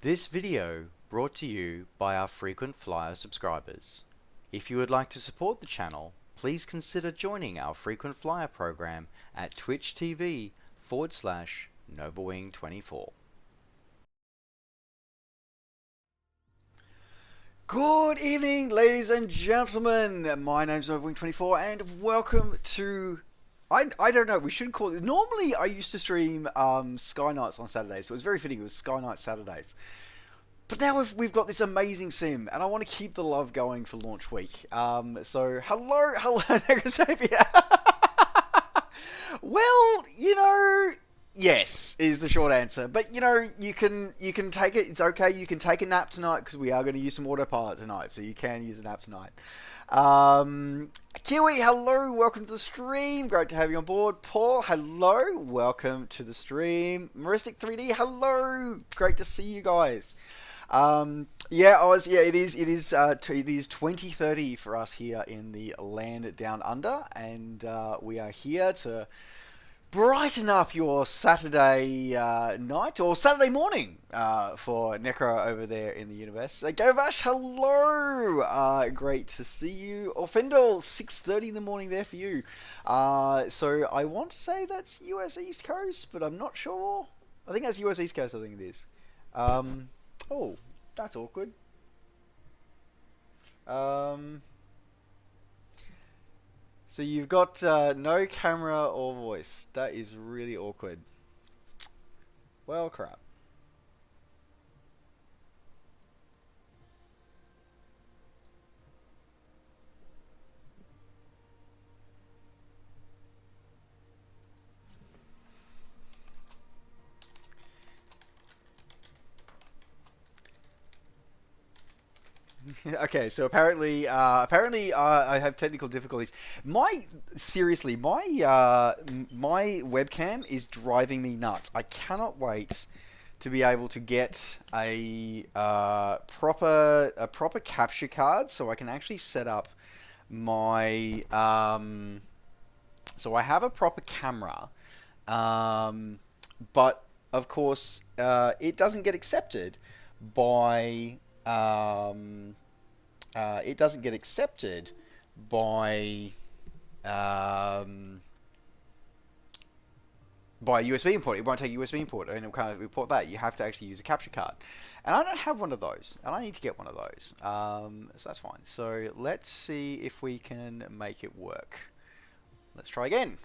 This video brought to you by our frequent flyer subscribers. If you would like to support the channel, please consider joining our frequent flyer program at twitch.tv/NovaWing24. Good evening, ladies and gentlemen. My name's NovaWing24 and welcome to... I don't know, we should call it... Normally I used to stream Sky Nights on Saturdays, so it was very fitting, it was Sky Night Saturdays. But now we've got this amazing sim, and I want to keep the love going for launch week. So, hello, Negrosapia. Well, yes is the short answer. But you can take it. It's okay. You can take a nap tonight because we are going to use some autopilot tonight, so you can use a nap tonight. Kiwi, hello, welcome to the stream. Great to have you on board. Paul, hello, welcome to the stream. Maristic 3D, hello, great to see you guys. It is 2030 for us here in the land down under, and we are here to brighten up your Saturday night or Saturday morning for Necro over there in the universe. Govash, hello! Great to see you. Orfendel, 6:30 in the morning there for you. So I want to say that's US East Coast, but I'm not sure. I think that's US East Coast, I think it is. Oh, that's awkward. So you've got no camera or voice. That is really awkward. Well, crap. Okay, so apparently I have technical difficulties. Seriously, my webcam is driving me nuts. I cannot wait to be able to get a proper capture card so I can actually set up my so I have a proper camera, but of course it doesn't get accepted by by USB import. It won't take USB import, and it'll kind of report that. You have to actually use a capture card, and I don't have one of those, and I need to get one of those. So that's fine. So let's see if we can make it work. Let's try again.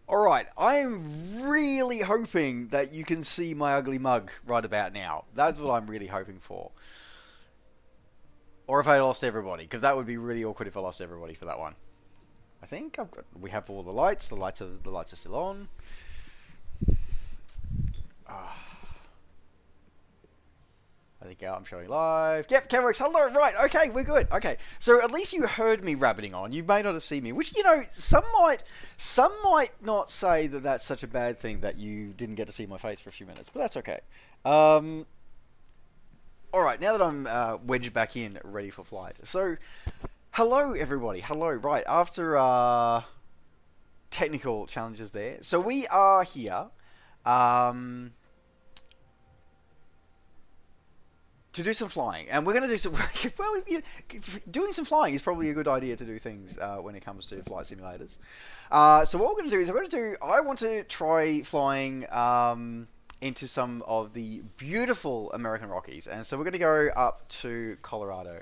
Alright, I'm really hoping that you can see my ugly mug right about now. That's what I'm really hoping for. Or if I lost everybody, because that would be really awkward if I lost everybody for that one. I think we have all the lights. The lights are still on. I think I'm showing live. Yep, camera works. Hello. Right. Okay, we're good. Okay. So at least you heard me rabbiting on. You may not have seen me, which some might not say that that's such a bad thing that you didn't get to see my face for a few minutes, but that's okay. All right. Now that I'm wedged back in, ready for flight. So, hello everybody. Hello. Right after technical challenges there. So we are here. To do some flying, and we're going to do some. Well, doing some flying is probably a good idea to do things when it comes to flight simulators. So what we're going to do is I want to try flying into some of the beautiful American Rockies, and so we're going to go up to Colorado,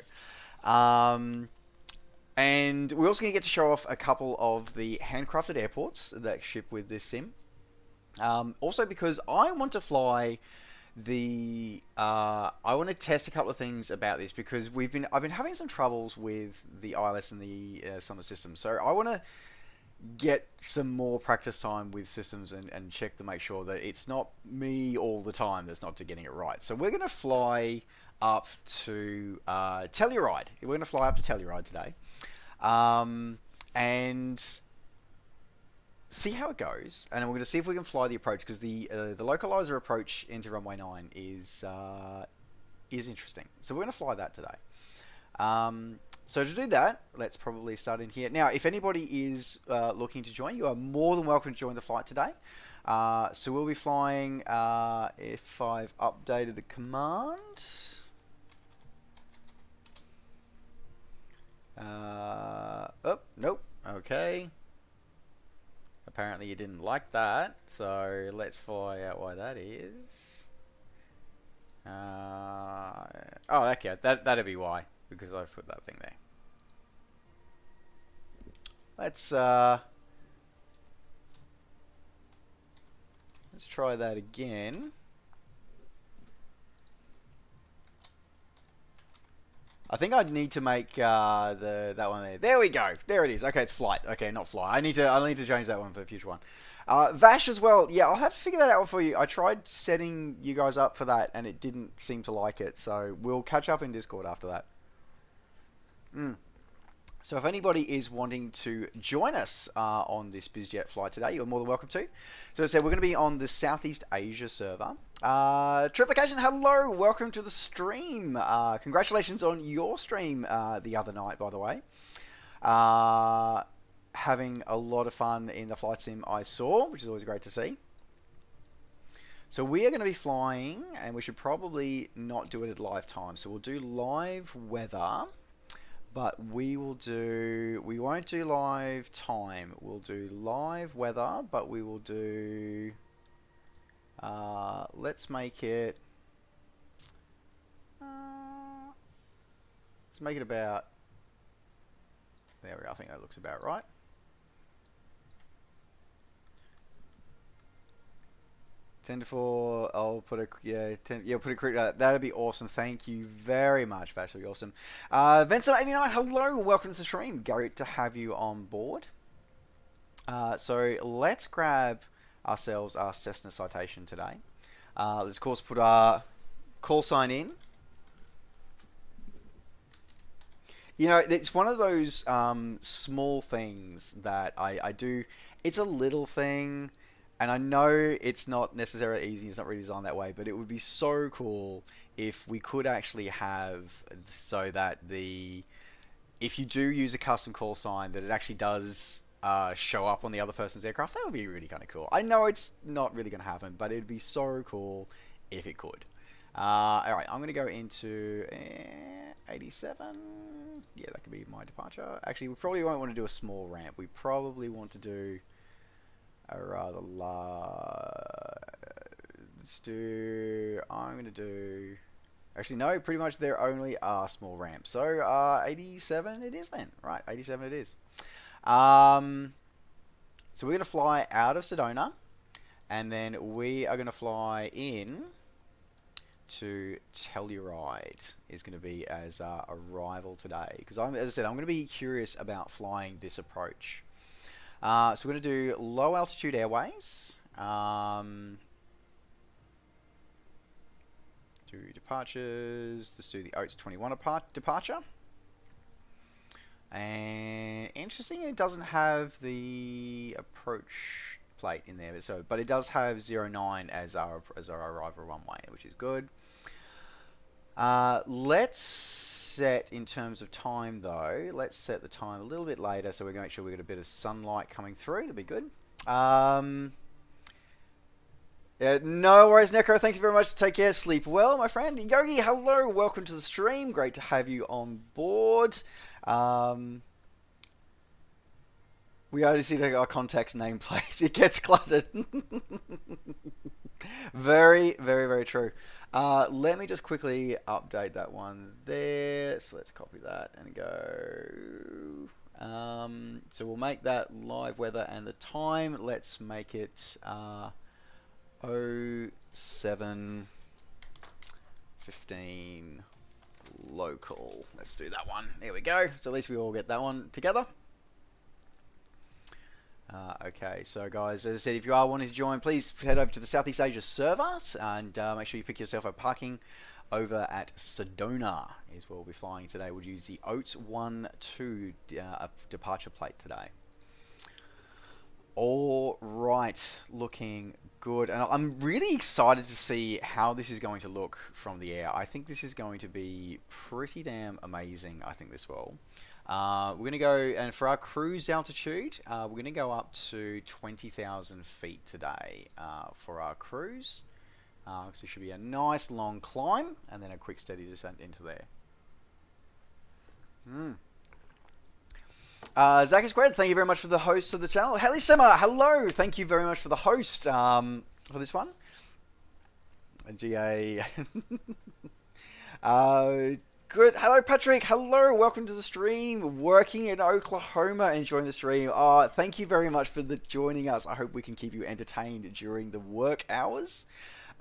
and we're also going to get to show off a couple of the handcrafted airports that ship with this sim. Also, because I want to fly. I want to test a couple of things about this because I've been having some troubles with the ILS and the Summit system, so I want to get some more practice time with systems and check to make sure that it's not me all the time that's not getting it right. So we're going to fly up to Telluride. We're going to fly up to Telluride today, and see how it goes, and we're going to see if we can fly the approach because the localizer approach into runway 9 is interesting. So we're going to fly that today. So to do that, let's probably start in here. Now, if anybody is looking to join, you are more than welcome to join the flight today. So we'll be flying, if I've updated the command. Oh, nope. Okay. Apparently you didn't like that, so let's find out why that is. Oh, okay, that'd be why, because I've put that thing there. Let's try that again. I think I'd need to make that one there. There we go. There it is. Okay, it's flight. Okay, not fly. I need to change that one for the future one. Vash as well. Yeah, I'll have to figure that out for you. I tried setting you guys up for that, and it didn't seem to like it. So we'll catch up in Discord after that. So if anybody is wanting to join us on this BizJet flight today, you're more than welcome to. So as I said, we're going to be on the Southeast Asia server. Triplication, hello, welcome to the stream. Congratulations on your stream the other night, by the way. Having a lot of fun in the flight sim I saw, which is always great to see. So we are going to be flying, and we should probably not do it at live time. So we'll do live weather. But we won't do live time. We'll do live weather, but we will do, let's make it about, there we go, I think that looks about right. 10 to 4, I'll put a, put a quick, that'd be awesome. Thank you very much, Vash, that'd be awesome. Vincent89, hello, welcome to the stream. Great to have you on board. So let's grab ourselves our Cessna citation today. Let's of course put our call sign in. You know, it's one of those small things that I do. It's a little thing. And I know it's not necessarily easy, it's not really designed that way, but it would be so cool if we could actually have so that if you do use a custom call sign, that it actually does show up on the other person's aircraft. That would be really kind of cool. I know it's not really going to happen, but it'd be so cool if it could. Alright, I'm going to go into 87. Yeah, that could be my departure. Actually, we probably won't want to do a small ramp. We probably want to do a rather large, I'm going to do, actually no, pretty much there only are small ramps. So 87 it is then, right, 87 it is. So we're going to fly out of Sedona, and then we are going to fly in to Telluride is going to be as our arrival today. Because as I said, I'm going to be curious about flying this approach. So we're going to do low altitude airways, do departures, let's do the Oats 21 departure, and interesting, it doesn't have the approach plate in there, but it does have 09 as our arrival runway, which is good. Let's set, in terms of time though, let's set the time a little bit later, so we're going to make sure we get a bit of sunlight coming through to be good. No worries, Necro, thank you very much, take care, sleep well, my friend. Yogi, hello, welcome to the stream, great to have you on board. We already see our contact's nameplate, it gets cluttered. Very, very, very true. Let me just quickly update that one there. So let's copy that and go. So we'll make that live weather, and the time, let's make it 07:15 local. Let's do that one. There we go. So at least we all get that one together. Okay, so guys, as I said, if you are wanting to join, please head over to the Southeast Asia server and make sure you pick yourself a parking over at Sedona is where we'll be flying today. We'll use the Oats 1-2 departure plate today. All right, looking good. And I'm really excited to see how this is going to look from the air. I think this is going to be pretty damn amazing, I think this will. We're going to go, and for our cruise altitude, we're going to go up to 20,000 feet today for our cruise. So it should be a nice long climb, and then a quick steady descent into there. Zach is great. Thank you very much for the host of the channel. Haley Simmer, hello. Thank you very much for the host for this one. GA. Good. Hello, Patrick. Hello. Welcome to the stream. Working in Oklahoma, enjoying the stream. Thank you very much for joining us. I hope we can keep you entertained during the work hours.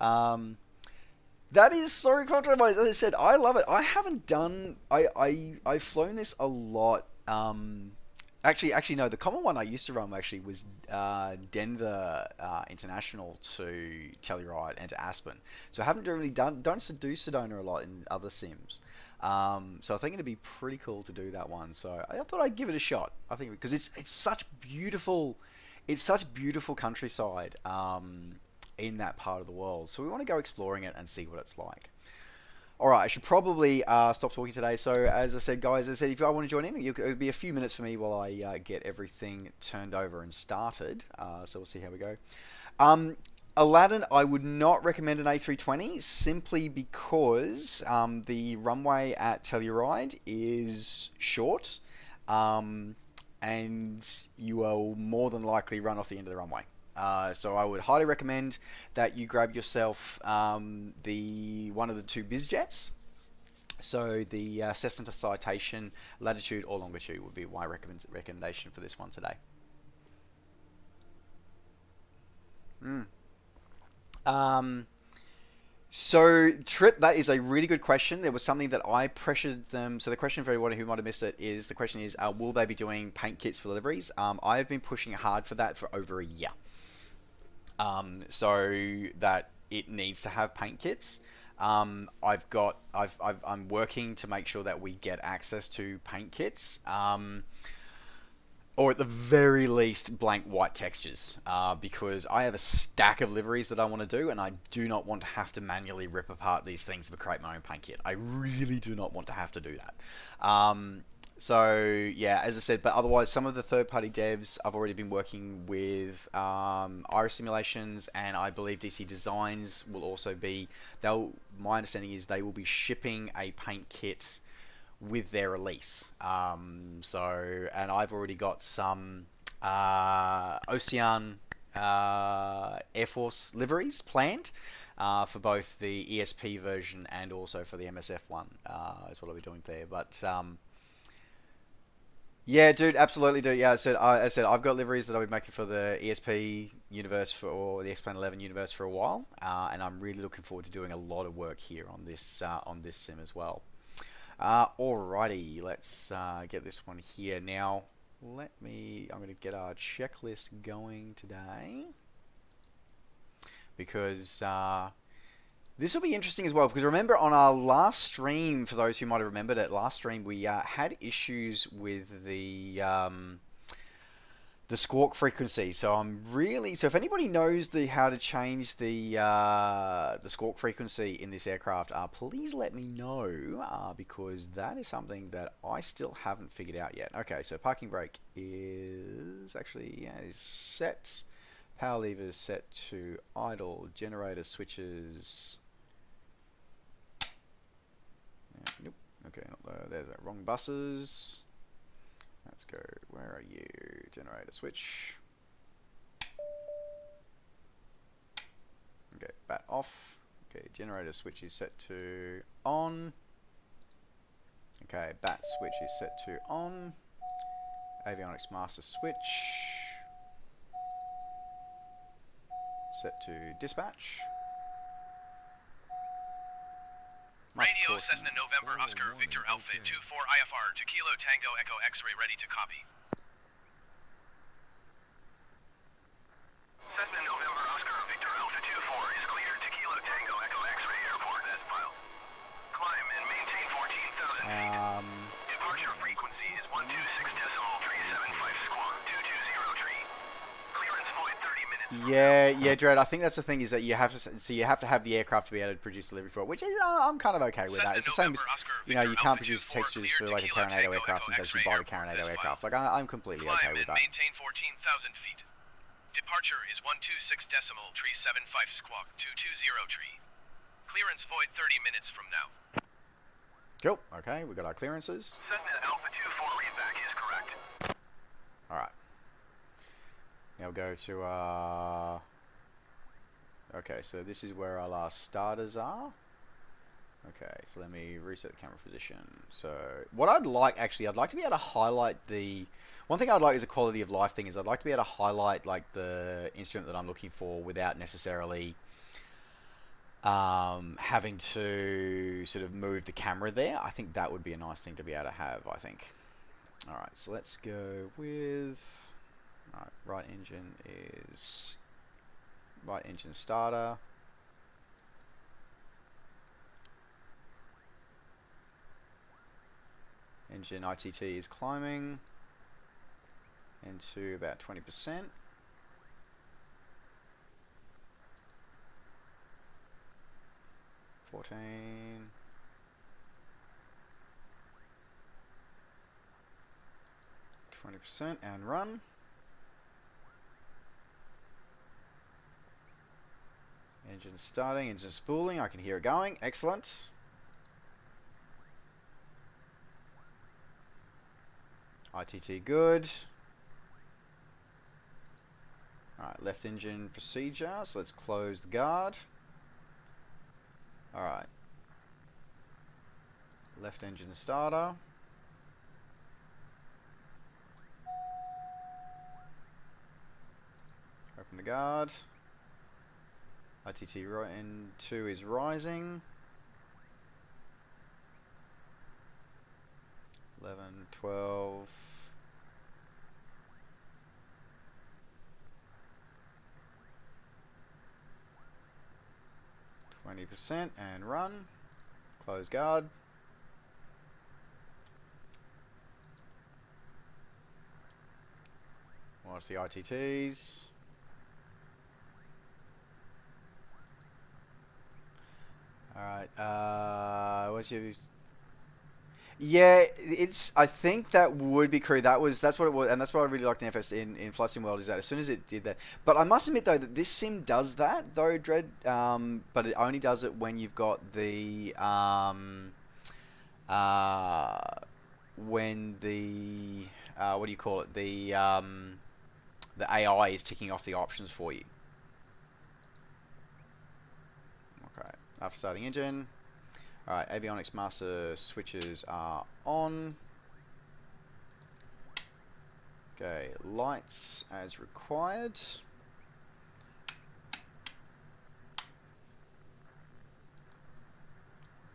That is so controversial. As I said, I love it. I haven't done. I've flown this a lot. Actually, no. The common one I used to run actually was Denver International to Telluride and to Aspen. So I haven't really done do Sedona a lot in other sims. So I think it'd be pretty cool to do that one. So I thought I'd give it a shot. I think because it's such beautiful countryside in that part of the world. So we want to go exploring it and see what it's like. Alright, I should probably stop talking today. So, as I said, guys, if you want to join in, it'll be a few minutes for me while I get everything turned over and started. So we'll see how we go. Aladdin, I would not recommend an A320 simply because the runway at Telluride is short, and you will more than likely run off the end of the runway. So I would highly recommend that you grab yourself one of the two biz jets. So the Cessna Citation Latitude or Longitude would be my recommendation for this one today. So Trip, that is a really good question. There was something that I pressured them. So the question for everyone who might have missed it is, the question is, will they be doing paint kits for deliveries? I've been pushing hard for that for over a year. So that it needs to have paint kits. I'm working to make sure that we get access to paint kits, or at the very least blank white textures, because I have a stack of liveries that I want to do, and I do not want to have to manually rip apart these things to create my own paint kit. I really do not want to have to do that. So yeah, as I said, but otherwise some of the third-party devs I've already been working with, Iris Simulations, and I believe DC Designs will also be, my understanding is they will be shipping a paint kit with their release. And I've already got some Ocean Air Force liveries planned for both the ESP version and also for the MSF one, is what I'll be doing there. But yeah, dude, absolutely, dude. Yeah, I said I've got liveries that I'll be making for the ESP universe or the X-Plane 11 universe for a while, and I'm really looking forward to doing a lot of work here on this sim as well. Alrighty, let's get this one here now. I'm going to get our checklist going today, because this will be interesting as well, because remember on our last stream, for those who might have remembered it, last stream we had issues with the squawk frequency. So if anybody knows how to change the squawk frequency in this aircraft, please let me know, because that is something that I still haven't figured out yet. Okay, so parking brake is actually is set. Power levers set to idle. Generator switches. Nope. Okay, not there. There's that. Wrong buses. Let's go. Where are you? Generator switch. Okay, bat off. Okay, generator switch is set to on. Okay, bat switch is set to on. Avionics master switch. Set to dispatch. Radio Cessna November Oscar Victor Alpha 24 IFR to Kilo Tango Echo X-ray ready to copy. Cessna November Oscar Victor Alpha 24 is cleared to Kilo Tango Echo X-ray airport as file. Climb and maintain 14,000 feet. Departure frequency is 126.375 squawk 220 tree. Clearance void 30 minutes. Yeah, Dread. I think that's the thing is that you have to, so you have to have the aircraft to be able to produce delivery for it, which is I'm kind of okay with that. It's the same as, you know, you can't produce textures for like a Carronado aircraft unless you buy the Carronado aircraft. Like I'm completely okay with that. Maintain 14,000 feet. Departure is 126 decimal tree 75 squawk 220 tree. Clearance void 30 minutes from now. Cool. Okay, we got our clearances. Cessna Alpha 24 readback is correct. All right. Now we'll go to okay, so this is where our last starters are. Okay, so let me reset the camera position. So what I'd like, actually, I'd like to be able to highlight the... One thing I'd like is a quality of life thing, is I'd like to be able to highlight like the instrument that I'm looking for without necessarily having to sort of move the camera there. I think that would be a nice thing to be able to have, I think. Alright, so let's go with... Alright, right engine is... Right engine starter. Engine ITT is climbing into about 20%. $14. 20% and run. Engine starting, engine spooling. I can hear it going. Excellent. ITT good. Alright, left engine procedure. So let's close the guard. Alright. Left engine starter. Open the guard. ITT right N2 is rising. 11, 12. %, and run. Close guard. Watch the ITTs. Alright, what's your... Yeah, it's... I think that would be crew. That's what it was, and that's what I really liked in FS in Flight Sim World, is that as soon as it did that... But I must admit, though, that this sim does that, though, Dread, but it only does it when you've got the... when the... what do you call it? The AI is ticking off the options for you. Okay, after starting engine. Alright, avionics master switches are on. Okay, lights as required.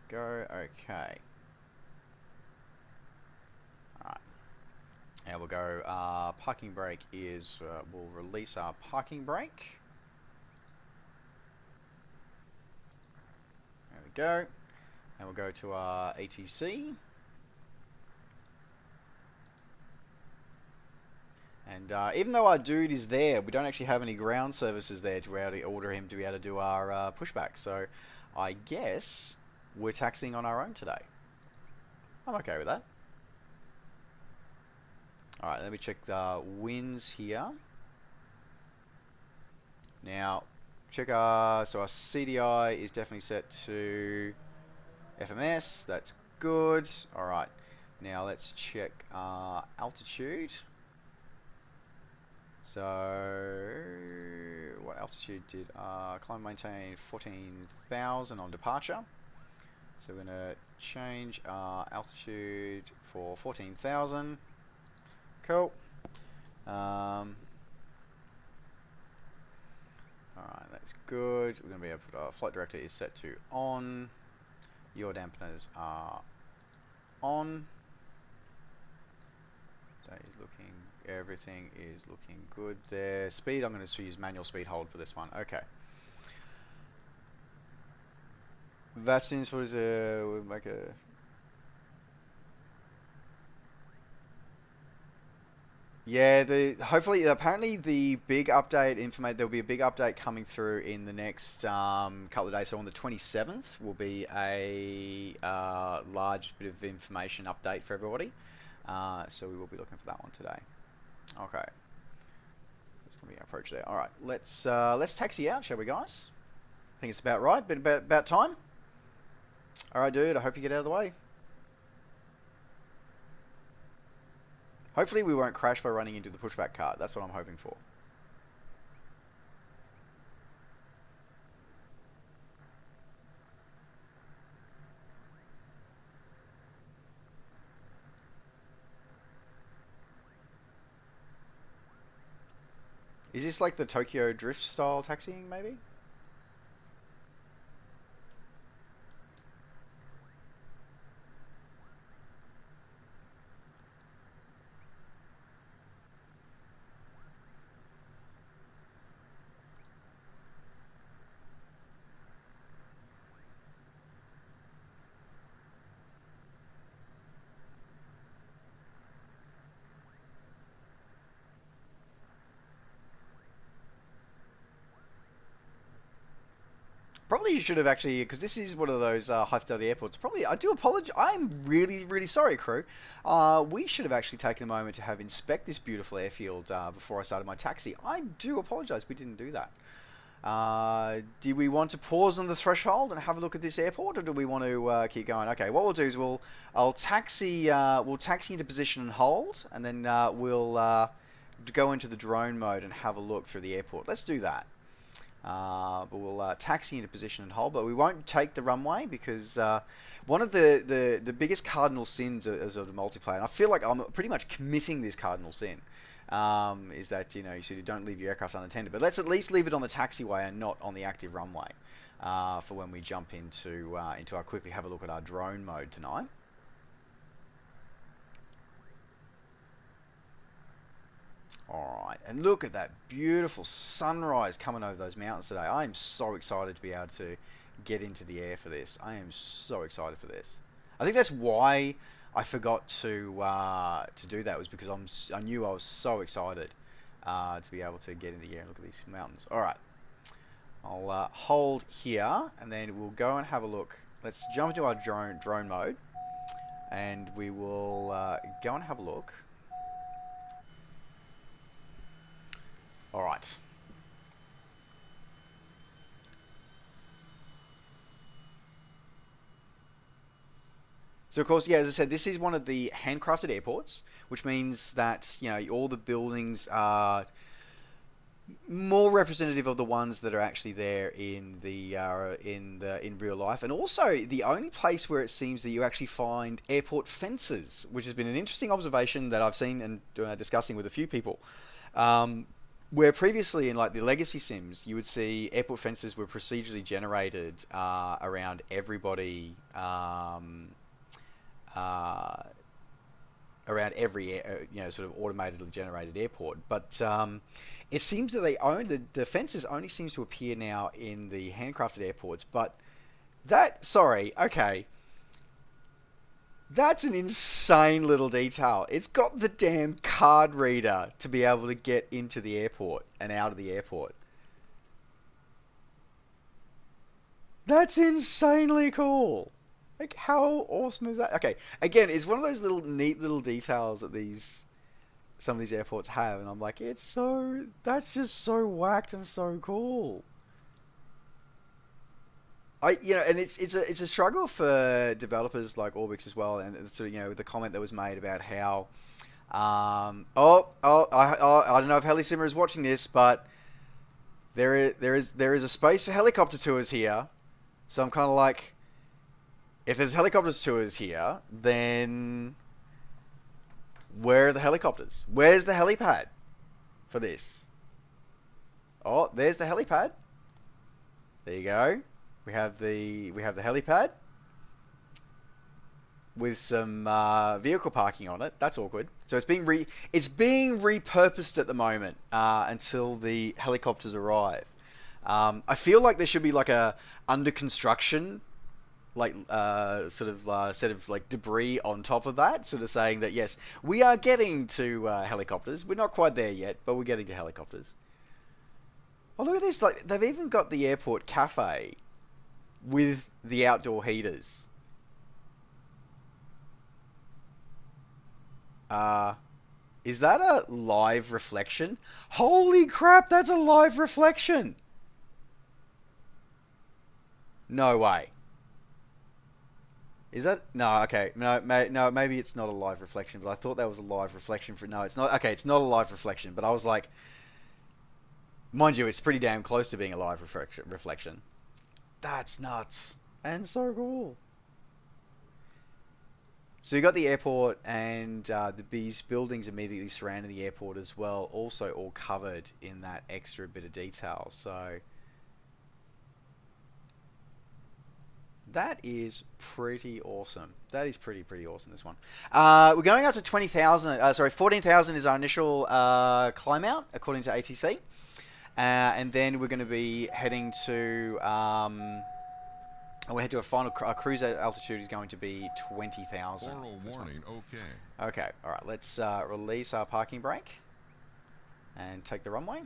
Go, okay. Alright. Now we'll go, parking brake is, we'll release our parking brake. There we go. And we'll go to our ATC. And even though our dude is there, we don't actually have any ground services there to be able to order him to be able to do our pushback. So I guess we're taxiing on our own today. I'm okay with that. Alright, let me check the winds here. Now, check so our CDI is definitely set to FMS, that's good. Alright, now let's check altitude. So, what altitude did climb maintain 14,000 on departure. So we're going to change our altitude for 14,000. Cool. Alright, that's good. We're going to be able to put our flight director is set to on. Your dampeners are on. That is looking, everything is looking good there. Speed, I'm going to use manual speed hold for this one. Okay. Vaccines, what is we'll make a... Yeah, hopefully, apparently the big update information, there'll be a big update coming through in the next couple of days. So on the 27th will be a large bit of information update for everybody. So we will be looking for that one today. Okay, that's gonna be our approach there. All right, let's taxi out, shall we, guys? I think it's about right. Bit about time. All right, dude. I hope you get out of the way. Hopefully we won't crash by running into the pushback cart. That's what I'm hoping for. Is this like the Tokyo Drift style taxiing, maybe? Probably you should have actually, because this is one of those high fidelity airports. Probably, I do apologize. I'm really, really sorry, crew. We should have actually taken a moment to have inspect this beautiful airfield before I started my taxi. I do apologize. We didn't do that. Do we want to pause on the threshold and have a look at this airport, or do we want to keep going? Okay, what we'll do is we'll taxi into position and hold, and then we'll go into the drone mode and have a look through the airport. Let's do that. But we'll taxi into position and hold, but we won't take the runway because one of the biggest cardinal sins as a multiplayer, and I feel like I'm pretty much committing this cardinal sin, is that you sort of don't leave your aircraft unattended. But let's at least leave it on the taxiway and not on the active runway for when we jump into our quickly have a look at our drone mode tonight. Alright, and look at that beautiful sunrise coming over those mountains today. I am so excited to be able to get into the air for this. I am so excited for this. I think that's why I forgot to do that, was because I knew I was so excited to be able to get in the air and look at these mountains. Alright, I'll hold here, and then we'll go and have a look. Let's jump into our drone mode, and we will go and have a look. Alright. So of course, yeah, as I said, this is one of the handcrafted airports, which means that, all the buildings are more representative of the ones that are actually there in real life, and also the only place where it seems that you actually find airport fences, which has been an interesting observation that I've seen and discussing with a few people. Where previously in like the legacy sims, you would see airport fences were procedurally generated around everybody, around every sort of automated generated airport. But it seems that the fences only seems to appear now in the handcrafted airports. But that's an insane little detail. It's got the damn card reader to be able to get into the airport and out of the airport. That's insanely cool. Like, how awesome is that? Okay, again, it's one of those neat little details that some of these airports have, and I'm like, that's just so whacked and so cool. And it's a struggle for developers like Orbix as well, and sort of the comment that was made about how I don't know if HeliSimmer is watching this, but there is a space for helicopter tours here, so I'm kind of like, if there's helicopter tours here, then where are the helicopters? Where's the helipad for this? Oh, there's the helipad. There you go. We have the helipad with some vehicle parking on it. That's awkward. So it's being repurposed at the moment until the helicopters arrive. I feel like there should be like a under construction set of like debris on top of that, sort of saying that yes, we are getting to helicopters. We're not quite there yet, but we're getting to helicopters. Oh, look at this! Like they've even got the airport cafe with the outdoor heaters. Is that a live reflection? Holy crap! That's a live reflection. No way. Is that no? Okay, no, no. Maybe it's not a live reflection, but I thought that was a live reflection. For no, it's not. Okay, it's not a live reflection. But I was like, mind you, it's pretty damn close to being a live reflection. That's nuts and so cool. So you got the airport and these buildings immediately surrounding the airport as well, also all covered in that extra bit of detail. So that is pretty awesome. That is pretty awesome, this one. We're going up to 20,000. 14,000 is our initial climb out, according to ATC. And then we're going to be heading to... we'll head to a final... Our cruise altitude is going to be 20,000. Oral warning, okay. Okay, alright. Let's release our parking brake and take the runway.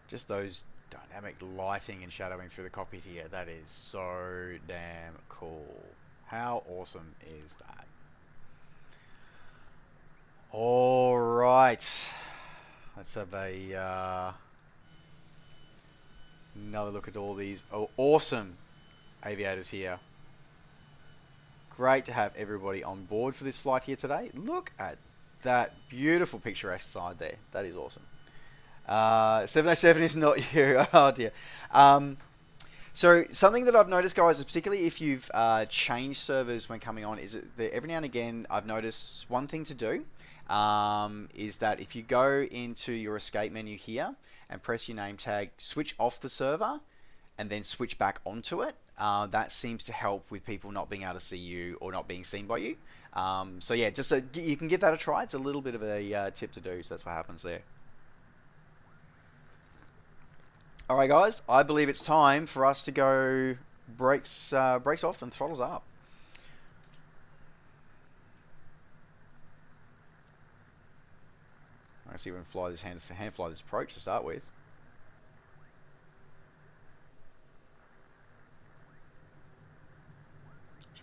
Just those dynamic lighting and shadowing through the cockpit here. That is so damn cool. How awesome is that? Alright. Let's have a another look at all these awesome aviators here. Great to have everybody on board for this flight here today. Look at that beautiful picturesque side there. That is awesome. 707 is not you. Oh dear. So something that I've noticed, guys, particularly if you've changed servers when coming on, is that every now and again I've noticed one thing to do is that if you go into your escape menu here and press your name tag, switch off the server and then switch back onto it. That seems to help with people not being able to see you or not being seen by you. So yeah, just you can give that a try. It's a little bit of a tip to do, so that's what happens there. Alright guys, I believe it's time for us to go brakes off and throttles up. I see we can fly this hand fly this approach to start with.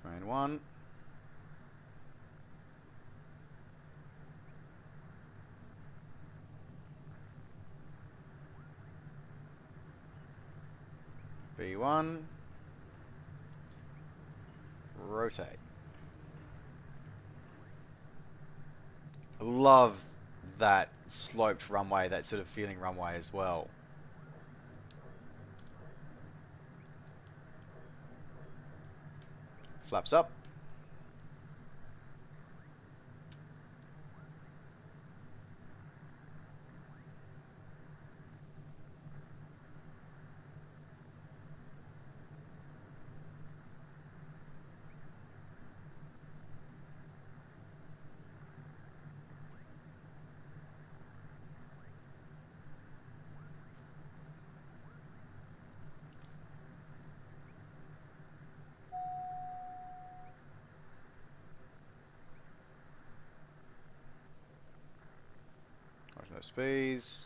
Train 1. V1. Rotate. Love that sloped runway, that sort of feeling runway as well. Flaps up. No speeds.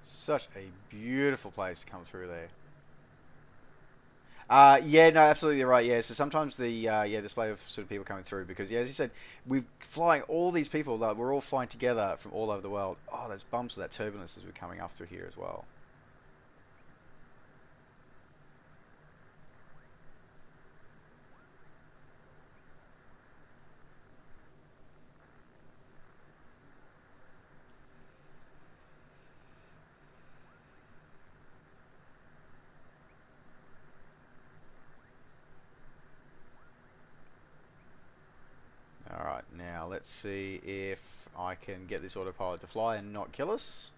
Such a beautiful place to come through there. Yeah, no, absolutely right. Yeah, so sometimes the display of sort of people coming through, because yeah, as you said, we're flying all these people. Like, we're all flying together from all over the world. Oh, those bumps of that turbulence as we're coming up through here as well. let's see if I can get this autopilot to fly and not kill us.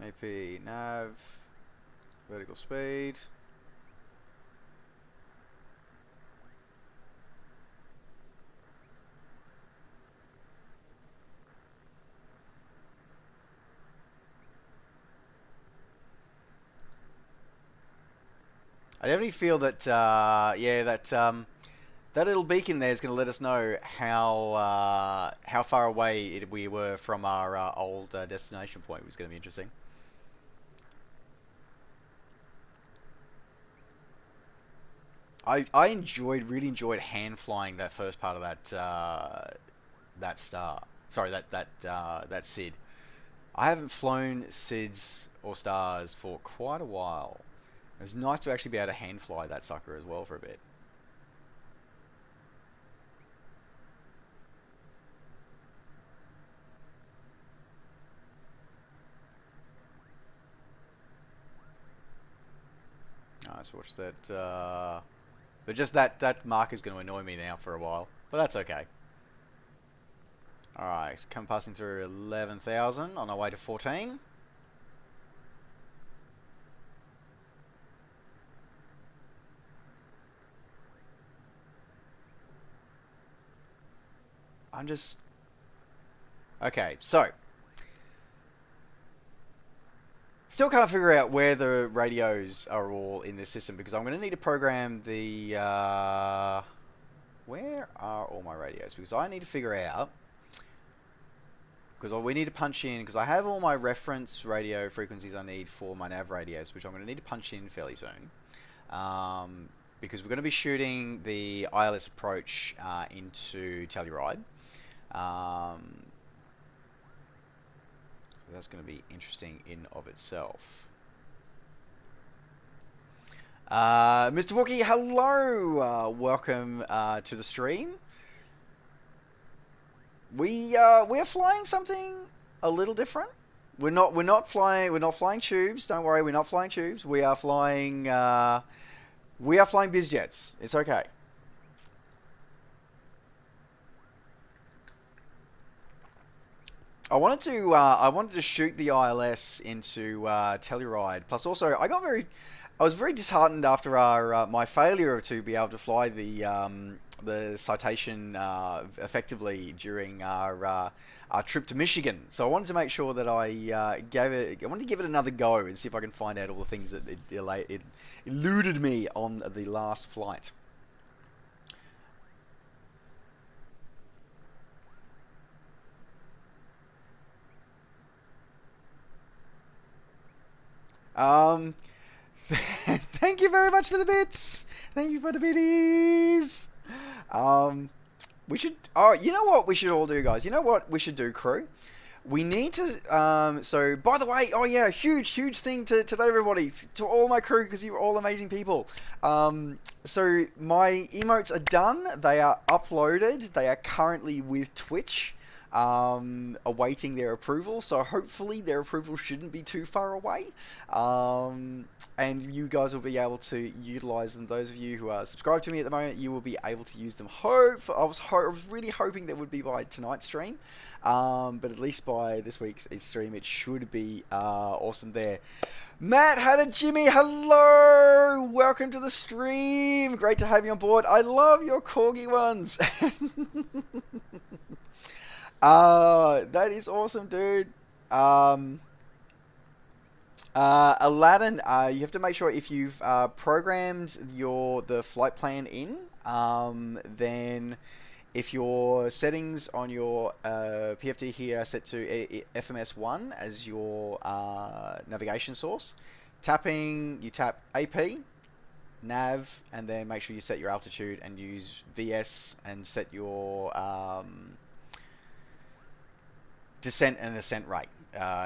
AP, nav, vertical speed. I definitely feel that, yeah, that little beacon there is going to let us know how far away we were from our old destination point. It was going to be interesting. I really enjoyed hand flying that first part of that star. Sorry, that SID. I haven't flown SIDs or stars for quite a while. It was nice to actually be able to hand fly that sucker as well for a bit. Let's watch that. But just that mark is going to annoy me now for a while. But that's okay. Alright, so come passing through 11,000 on our way to 14. I'm just... Okay, so... Still can't figure out where the radios are all in this system, because I'm going to need to program the... Where are all my radios? Because I need to figure out... Because we need to punch in... Because I have all my reference radio frequencies I need for my nav radios, which I'm going to need to punch in fairly soon. Because we're going to be shooting the ILS approach into Telluride. So that's going to be interesting in of itself. Mr. Wookie, hello! Welcome to the stream. We are flying something a little different. We're not flying tubes. Don't worry, we're not flying tubes. We are flying biz jets. It's okay. I wanted to shoot the ILS into Telluride. Plus, also, I was very disheartened after my failure to be able to fly the Citation effectively during our trip to Michigan. So I wanted to make sure that I wanted to give it another go and see if I can find out all the things that it eluded me on the last flight. Thank you very much for the bits. Thank you for the biddies. We should. Oh, you know what we should all do, guys. You know what we should do, crew. We need to. So, by the way, oh yeah, huge thing to everybody, to all my crew, because you're all amazing people. So my emotes are done. They are uploaded. They are currently with Twitch. Awaiting their approval, so hopefully their approval shouldn't be too far away, and you guys will be able to utilize them. Those of you who are subscribed to me at the moment, you will be able to use them. I was really hoping that would be by tonight's stream, but at least by this week's stream it should be awesome there. Matt Hatter Jimmy, hello! Welcome to the stream. Great to have you on board. I love your corgi ones. That is awesome, dude. Aladdin, you have to make sure if you've programmed the flight plan in, then if your settings on your PFD here are set to FMS1 as your navigation source, you tap AP, nav, and then make sure you set your altitude and use VS and set your descent and ascent rate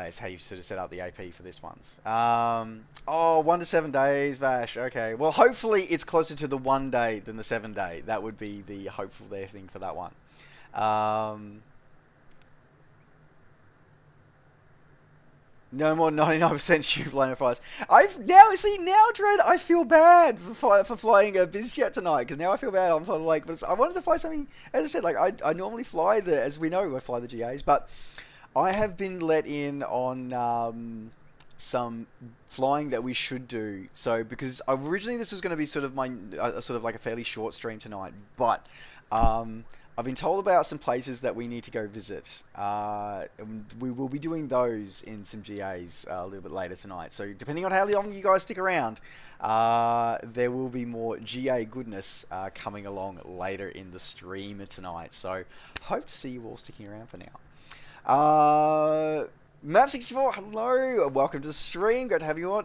is how you sort of set up the AP for this ones. 1 to 7 days, Vash. Okay, well, hopefully it's closer to the 1 day than the 7 day. That would be the hopeful there thing for that one. No more 99% tube liner flights. Now, Dread, I feel bad for flying a BizJet tonight, because now I feel bad. I'm sort of like, but I wanted to fly something, as I said, like, I normally fly as we know, I fly the GAs, but I have been let in on some flying that we should do. So, because originally this was going to be sort of sort of like a fairly short stream tonight, but I've been told about some places that we need to go visit. We will be doing those in some GAs a little bit later tonight. So depending on how long you guys stick around, there will be more GA goodness coming along later in the stream tonight. So hope to see you all sticking around for now. Map64, hello, welcome to the stream, great to have you on.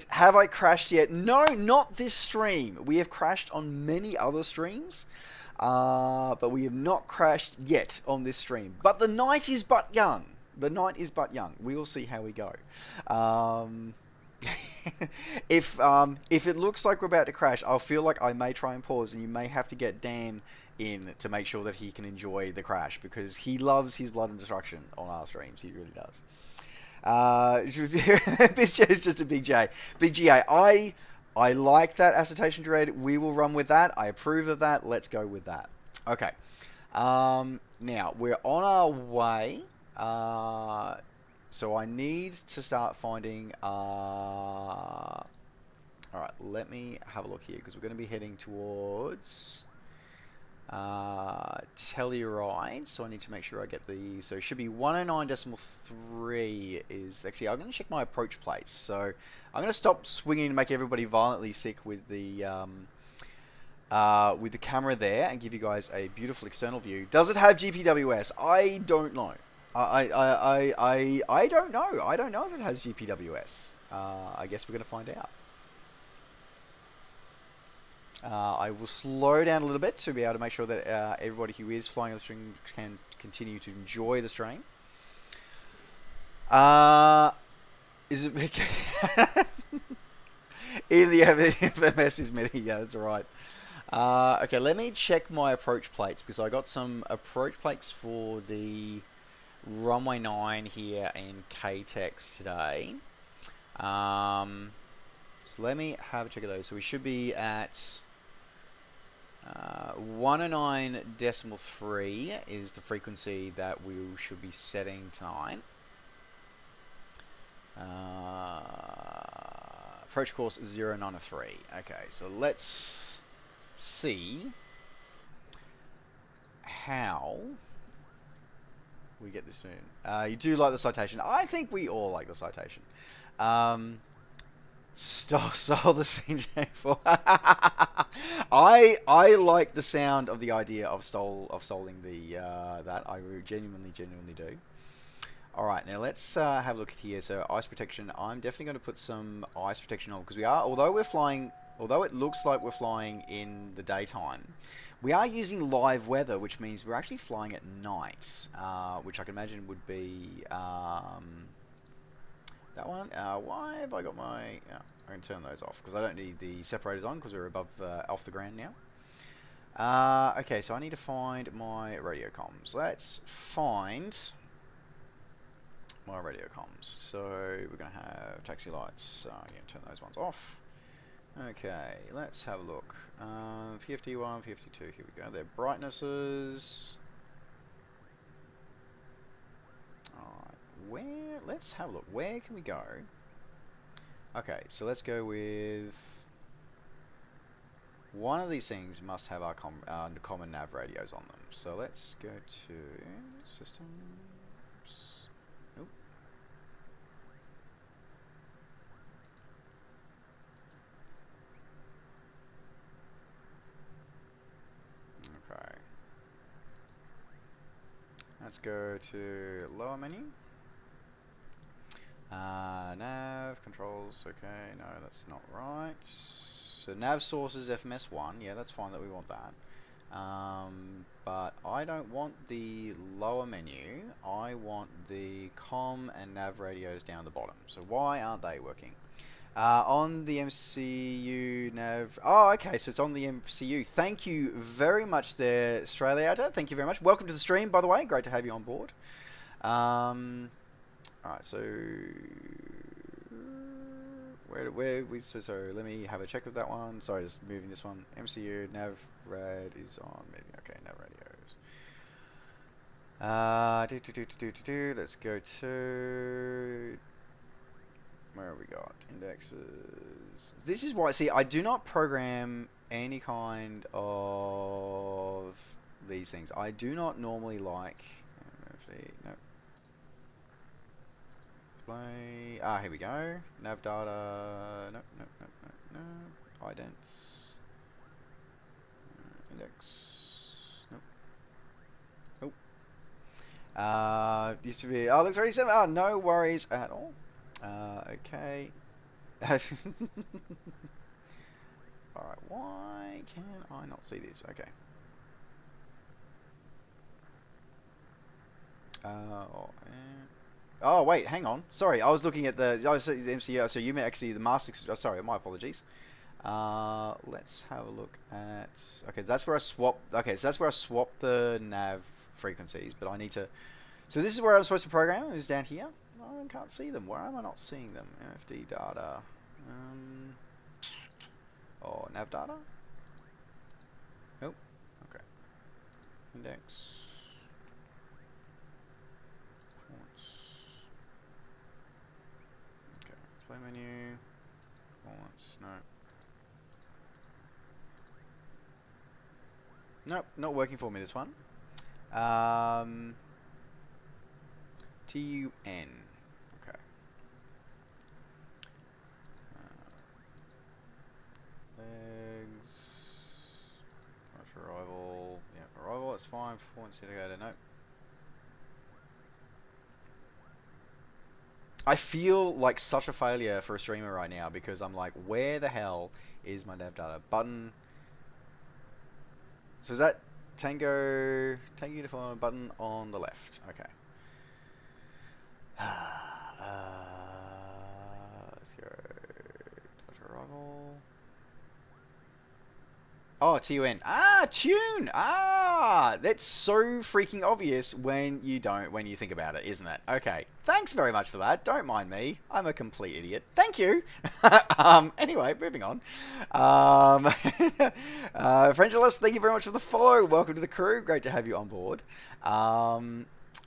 Have I crashed yet? No, not this stream. We have crashed on many other streams. But we have not crashed yet on this stream. But the night is but young. The night is but young. We will see how we go. If it looks like we're about to crash, I'll feel like I may try and pause, and you may have to get Dan in to make sure that he can enjoy the crash, because he loves his blood and destruction on our streams. He really does. BizJ is just a big J. Big GA. I like that Assertation Dread. We will run with that. I approve of that. Let's go with that. Okay. Now, we're on our way. So I need to start finding... Alright, let me have a look here, because we're going to be heading towards... Telluride, so I need to make sure I get the... So it should be 109.3 is... Actually, I'm going to check my approach plates. So I'm going to stop swinging and make everybody violently sick with the camera there, and give you guys a beautiful external view. Does it have GPWS? I don't know. I don't know. I don't know if it has GPWS. I guess we're going to find out. I will slow down a little bit to be able to make sure that everybody who is flying on the stream can continue to enjoy the stream. Is it... Even the FMS is mini. Yeah, that's alright. Okay, let me check my approach plates, because I got some approach plates for the runway 9 here in KTEX today. So let me have a check of those. So we should be at 109.3 is the frequency that we should be setting tonight. Approach course 093. Okay, so let's see how we get this soon. You do like the citation. I think we all like the citation. Stole the CJ4. I like the sound of the idea of stoling the that. I genuinely do. All right, now let's have a look at here. So ice protection. I'm definitely going to put some ice protection on, because we are, although it looks like we're flying in the daytime, we are using live weather, which means we're actually flying at night, which I can imagine would be that one. Why have I got my... I can turn those off, because I don't need the separators on, because we're above off the ground now. Okay, so I need to find my radio comms. Let's find my radio comms. So we're going to have taxi lights. So I'm going to turn those ones off. Okay, let's have a look. 51, 52, here we go. Their brightnesses. Let's have a look. Where can we go? Okay, so let's go with... One of these things must have our common nav radios on them. So let's go to systems. Nope. Okay. Let's go to lower menu. Nav, controls, okay, no, that's not right. So nav sources FMS1, yeah, that's fine that we want that. But I don't want the lower menu, I want the comm and nav radios down the bottom. So why aren't they working? On the MCU nav, oh, okay, so it's on the MCU. Thank you very much there, Australia. Thank you very much. Welcome to the stream, by the way, great to have you on board. Alright, so so let me have a check of that one. Sorry, just moving this one. MCU nav rad is on. Maybe okay, nav radios. Let's go to where have we got indexes. This is why. See, I do not program any kind of these things. I do not normally like. No. Play. Here we go. Nav data. No. Idents. Index. Nope. Used to be. Oh, looks 37. Oh, no worries at all. Okay. Alright, why can I not see this? Okay. Oh, wait, hang on. Sorry, I was looking at the MCU. So you meant actually the master. Oh, sorry, my apologies. Let's have a look at. Okay, that's where I swap. Okay, so that's where I swap the nav frequencies. But I need to. So this is where I'm supposed to program. Is down here. I can't see them. Why am I not seeing them? MFD data. Oh, nav data. Nope. Okay. Index. Display menu. Performance. No. Nope, not working for me this one. TUN. Okay. Legs. Arrival. Yeah, arrival, that's fine. Performance indicator. Nope. I feel like such a failure for a streamer right now because I'm like, where the hell is my nav data button? So is that Tango uniform button on the left? Okay. Let's go. Arrival. Oh, TUN. Tune. That's so freaking obvious when you think about it, isn't it? Okay. Thanks very much for that. Don't mind me. I'm a complete idiot. Thank you. Anyway, moving on. Frengelus, thank you very much for the follow. Welcome to the crew. Great to have you on board.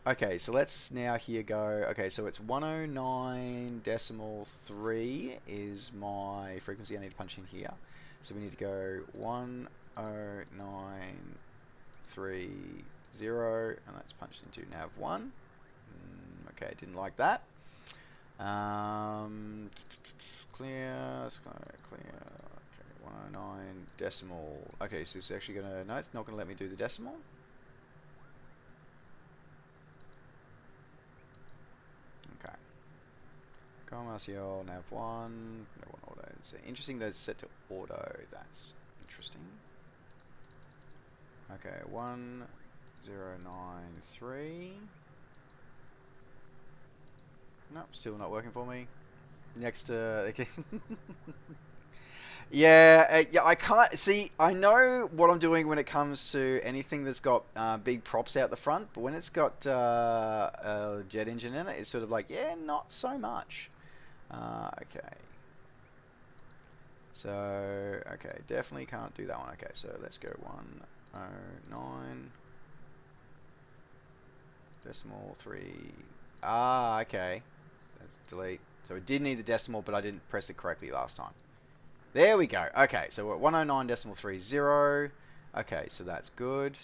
Okay, so let's now here go. Okay, so it's 109.3 is my frequency I need to punch in here. So we need to go 10930, and that's punched into nav1. Okay, didn't like that. Clear. Okay, 109 decimal. Okay, so it's actually gonna. No, it's not gonna let me do the decimal. Okay. Go Marcial, nav1. No one auto. It's interesting that it's set to auto. That's interesting. Okay, 1093. Nope, still not working for me. Next, okay. Yeah, I can't see. I know what I'm doing when it comes to anything that's got big props out the front, but when it's got a jet engine in it, it's sort of like, yeah, not so much. Okay. So, okay, definitely can't do that one. Okay, so let's go 109 decimal 3. Okay. So let's delete. So it did need the decimal, but I didn't press it correctly last time. There we go. Okay, so we're at 109.30. Okay, so that's good.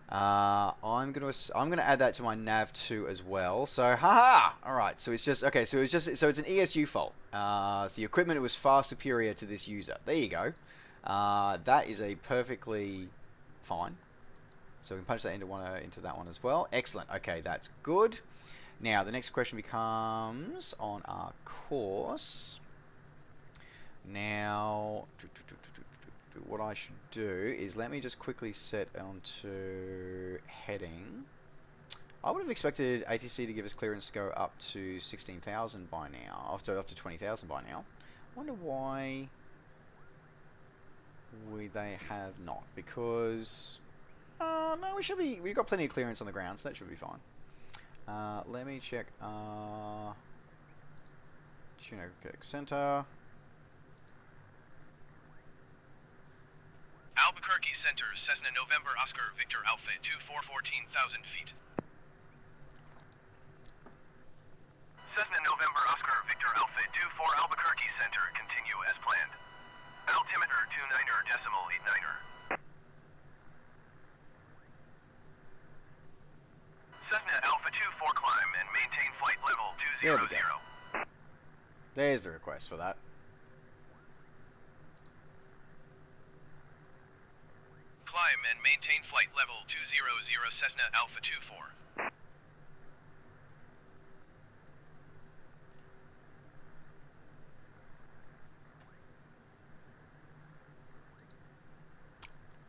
I'm gonna add that to my nav2 as well. So haha. All right. So it's just okay. So it's an ESU fault. So the equipment was far superior to this user. There you go. That is a perfectly fine. So we can punch that into that one as well. Excellent. Okay, that's good. Now the next question becomes on our course. Now, what I should do is let me just quickly set onto heading. I would have expected ATC to give us clearance to go up to 16,000 by now, so up to 20,000 by now. I wonder why they have not, because no, we've got plenty of clearance on the ground, so that should be fine. Let me check. Tuner Center. Albuquerque Center, Cessna November Oscar Victor Alpha 24 14,000 feet. Cessna November Oscar Victor Alpha 24 Albuquerque Center, continue as planned. Altimeter 29er decimal 89er. Cessna Alpha 24 climb and maintain flight level 200. There we go. There's the request for that. Climb and maintain flight level 200 Cessna Alpha 24.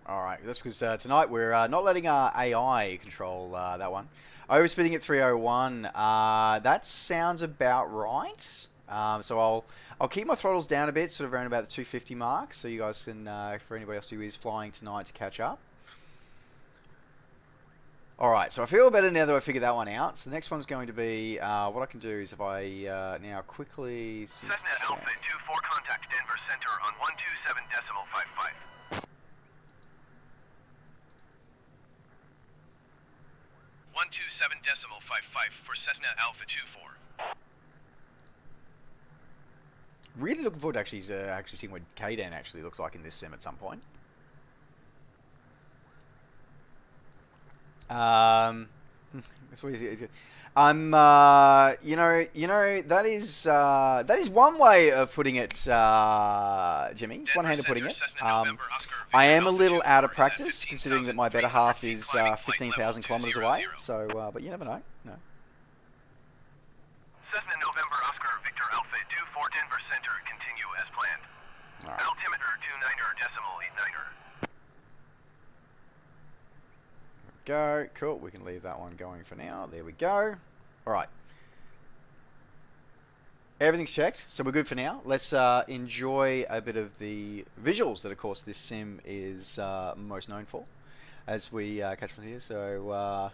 Alright, that's because tonight we're not letting our AI control that one. Overspeeding at 301, that sounds about right. So I'll keep my throttles down a bit, sort of around about the 250 mark, so you guys can, for anybody else who is flying tonight, to catch up. Alright, so I feel better now that I figured that one out. So the next one's going to be, what I can do is if I now quickly... Cessna Alpha 24 contact Denver Center on 127.55. 127.55 for Cessna Alpha 24. Really looking forward to actually seeing what Kaydan actually looks like in this sim at some point. That's what he's I'm, that is one way of putting it, Jimmy. It's one hand of putting it. I am a little out of practice, considering that my better half is 15,000 kilometers away. So, but you never know. No. Cessna November Oscar Victor Alpha 24 Denver Center, continue as planned. All right. Altimeter 29er decimal 89er. Go. Cool. We can leave that one going for now. There we go. All right. Everything's checked, so we're good for now. Let's enjoy a bit of the visuals that, of course, this sim is most known for, as we catch from here. So.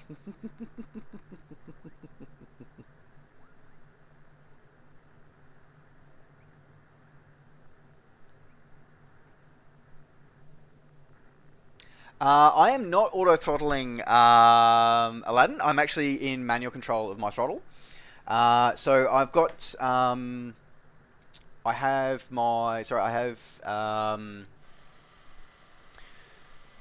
I am not auto-throttling Aladdin. I'm actually in manual control of my throttle. So I've got, I have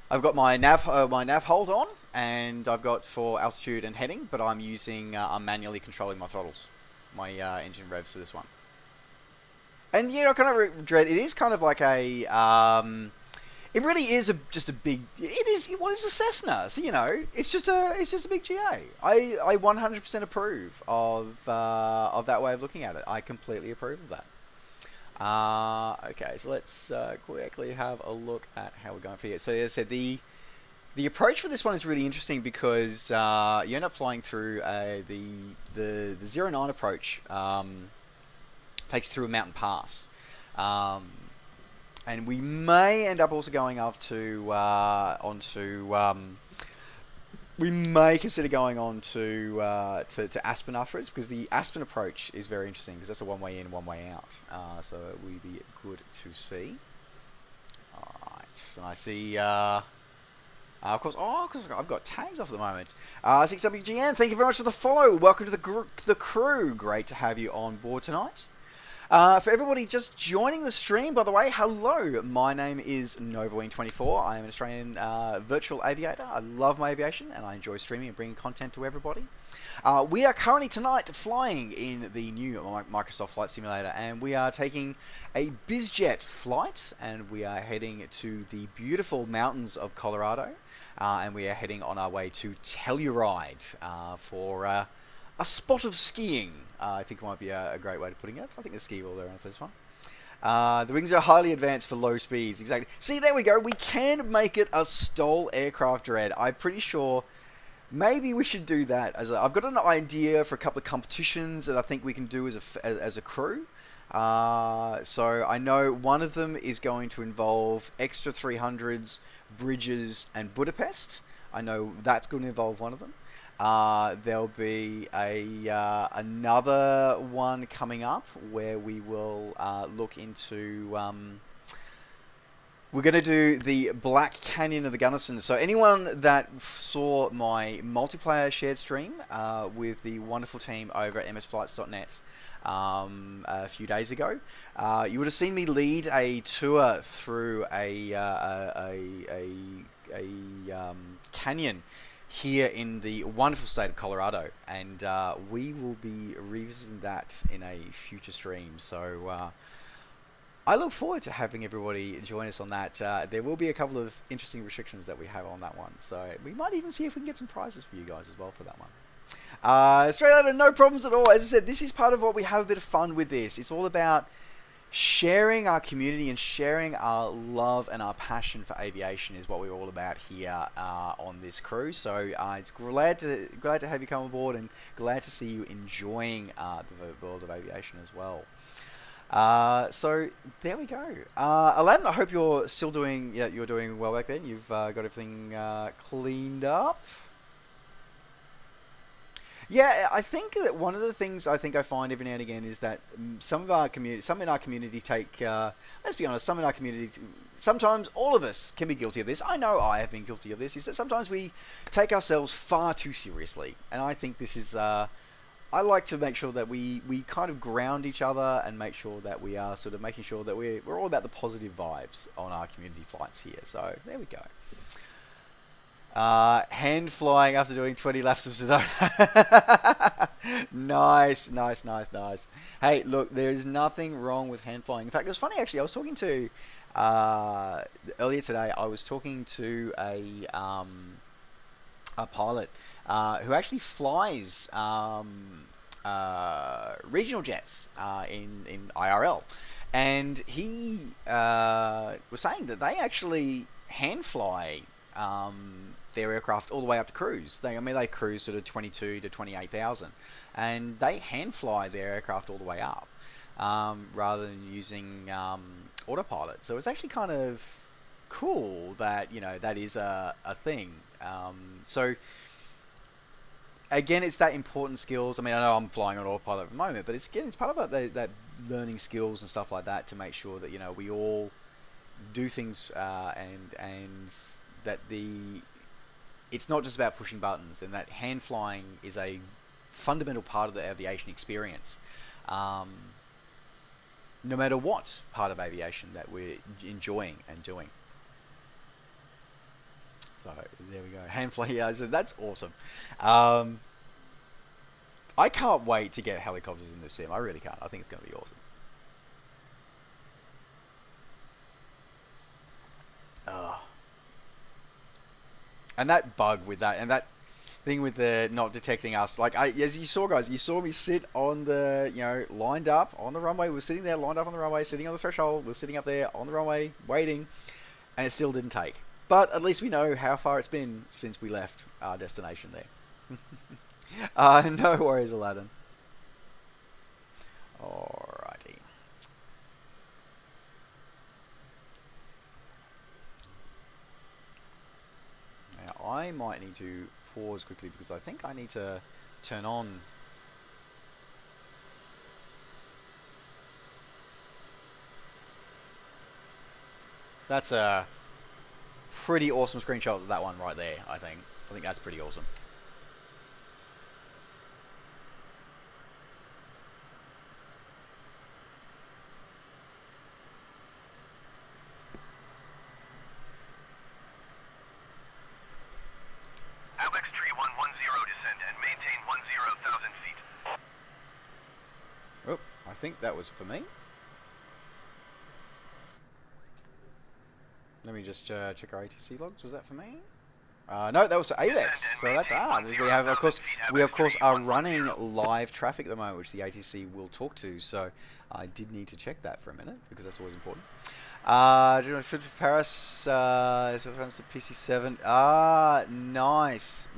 I've got my nav hold on, and I've got for altitude and heading, but I'm using, I'm manually controlling my throttles, my engine revs for this one. And you know, kind of dread. It is kind of like a. It really is just a big. It is. What is a Cessna? So you know, it's just a big GA. I 100% approve of that way of looking at it. I completely approve of that. Okay, so let's quickly have a look at how we're going for here. So as I said, the approach for this one is really interesting because you end up flying through the 09 approach. Takes through a mountain pass. And we may end up also going up to we may consider going on to Aspen afterwards, because the Aspen approach is very interesting because that's a one way in, one way out. So it will be good to see. All right, and I see. Of course, I've got tags off at the moment. 6WGN, thank you very much for the follow. Welcome to the crew. Great to have you on board tonight. For everybody just joining the stream, by the way, hello. My name is Novaween24. I am an Australian virtual aviator. I love my aviation, and I enjoy streaming and bringing content to everybody. We are currently tonight flying in the new Microsoft Flight Simulator, and we are taking a BizJet flight, and we are heading to the beautiful mountains of Colorado, and we are heading on our way to Telluride for a spot of skiing. I think might be a great way of putting it. I think there's ski all around for this one. The wings are highly advanced for low speeds. Exactly. See, there we go. We can make it a STOL aircraft dread. I'm pretty sure maybe we should do that. I've got an idea for a couple of competitions that I think we can do as a crew. So I know one of them is going to involve extra 300s, bridges, and Budapest. I know that's going to involve one of them. There'll be another one coming up where we will look into. We're going to do the Black Canyon of the Gunnison. So anyone that saw my multiplayer shared stream with the wonderful team over at msflights.net a few days ago, you would have seen me lead a tour through a canyon here in the wonderful state of Colorado, and we will be revisiting that in a future stream. So I look forward to having everybody join us on that. There will be a couple of interesting restrictions that we have on that one, so we might even see if we can get some prizes for you guys as well for that one. Straight out of no problems at all. As I said, this is part of what we have a bit of fun with this. It's all about sharing our community and sharing our love and our passion for aviation is what we're all about here on this crew. So it's glad to have you come aboard, and glad to see you enjoying the world of aviation as well. So there we go. Aladdin, I hope you're still doing. Yeah, you're doing well back then. You've got everything cleaned up. Yeah, I think that one of the things I find every now and again is that some in our community take. Let's be honest, some in our community. Sometimes all of us can be guilty of this. I know I have been guilty of this. Is that sometimes we take ourselves far too seriously, and I think this is. I like to make sure that we kind of ground each other and make sure that we are sort of making sure that we're all about the positive vibes on our community flights here. So there we go. Hand flying after doing 20 laps of Sedona. Nice. Hey, look, there is nothing wrong with hand flying. In fact, it was funny actually. I was talking to earlier today. I was talking to a pilot who actually flies regional jets in IRL, and he was saying that they actually hand fly their aircraft all the way up to cruise. They cruise sort of 22 to 28,000, and they hand fly their aircraft all the way up rather than using autopilot. So it's actually kind of cool that that is a thing. So again, it's that important skills. I mean, I know I'm flying on autopilot at the moment, but it's part of that learning skills and stuff like that to make sure that we all do things and that it's not just about pushing buttons, and that hand flying is a fundamental part of the aviation experience. No matter what part of aviation that we're enjoying and doing. So there we go. Hand fly, yeah, so that's awesome. I can't wait to get helicopters in this sim. I really can't. I think it's going to be awesome. And that bug with that, and that thing with the not detecting us, like as you saw, guys, you saw me sit on the, lined up on the runway. We were sitting there, lined up on the runway, sitting on the threshold. We were sitting up there on the runway, waiting, and it still didn't take. But at least we know how far it's been since we left our destination there. No worries, Aladdin. Alrighty. Now I might need to pause quickly because I think I need to turn on. That's a pretty awesome screenshot of that one right there, I think. I think that's pretty awesome. Alex Tree 110 descend and maintain 10,000 feet. Oh, I think that was for me. Let me just check our ATC logs. Was that for me? No, that was for AVEX. So that's we have of course are running live traffic at the moment, which the ATC will talk to. So I did need to check that for a minute because that's always important. To Paris, so runs the PC7. Nice.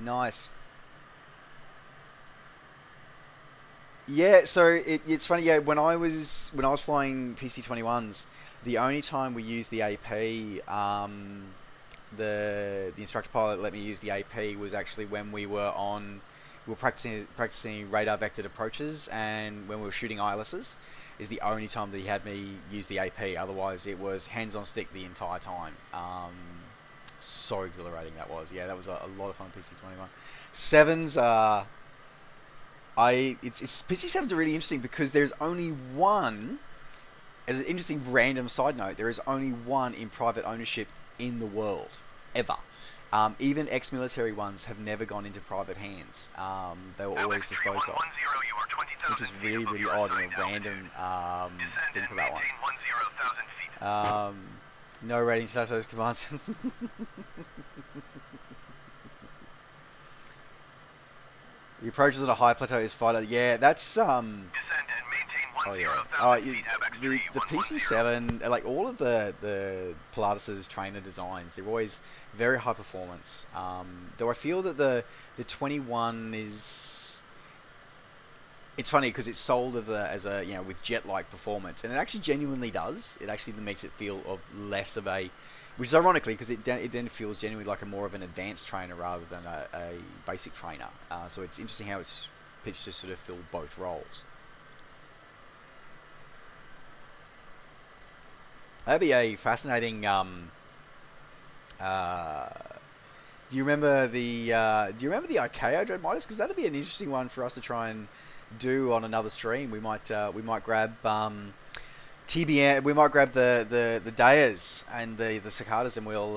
Yeah, so it's funny. Yeah, when I was flying PC21s, the only time we used the AP, the instructor pilot let me use the AP was actually when we were on we were practicing radar vectored approaches, and when we were shooting ILSs, is the only time that he had me use the AP. Otherwise, it was hands on stick the entire time. So exhilarating that was. Yeah, that was a lot of fun on PC21. Sevens are... PC7s are really interesting because there's only one, as an interesting random side note, there is only one in private ownership in the world, ever. Even ex-military ones have never gone into private hands. They were always disposed of. Which is really, really odd and a random thing for that one. No rating status commands. The approaches at a high plateau is fighter. Yeah, that's oh yeah. The PC7, like all of the Pilatus's trainer designs, they're always very high performance. Though I feel that the 21 is... It's funny because it's sold as a you know, with jet-like performance, and it actually genuinely does. It actually makes it feel of less of a, which is ironically because it then feels genuinely like a more of an advanced trainer rather than a basic trainer. So it's interesting how it's pitched to sort of fill both roles. That'd be a fascinating. Do you remember the Ikea Dread Midas? Because that'd be an interesting one for us to try and do on another stream. We might grab TBN. We might grab the Deas and the Cicadas, and we'll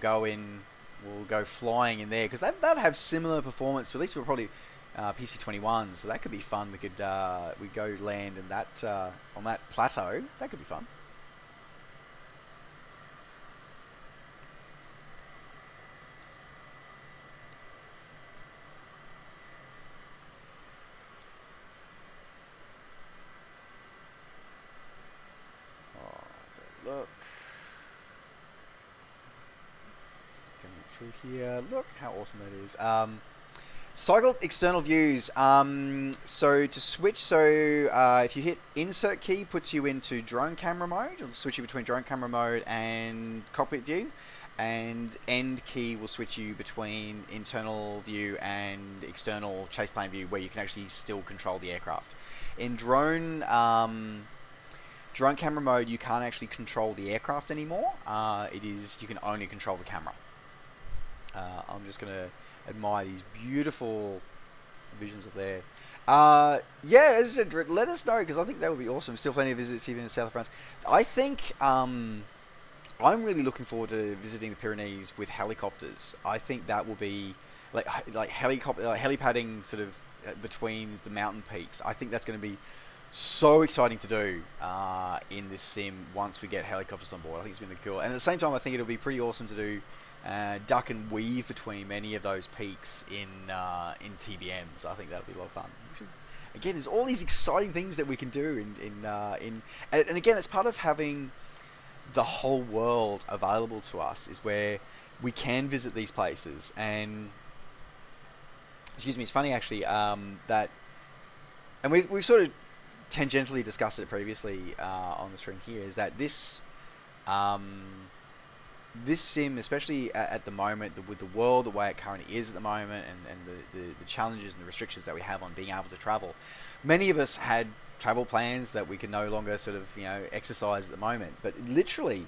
go flying in there because that have similar performance. At least we're probably PC21, so that could be fun. We could go land in that on that plateau. That could be fun. Look, coming through here. Look how awesome that is. Cycle external views. So to switch, if you hit insert key, puts you into drone camera mode. It'll switch you between drone camera mode and cockpit view, and end key will switch you between internal view and external chase plane view, where you can actually still control the aircraft. In drone camera mode, you can't actually control the aircraft anymore. You can only control the camera. I'm just gonna admire these beautiful visions of there. Yeah, as I said, let us know because I think that would be awesome. Still plenty of visits even in the south of France. I think I'm really looking forward to visiting the Pyrenees with helicopters. I think that will be like helipadding sort of between the mountain peaks. I think that's going to be so exciting to do in this sim once we get helicopters on board. I think it's going to be cool. And at the same time, I think it'll be pretty awesome to do duck and weave between many of those peaks in TBMs. I think that'll be a lot of fun. Again, there's all these exciting things that we can do and again, it's part of having the whole world available to us is where we can visit these places. And excuse me, it's funny actually that, and we've sort of tangentially discussed it previously on the stream here, is that this sim, especially at the moment, with the world the way it currently is at the moment, and the challenges and the restrictions that we have on being able to travel, many of us had travel plans that we can no longer sort of exercise at the moment. But literally,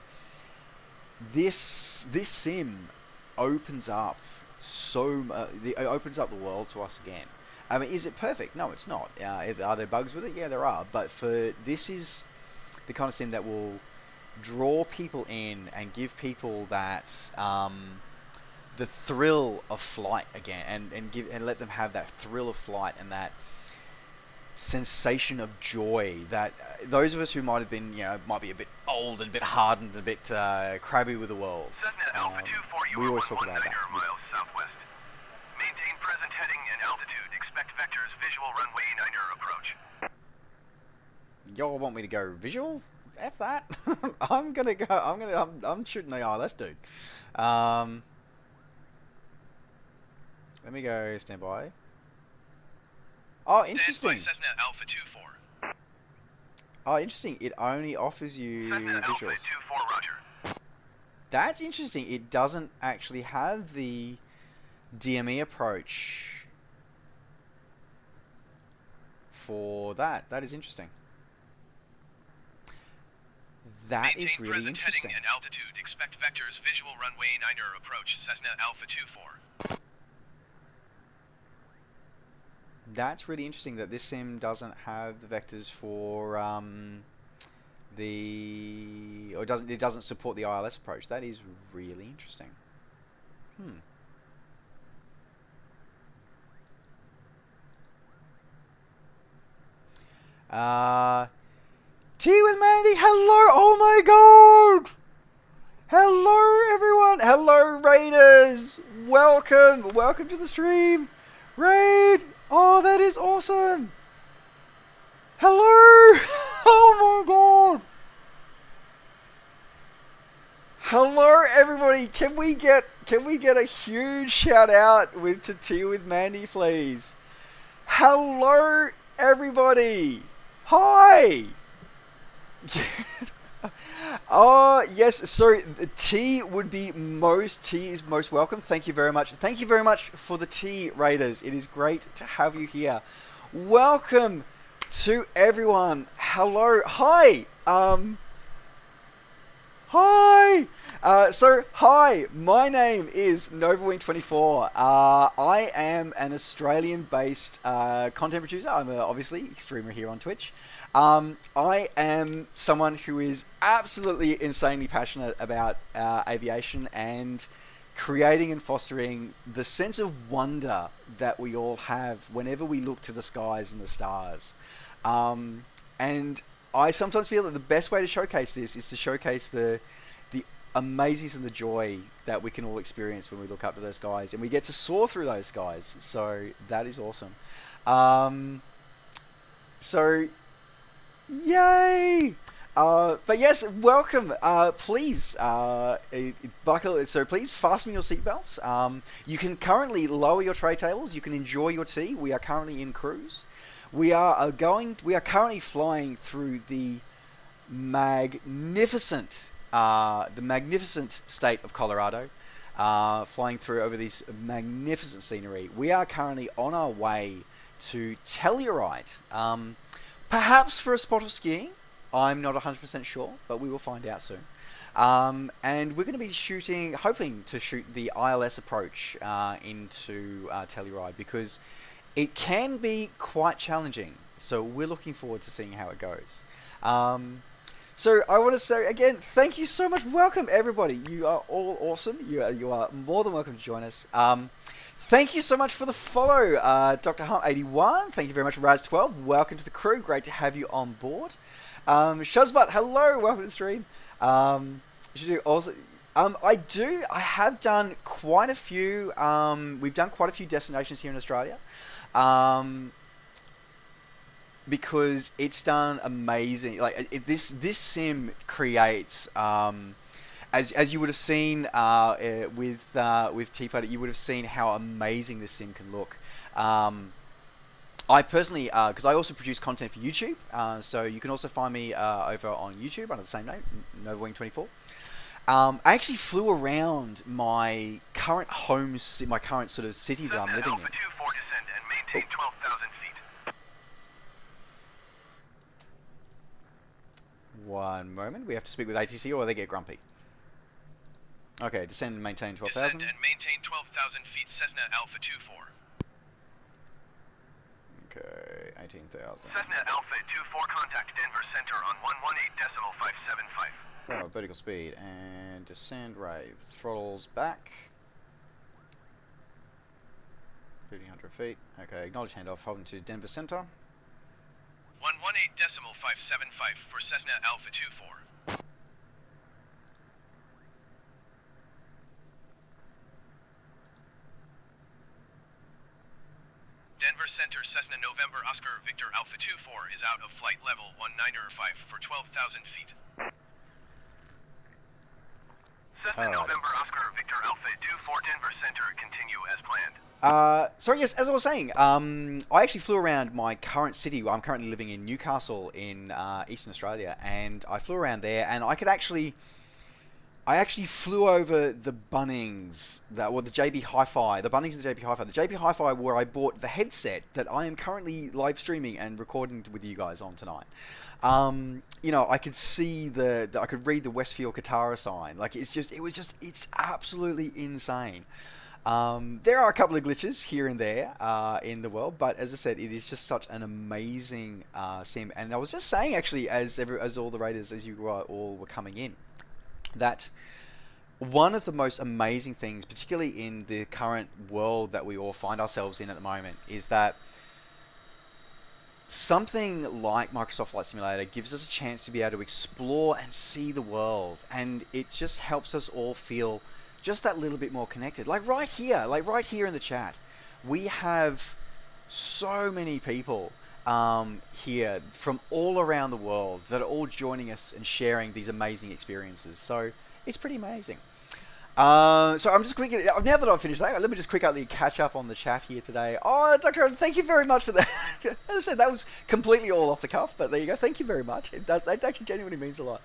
this sim opens up it opens up the world to us again. I mean, is it perfect? No, it's not. Are there bugs with it? Yeah, there are. But this is the kind of sim that will draw people in and give people that the thrill of flight again, and let them have that thrill of flight and that sensation of joy that those of us who might have been, might be a bit old and a bit hardened and a bit crabby with the world. We always talk about that. Maintain present heading and altitude. Expect vectors visual runway 90 approach. Y'all want me to go visual? F that. I'm shooting the ILS dude. Let me go stand by. Oh, interesting. Cessna Alpha 24. Oh, interesting. It only offers you Cessna visuals. Alpha 24, roger. That's interesting. It doesn't actually have the DME approach for that. That is interesting. That is really interesting. Heading and altitude. Expect vectors. Visual runway 9er approach. Cessna Alpha 24. That's really interesting that this sim doesn't have the vectors for it doesn't support the ILS approach. That is really interesting. Tea with Mandy, hello! Oh my god! Hello everyone! Hello Raiders! Welcome to the stream! Raid! Oh, that is awesome! Hello! Oh my god! Hello everybody! Can we get a huge shout out to Tea with Mandy, please? Hello everybody! Hi! Oh yes, so tea is most welcome. Thank you very much. Thank you very much for the tea, Raiders. It is great to have you here. Welcome to everyone. Hello, hi. Hi. Hi. My name is NovaWing24. I am an Australian-based content producer. I'm obviously a streamer here on Twitch. I am someone who is absolutely insanely passionate about aviation and creating and fostering the sense of wonder that we all have whenever we look to the skies and the stars. And I sometimes feel that the best way to showcase this is to showcase the amazingness and the joy that we can all experience when we look up to those skies and we get to soar through those skies. So that is awesome. Yay! But yes, welcome. Please buckle. So please fasten your seatbelts. You can currently lower your tray tables. You can enjoy your tea. We are currently in cruise. We are currently flying through the magnificent state of Colorado. Flying through over this magnificent scenery. We are currently on our way to Telluride. Perhaps for a spot of skiing. I'm not 100% sure, but we will find out soon. And we're going to be hoping to shoot the ILS approach into Telluride because it can be quite challenging. So we're looking forward to seeing how it goes. So I want to say again, thank you so much. Welcome everybody. You are all awesome. You are more than welcome to join us. Thank you so much for the follow, Dr. Hump81. Thank you very much, Raz12. Welcome to the crew. Great to have you on board. Shazbot, hello. Welcome to the stream. I have done quite a few. We've done quite a few destinations here in Australia. Because it's done amazing. Like this sim creates. As you would have seen with T-Fighter, you would have seen how amazing this sim can look. I personally, because I also produce content for YouTube, so you can also find me over on YouTube under the same name, NovaWing24. I actually flew around my current my current sort of city that I'm living in. Alpha 24 descend and maintain 12,000 feet. One moment, we have to speak with ATC or they get grumpy. Okay, descend and maintain 12,000. Descend and maintain 12,000 feet, Cessna Alpha 24. Okay, 18,000. Cessna Alpha 24, contact Denver Center on 118.575. Oh, vertical speed and descend rate. Throttles back. 1,500 feet. Okay, acknowledge handoff. Holding to Denver Center. 118.575 for Cessna Alpha 24. Denver Center, Cessna November Oscar Victor Alpha 24 is out of flight level 195 for 12,000 feet. Cessna November Oscar Victor Alpha 24 Denver Center, continue as planned. Sorry, yes, as I was saying, I actually flew around my current city. I'm currently living in Newcastle in Eastern Australia, and I flew around there, and I could actually I actually flew over the Bunnings, the JB Hi-Fi, the Bunnings and the JB Hi-Fi. The JB Hi-Fi where I bought the headset that I am currently live streaming and recording with you guys on tonight. I could see I could read the Westfield Katara sign. Like, it's absolutely insane. There are a couple of glitches here and there in the world, but as I said, it is just such an amazing sim. And I was just saying, actually, as all the raiders, as you all were coming in, that one of the most amazing things, particularly in the current world that we all find ourselves in at the moment, is that something like Microsoft Flight Simulator gives us a chance to be able to explore and see the world, and it just helps us all feel just that little bit more connected. Like right here in the chat, we have so many people here from all around the world that are all joining us and sharing these amazing experiences. So it's pretty amazing. So I'm just quickly, now that I've finished that, let me just quickly catch up on the chat here today. Oh, Dr. Thank you very much for that. As I said, that was completely all off the cuff, but there you go. Thank you very much. That actually genuinely means a lot.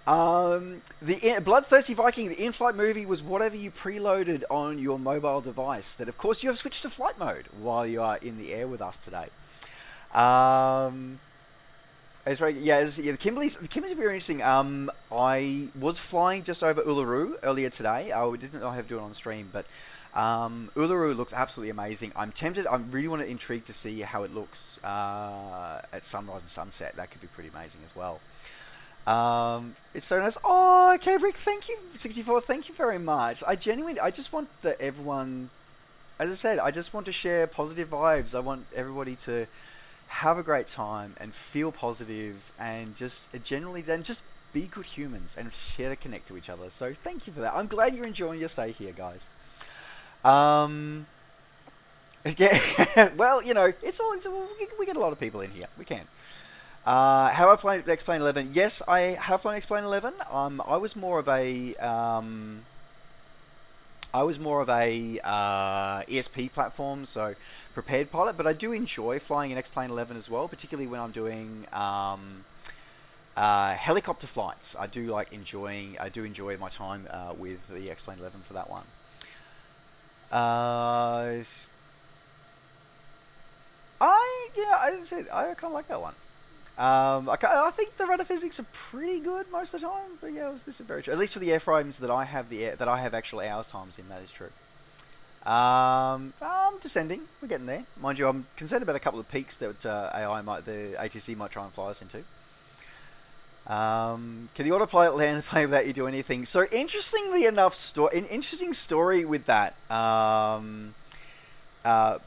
The Bloodthirsty Viking, the in-flight movie was whatever you preloaded on your mobile device. That, of course, you have switched to flight mode while you are in the air with us today. It's right. The Kimberley's very interesting. I was flying just over Uluru earlier today. I didn't know I have to do it on stream, but Uluru looks absolutely amazing. I'm tempted. I really want to intrigued to see how it looks at sunrise and sunset. That could be pretty amazing as well. It's so nice. Oh, okay, Rick, thank you, 64. Thank you very much. I just want everyone, as I said, I just want to share positive vibes. I want everybody to have a great time and feel positive and just generally then just be good humans and share to connect to each other. So thank you for that. I'm glad you're enjoying your stay here, guys. Yeah, well, we get a lot of people in here. We can. Have I played X-Plane 11? Yes, I have played X-Plane 11. I was more of a ESP platform, so prepared pilot, but I do enjoy flying an X-Plane 11 as well, particularly when I'm doing helicopter flights. I do enjoy my time with the X-Plane 11 for that one. I kind of like that one. I think the rudder physics are pretty good most of the time, but yeah, this is very true. At least for the airframes that I have actual hours times in, that is true. I'm descending. We're getting there, mind you. I'm concerned about a couple of peaks that the ATC might try and fly us into. Can the autopilot land the plane without you do anything? So interestingly enough, an interesting story with that.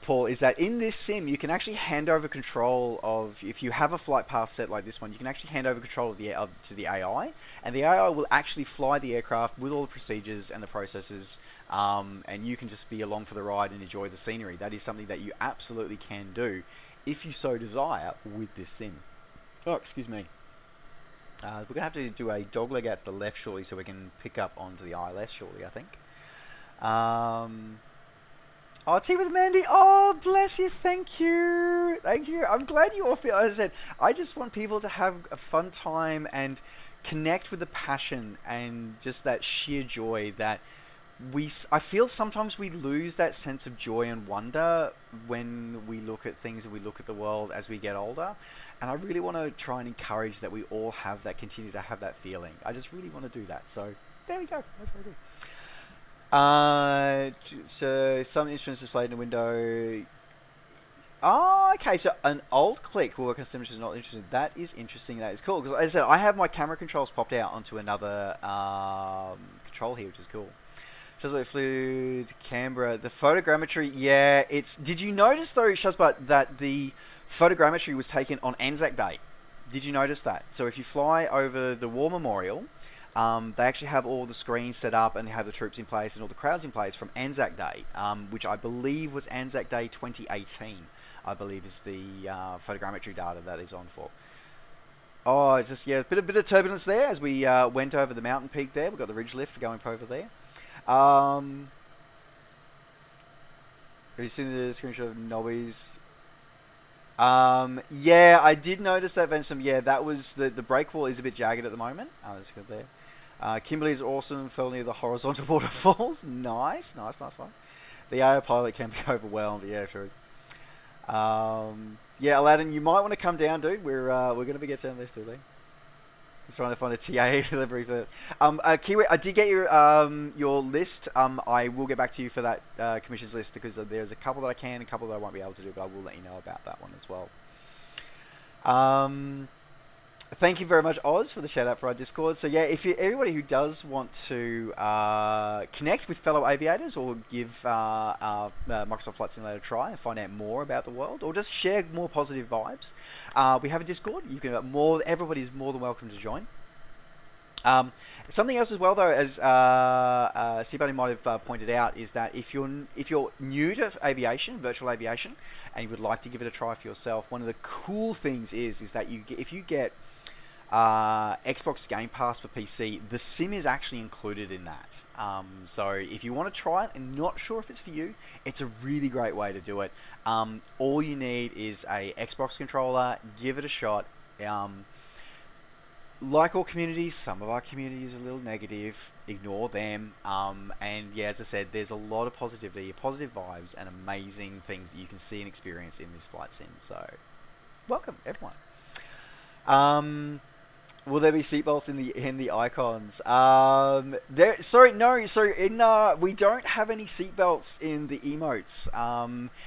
Paul, is that in this sim you can actually hand over control of, if you have a flight path set like this one, you can actually hand over control of to the AI, and the AI will actually fly the aircraft with all the procedures and the processes, and you can just be along for the ride and enjoy the scenery. That is something that you absolutely can do if you so desire with this sim. Oh, excuse me. We're going to have to do a dogleg out to the left shortly so we can pick up onto the ILS shortly, I think. Oh, tea with Mandy. Oh, bless you. Thank you. Thank you. I'm glad you all feel, as I said, I just want people to have a fun time and connect with the passion and just that sheer joy that I feel sometimes we lose that sense of joy and wonder when we look at things and we look at the world as we get older. And I really want to try and encourage that we all continue to have that feeling. I just really want to do that. So there we go. That's what I do. So some instruments displayed in the window. Oh, okay. So an old click will work on simulators not interested. That is interesting. That is cool. Because as I said, I have my camera controls popped out onto another control here, which is cool. Shazbot flew to Canberra. The photogrammetry, yeah, it's. Did you notice though, Shazbot, that the photogrammetry was taken on Anzac Day? Did you notice that? So if you fly over the War Memorial, they actually have all the screens set up and have the troops in place and all the crowds in place from Anzac Day, which I believe was Anzac Day 2018. I believe is the photogrammetry data that is on for. Oh, it's just, yeah, a bit of turbulence there as we went over the mountain peak there. We've got the ridge lift going over there. Have you seen the screenshot of Nobby's? Yeah, I did notice that, Vincent. Yeah, that was the brake wall is a bit jagged at the moment. Oh, that's good there. Kimberley is awesome. Fell near the horizontal waterfalls. Nice. The AI pilot can be overwhelmed. Yeah, true. Yeah, Aladdin, you might want to come down, dude. We're going to be getting down there still, there. He's trying to find a TA delivery for. Kiwi, I did get your list. I will get back to you for that commissions list because there's a couple that I can, a couple that I won't be able to do, but I will let you know about that one as well. Thank you very much, Oz, for the shout out for our Discord. So yeah, if anybody who does want to connect with fellow aviators or give Microsoft Flight Simulator a try and find out more about the world, or just share more positive vibes, we have a Discord. You can everybody's more than welcome to join. Something else as well, though, as Seabuddy might have pointed out, is that if you're new to aviation, virtual aviation, and you would like to give it a try for yourself, one of the cool things is that if you get Xbox Game Pass for PC, the sim is actually included in that. So if you want to try it and not sure if it's for you, it's a really great way to do it. All you need is a Xbox controller. Give it a shot. Like all communities, some of our communities are a little negative. Ignore them. And yeah, as I said, there's a lot of positivity, positive vibes, and amazing things that you can see and experience in this flight sim. So, welcome everyone. Will there be seatbelts in the icons? We don't have any seatbelts in the emotes.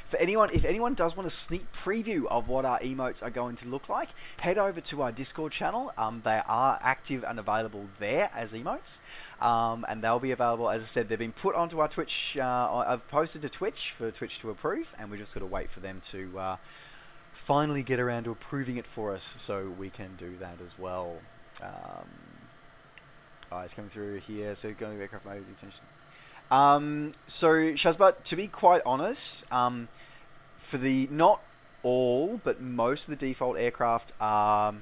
If anyone does want a sneak preview of what our emotes are going to look like, head over to our Discord channel. They are active and available there as emotes, and they'll be available. As I said, they've been put onto our Twitch. I've posted to Twitch for Twitch to approve, and we're just got to wait for them to finally get around to approving it for us so we can do that as well. It's coming through here, so going to aircraft mode detention. So Shazbot, to be quite honest, for the not all but most of the default aircraft are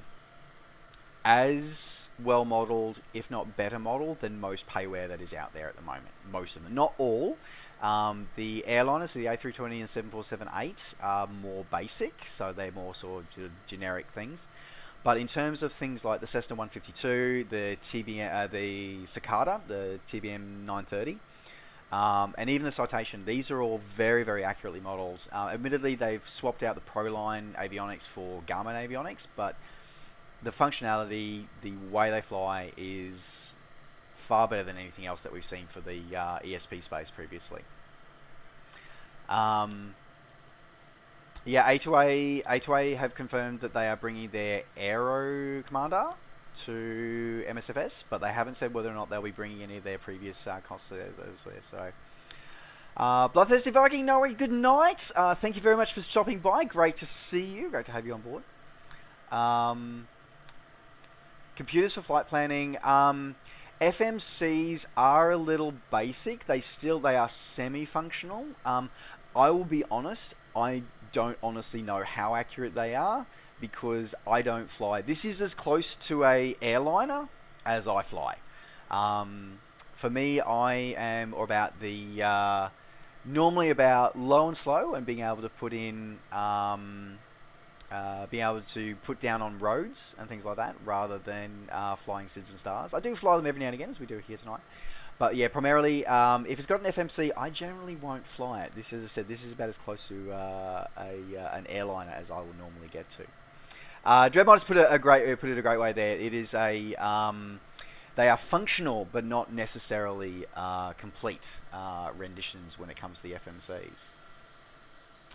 as well modeled, if not better modeled, than most payware that is out there at the moment. Most of them, not all. The airliners, so the A320 and 747-8, are more basic, so they're more sort of generic things. But in terms of things like the Cessna 152, the Cicada, the TBM 930, and even the Citation, these are all very, very accurately modelled. Admittedly, they've swapped out the Proline avionics for Garmin avionics, but the functionality, the way they fly, is far better than anything else that we've seen for the ESP space previously. A2A have confirmed that they are bringing their Aero Commander to MSFS, but they haven't said whether or not they'll be bringing any of their previous costs there. So, Bloodthirsty Viking, Norrie, good night. Thank you very much for stopping by. Great to see you. Great to have you on board. Computers for flight planning. FMCs are a little basic. They are semi-functional. I will be honest, I don't honestly know how accurate they are because I don't fly. This is as close to a airliner as I fly. For me, I am normally about low and slow and being able to put in being able to put down on roads and things like that rather than flying SIDS and stars. I do fly them every now and again, as we do here tonight. But yeah, primarily, if it's got an FMC, I generally won't fly it. This, as I said, this is about as close to an airliner as I will normally get to. Dreadmont has put it a great way there. It is they are functional, but not necessarily complete renditions when it comes to the FMCs.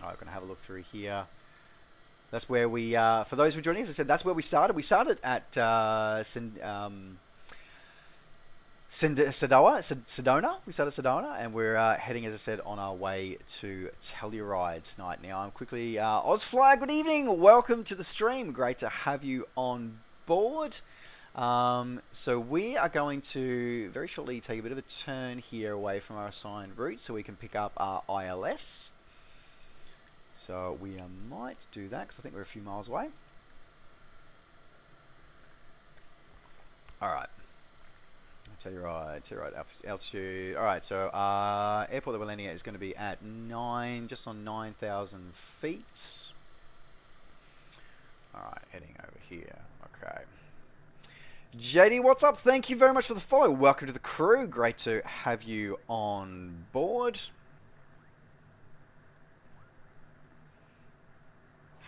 All right, we're going to have a look through here. That's where we, for those who are joining us, I said that's where we started. We started at Sedona. We started at Sedona, and we're heading, as I said, on our way to Telluride tonight. Now, I'm quickly... Ozfly, good evening. Welcome to the stream. Great to have you on board. So we are going to very shortly take a bit of a turn here away from our assigned route so we can pick up our ILS. So we might do that because I think we're a few miles away. Alright. Telluride altitude. Alright, so airport that we're landing at is going to be at just on 9,000 feet. Alright, heading over here. Okay. JD, what's up? Thank you very much for the follow. Welcome to the crew. Great to have you on board.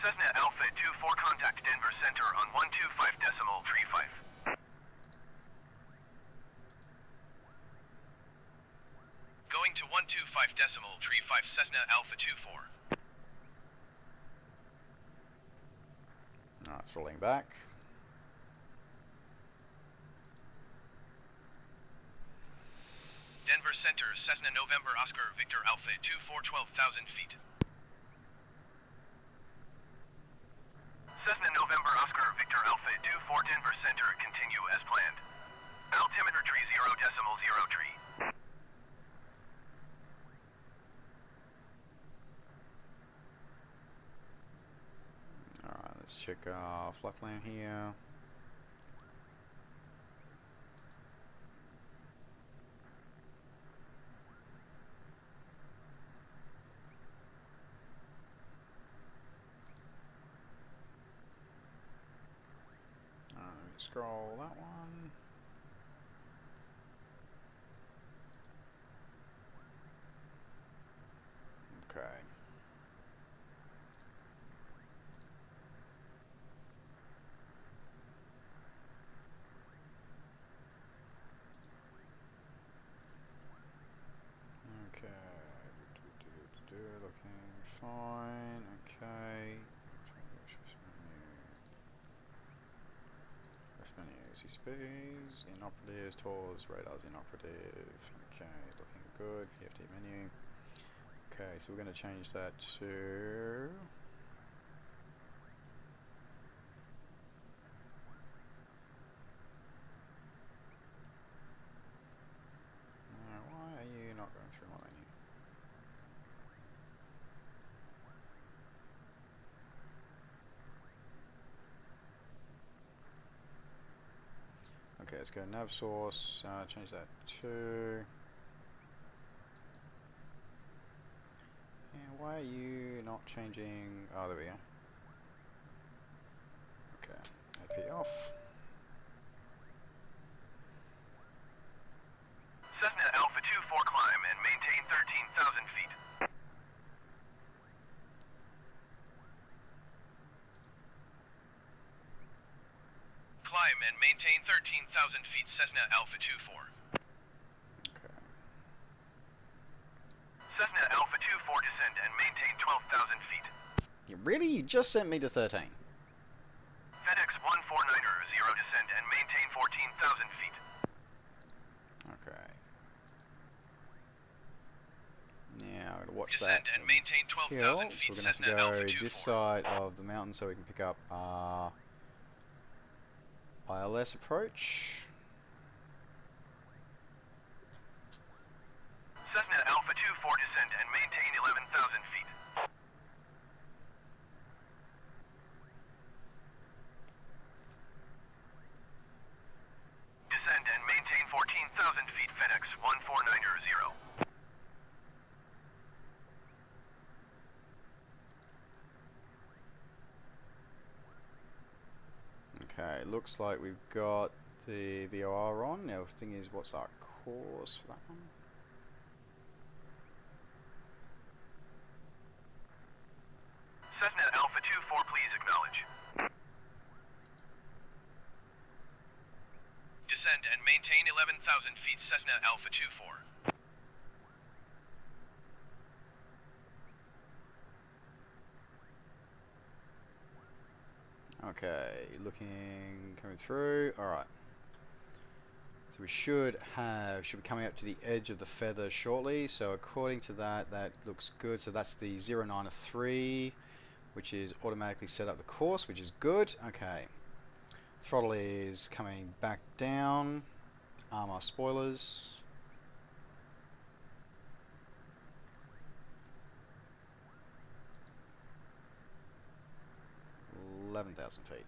Cessna Alpha 24, contact Denver Center on 125.35. Going to 125.35 Cessna Alpha 24. It's rolling back. Denver Center, Cessna November Oscar Victor Alpha 24, 12,000 feet. Cessna November Oscar Victor Alpha 24, Denver Center, continue as planned. Altimeter tree 0.0 tree. Alright, let's check our flight plan here. Scroll that one. Okay. Okay. Looking fine. Okay. CSPs, inoperatives, tours, radars inoperative. Okay, looking good. PFD menu. Okay, so we're going to change that to. Why are you not going through my menu? Okay, let's go nav source, change that to... Yeah, why are you not changing... Oh, there we go. Okay, AP off. Cessna Alpha 24, climb and maintain 13,000 feet. Climb and maintain 13,000 feet, Cessna Alpha 24. Okay. Cessna Alpha 24, descend and maintain 12,000 feet. Really? You just sent me to 13. FedEx 149er, 0, descend and maintain 14,000 feet. Okay. Now, I'm going to watch descend that and maintain 12,000 feet, so we're going to have to Cessna Alpha go 24. this side of the mountain so we can pick up our ILS approach. Cessna Alpha 24, descend and maintain 11,000 feet. Descend and maintain 14,000 feet, FedEx 149er, 0. Okay, looks like we've got the VOR on. Now the thing is, what's our course for that one? Cessna Alpha 24, please acknowledge. Descend and maintain 11,000 feet, Cessna Alpha 24. Okay, coming through. Alright. So we should be coming up to the edge of the feather shortly. So according to that, that looks good. So that's the 093, which is automatically set up the course, which is good. Okay. Throttle is coming back down. Arm our spoilers. $11,000 feet.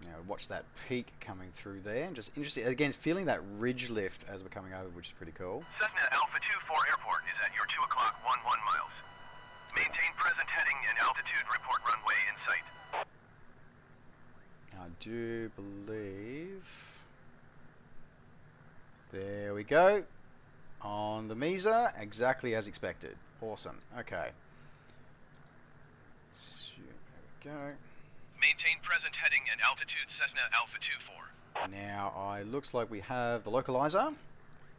Now watch that peak coming through there, and just interesting again, feeling that ridge lift as we're coming over, which is pretty cool. Cessna Alpha 24 airport is at your 2 o'clock 11 miles. Maintain present heading and altitude do believe... There we go. On the Mesa, exactly as expected. Awesome. Okay. So, there we go. Maintain present heading and altitude Cessna Alpha 24. Now, it looks like we have the localizer.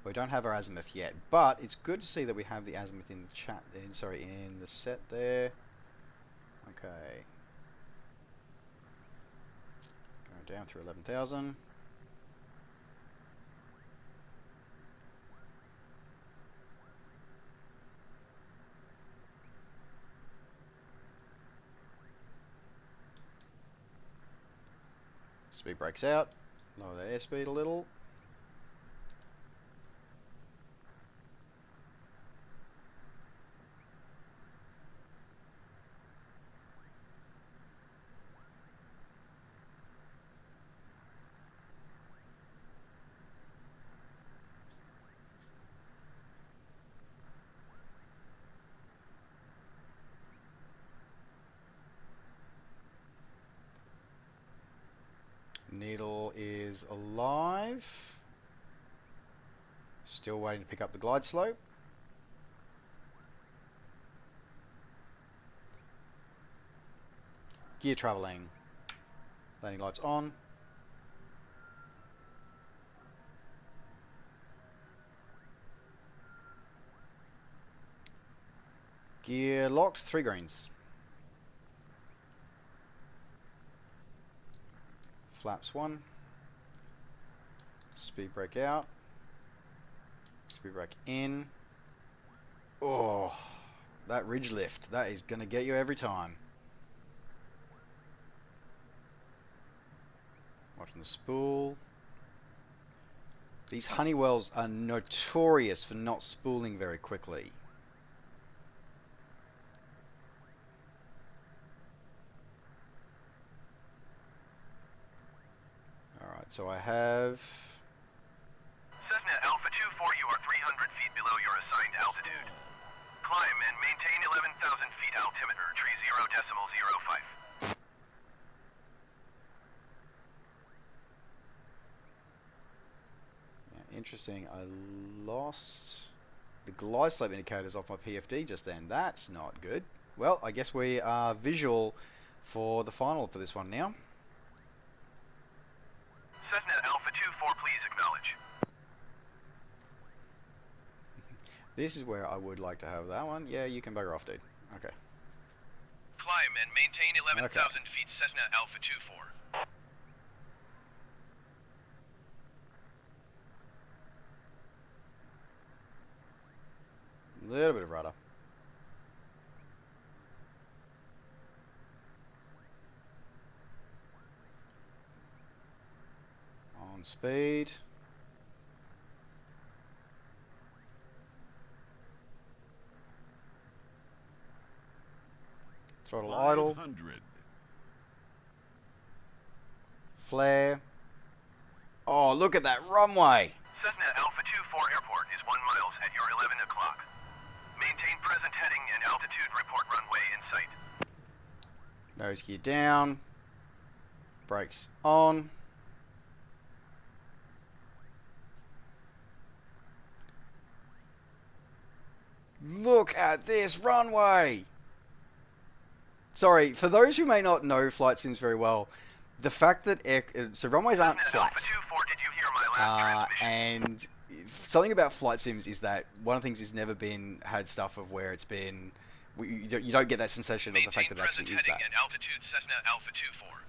We don't have our azimuth yet, but it's good to see that we have the azimuth in the chat. In the set there. Okay. Going down through 11,000. Speed brakes out. Lower that airspeed a little. Needle is alive. Still waiting to pick up the glide slope. Gear traveling. Landing lights on. Gear locked, 3 greens. Flaps 1. Speed brake out. Speed brake in. Oh, that ridge lift. That is going to get you every time. Watching the spool. These Honeywells are notorious for not spooling very quickly. Alright, so I have... Cessna Alpha 24, you are 300 feet below your assigned altitude. Climb and maintain 11,000 feet altimeter, tree 0.05. Yeah, interesting, I lost the glide slope indicators off my PFD just then. That's not good. Well, I guess we are visual for the final for this one now. Cessna Alpha 24, please acknowledge. This is where I would like to have that one. Yeah, you can bugger off, dude. Okay. Climb and maintain 11,000 feet, Cessna Alpha 24. Little bit of rudder. On speed. Throttle idle. Flare. Oh, look at that runway. Cessna Alpha 24 airport is 1 mile at your 11 o'clock. Maintain present heading and altitude, report runway in sight. Nose gear down. Brakes on. Look at this runway. Sorry, for those who may not know flight sims very well, the fact that so runways aren't flat. Alpha 24, did you hear my last transmission? And something about flight sims is that one of the things has never been had stuff of where it's been. You don't get that sensation of the fact that it actually is that. And altitude Cessna Alpha 24.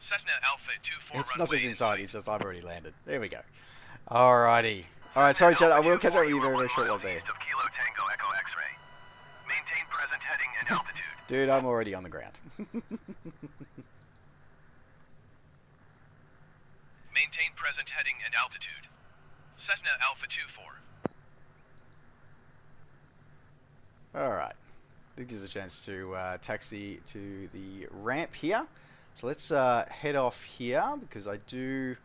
Cessna Alpha 24. It's not just inside; it's just I've already landed. There we go. Alrighty. All right, sorry, Chad. I will catch up with you very, very shortly there. East of Kilo Tango Echo X-ray. Maintain present heading and altitude. Dude, I'm already on the ground. Maintain present heading and altitude. Cessna Alpha 24. All right. This gives us a chance to taxi to the ramp here. So let's head off here because I do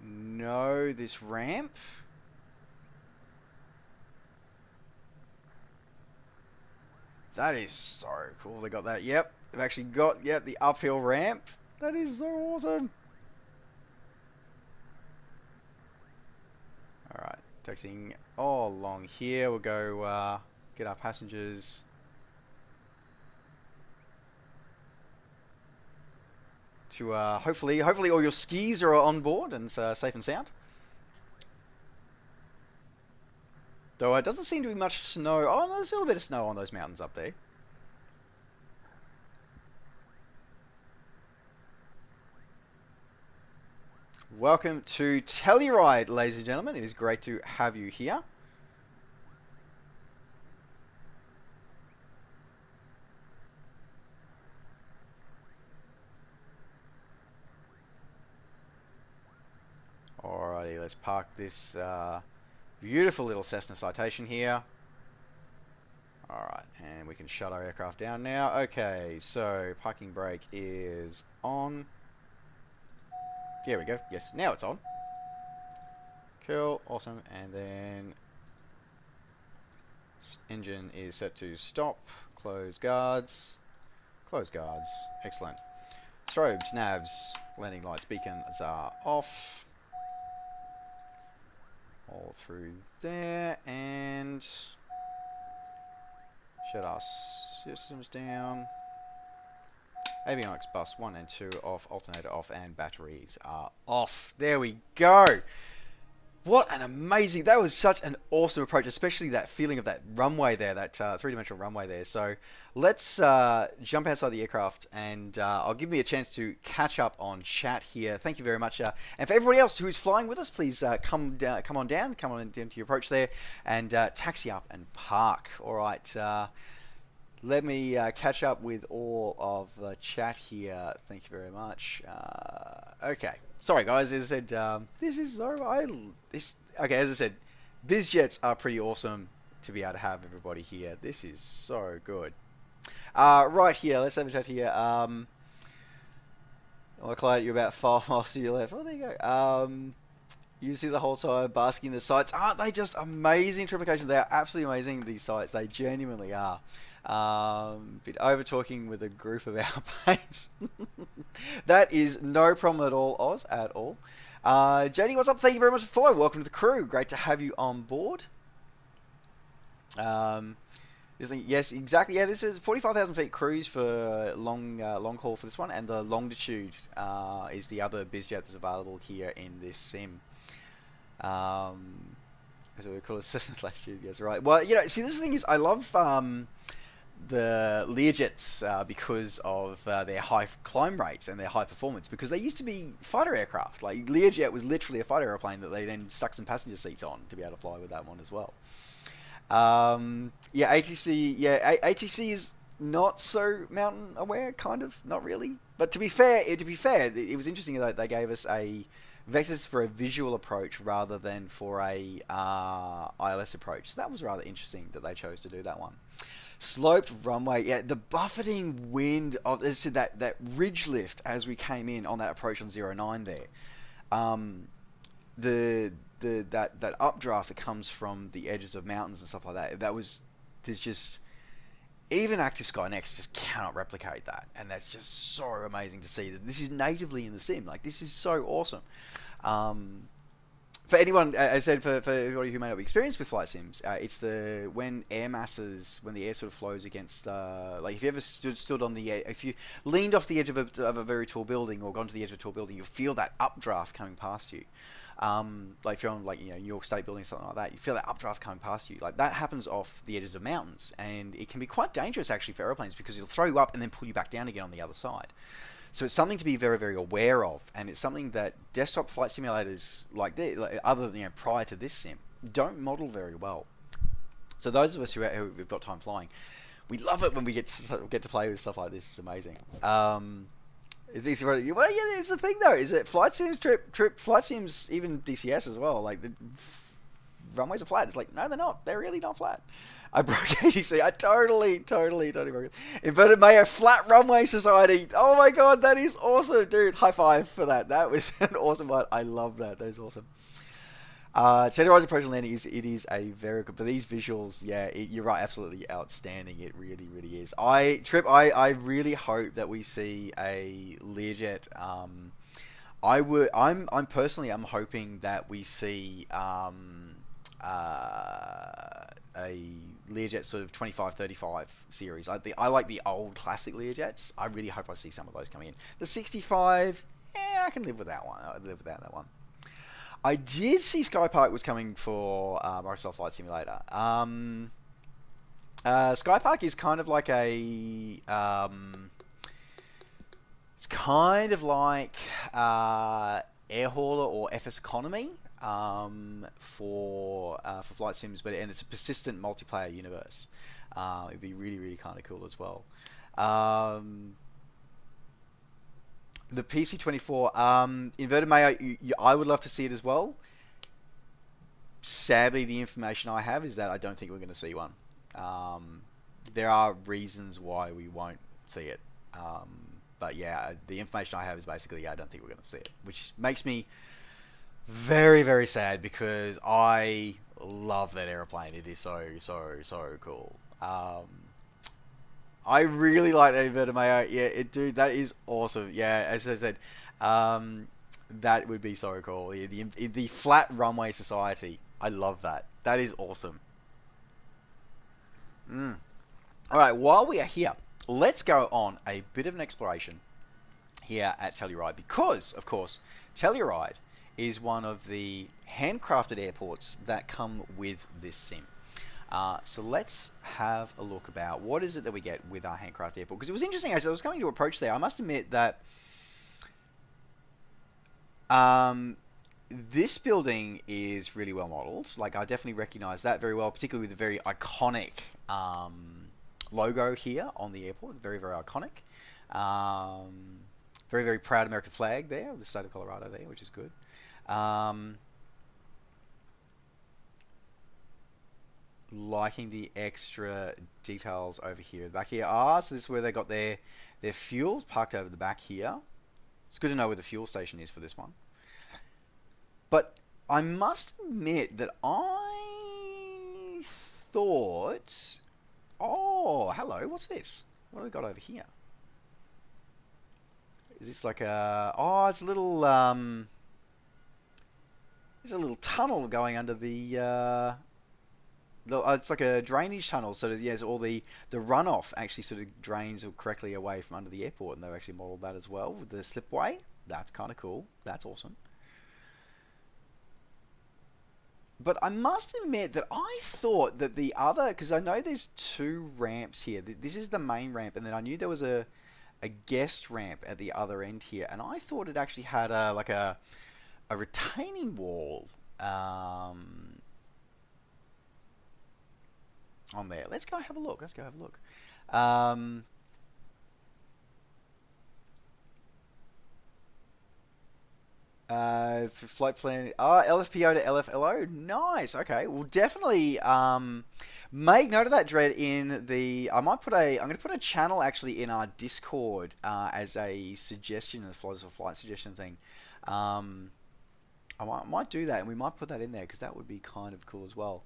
know this ramp. That is so cool. They got that. Yep. They've actually got, the uphill ramp. That is so awesome. Alright. Taxiing all along here. We'll go get our passengers. To hopefully all your skis are on board and safe and sound. Though it doesn't seem to be much snow. Oh, no, there's a little bit of snow on those mountains up there. Welcome to Telluride, ladies and gentlemen. It is great to have you here. Alrighty, let's park this beautiful little Cessna Citation here. Alright, and we can shut our aircraft down now. Okay, so parking brake is on. There we go. Yes, now it's on. Cool, awesome. And then engine is set to stop. Close guards. Close guards. Excellent. Strobes, navs, landing lights, beacons are off. All through there, and shut our systems down. Avionics bus 1 and 2 off, alternator off, and batteries are off. There we go. What an amazing, that was such an awesome approach, especially that feeling of that runway there, that three-dimensional runway there. So let's jump outside the aircraft, and I'll give me a chance to catch up on chat here. Thank you very much. And for everybody else who is flying with us, please come on down to your approach there, and taxi up and park. All right. Let me catch up with all of the chat here. Thank you very much. Okay. Sorry, guys. As I said, this is so... okay, as I said, BizJets are pretty awesome to be able to have everybody here. This is so good. Right here. Let's have a chat here. MacLeod, you're about 5 miles to your left. Oh, there you go. You see the whole time basking in the sights. Aren't they just amazing triplication? They are absolutely amazing, these sights. They genuinely are. Bit over talking with a group of airplanes. That is no problem at all, Oz, at all. JD, what's up? Thank you very much for following. Welcome to the crew. Great to have you on board. Yes, exactly. Yeah, this is 45,000 feet cruise for long haul for this one, and the longitude is the other BizJet that's available here in this sim. So we call it Cessna latitude. Yes, right. Well, see, this thing is, I love the Learjets because of their high climb rates and their high performance, because they used to be fighter aircraft. Like, Learjet was literally a fighter airplane that they then stuck some passenger seats on to be able to fly with that one as well. ATC, ATC is not so mountain aware, kind of, not really. But to be fair, it was interesting that they gave us a vectors for a visual approach rather than for a ILS approach. So that was rather interesting that they chose to do that one. Sloped runway, the buffeting wind of that ridge lift as we came in on that approach on 09 there. That updraft that comes from the edges of mountains and stuff like that. There's just, even Active Sky Next just cannot replicate that, and that's just so amazing to see that this is natively in the sim. Like, this is so awesome. For anyone, as I said, for everybody who may not be experienced with flight sims, it's when the air sort of flows against, like if you ever stood on the, if you leaned off the edge of a very tall building or gone to the edge of a tall building, you'll feel that updraft coming past you. Like if you're on New York State building or something like that, you feel that updraft coming past you. Like, that happens off the edges of mountains, and it can be quite dangerous actually for airplanes, because it'll throw you up and then pull you back down again on the other side. So it's something to be very, very aware of, and it's something that desktop flight simulators prior to this sim don't model very well. So those of us who've got time flying, we love it when we get to play with stuff like this. It's amazing. It's the thing though, is that flight sims, even DCS as well, like the runways are flat. It's like, no, they're not. They're really not flat. I broke ATC. I totally broke it. Inverted Mayo Flat Runway Society. Oh my god, that is awesome, dude. High five for that. That was an awesome one. I love that. That is awesome. Telluride's approach and landing is a very good, but these visuals, yeah, you're right, absolutely outstanding. It really, really is. I really hope that we see a Learjet. I'm personally, I'm hoping that we see a Learjet sort of 25-35 series. I like the old classic Learjets. I really hope I see some of those coming in. The 65, yeah, I can live with that one. I live without that one. I did see Sky Park was coming for Microsoft Flight Simulator. Sky Park is kind of like it's kind of like Air Hauler or FS Economy for flight sims, and it's a persistent multiplayer universe. It'd be really, really kind of cool as well. The PC-24, Inverted Mayo, I would love to see it as well. Sadly, the information I have is that I don't think we're going to see one. There are reasons why we won't see it. But yeah, the information I have is basically, I don't think we're going to see it. Which makes me very, very sad because I love that aeroplane. It is so, so, so cool. I really like the Inverted Mayo. Yeah, dude, that is awesome. Yeah, as I said, that would be so cool. The Flat Runway Society. I love that. That is awesome. Alright, while we are here, let's go on a bit of an exploration here at Telluride because, of course, Telluride is one of the handcrafted airports that come with this sim. So let's have a look about what is it that we get with our handcrafted airport. Because it was interesting, as I was coming to approach there, I must admit that this building is really well modeled. Like, I definitely recognize that very well, particularly with the very iconic logo here on the airport. Very, very iconic. Very, very proud American flag there, the state of Colorado there, which is good. Liking the extra details over here. Back here, so this is where they got their fuel parked over the back here. It's good to know where the fuel station is for this one. But I must admit that I thought, oh, hello, what's this? What have we got over here? Is this like a, it's a little, there's a little tunnel going under the, it's like a drainage tunnel, so that, yeah, all the runoff actually sort of drains correctly away from under the airport, and they've actually modelled that as well with the slipway. That's kind of cool. That's awesome. But I must admit that I thought that the other, because I know there's two ramps here. This is the main ramp, and then I knew there was a guest ramp at the other end here, and I thought it actually had a retaining wall on there. Let's go have a look. For flight plan, LFPO to LFLO, nice. Okay, we'll definitely make note of that, Dread. I'm going to put a channel actually in our Discord as a suggestion, a flight suggestion thing. I might do that, and we might put that in there because that would be kind of cool as well.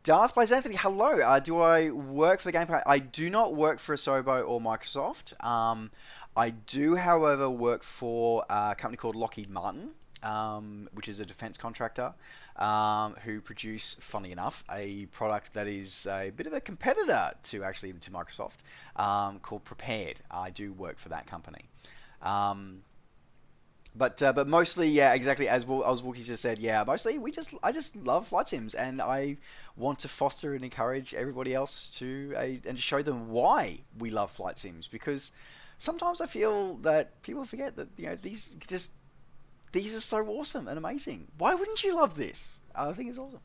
Darth Blaze Anthony, hello. Do I work for the game? I do not work for Asobo or Microsoft. I do, however, work for a company called Lockheed Martin, which is a defense contractor, who produce, funny enough, a product that is a bit of a competitor to Microsoft, called Prepared. I do work for that company. But mostly, yeah, exactly as Wookie just said, yeah, mostly I just love flight sims, and I want to foster and encourage everybody else and to show them why we love flight sims, because sometimes I feel that people forget that, you know, these are so awesome and amazing. Why wouldn't you love this? I think it's awesome.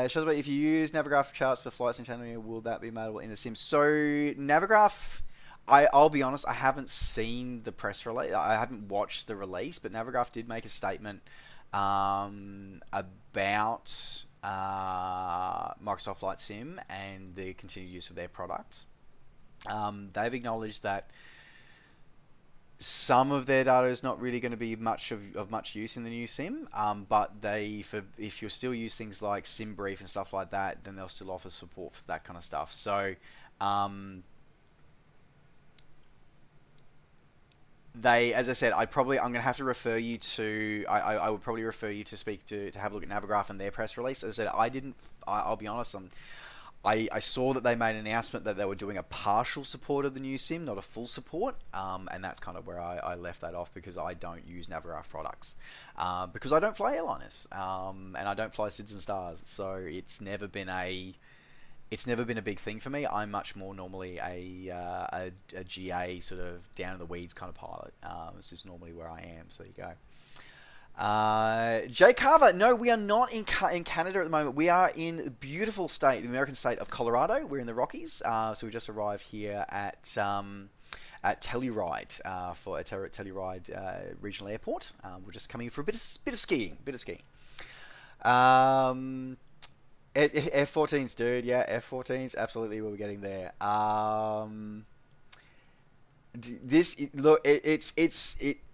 Shows about if you use Navigraph charts for flights and channeling, will that be available in a sim? So Navigraph, I'll be honest, I haven't seen the press release. I haven't watched the release, but Navigraph did make a statement about Microsoft Flight Sim and the continued use of their product. They've acknowledged that some of their data is not really going to be much of much use in the new sim, but if you still use things like SimBrief and stuff like that, then they'll still offer support for that kind of stuff. So as I said, I'm going to have to refer you to, I would probably refer you to to have a look at Navigraph and their press release. As I said, I'll be honest, I saw that they made an announcement that they were doing a partial support of the new sim, not a full support, and that's kind of where I left that off, because I don't use Navigraph products, because I don't fly airliners, and I don't fly SIDS and Stars, so it's never been a big thing for me. I'm much more normally a GA sort of down in the weeds kind of pilot. This is normally where I am, so there you go. Jay Carver, no, we are not in Canada at the moment. We are in the beautiful state, the American state of Colorado. We're in the Rockies, so we just arrived here at Telluride for a Telluride regional airport. We're just coming for a bit of skiing, F-14s, dude. Yeah, F-14s, absolutely. We're getting there.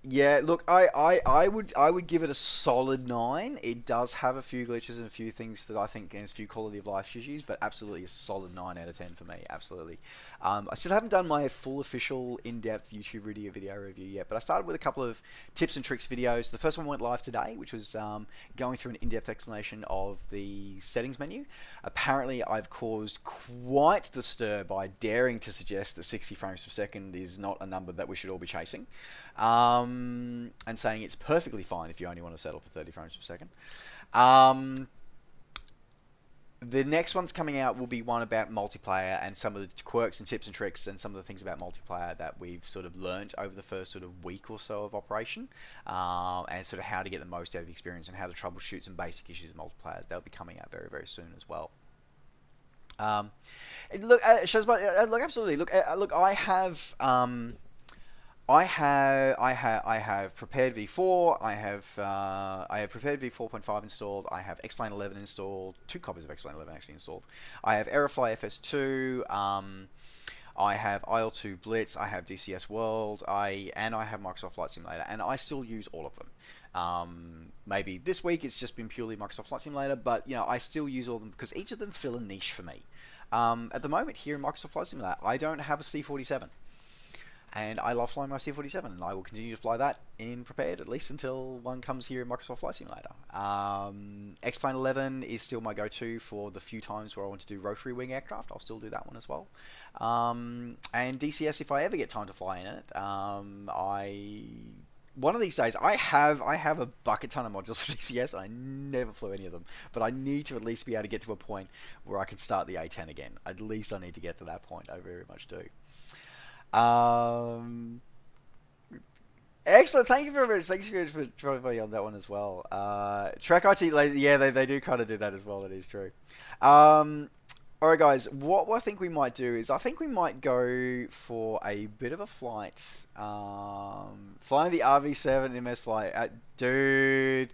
Yeah, look, I would give it a solid 9. It does have a few glitches and a few things that I think, and a few quality of life issues, but absolutely a solid 9 out of 10 for me. Absolutely. I still haven't done my full official in-depth YouTube video review yet, but I started with a couple of tips and tricks videos. The first one went live today, which was going through an in-depth explanation of the settings menu. Apparently, I've caused quite the stir by daring to suggest that 60 frames per second is not a number that we should all be chasing. And saying it's perfectly fine if you only want to settle for 30 frames per second. The next one's coming out will be one about multiplayer and some of the quirks and tips and tricks and some of the things about multiplayer that we've sort of learnt over the first sort of week or so of operation, and sort of how to get the most out of the experience and how to troubleshoot some basic issues of multipliers. They'll be coming out very, very soon as well. Look, absolutely. Look, I have prepared v4. I have prepared v4.5 installed. I have X-Plane 11 installed. 2 copies of X-Plane 11 actually installed. I have Aerofly FS2. I have IL2 Blitz. I have DCS World. I have Microsoft Flight Simulator, and I still use all of them. Maybe this week it's just been purely Microsoft Flight Simulator, but I still use all of them because each of them fill a niche for me. At the moment here in Microsoft Flight Simulator, I don't have a C-47. And I love flying my C-47, and I will continue to fly that in prepared, at least until one comes here in Microsoft Flight Simulator. X-Plane 11 is still my go-to for the few times where I want to do rotary wing aircraft. I'll still do that one as well. And DCS, if I ever get time to fly in it, one of these days, I have a bucket ton of modules for DCS, and I never flew any of them. But I need to at least be able to get to a point where I can start the A10 again. At least I need to get to that point. I very much do. Excellent. Thank you very much. Thanks for joining me on that one as well. Track IT, yeah, they do kind of do that as well. That is true. Alright guys, what I think we might do is, I think we might go for a bit of a flight. Flying the RV7 MS flight. Dude,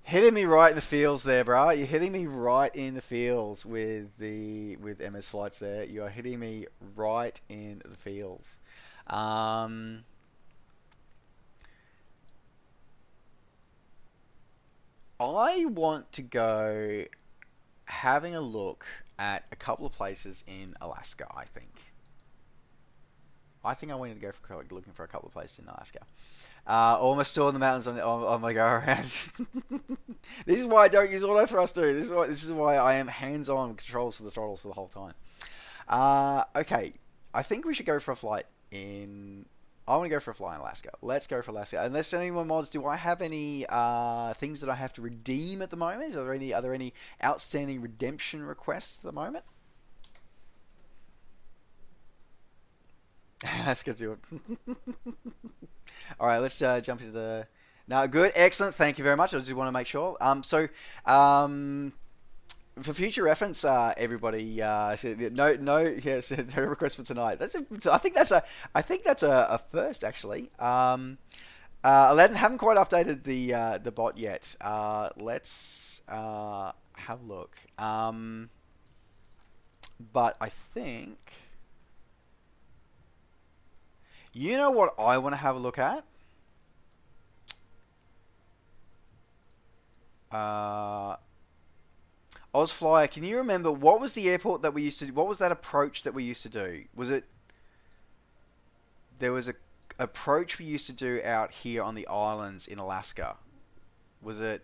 hitting me right in the feels there, bro. You're hitting me right in the feels with MS flights there. You are hitting me right in the feels. I want to go having a look at a couple of places in Alaska, I think. I want to go for looking for a couple of places in Alaska. Almost still in the mountains on my go around. This is why I don't use auto thrust, dude. This is why I am hands-on controls for the throttles for the whole time. Okay, I think we should go for a flight in. I want to go for a flight in Alaska. Let's go for Alaska. Unless any more mods, do I have any things that I have to redeem at the moment? Are there any outstanding redemption requests at the moment? Let's go do it. All right, let's jump into the. No, good, excellent. Thank you very much. I just want to make sure. For future reference, everybody, no request for tonight. I think that's a first actually. Aladdin haven't quite updated the bot yet. Let's have a look. But I think. You know what I want to have a look at? Ozflyer, can you remember what was the airport that we used to? What was that approach that we used to do? Was it? There was a approach we used to do out here on the islands in Alaska. Was it?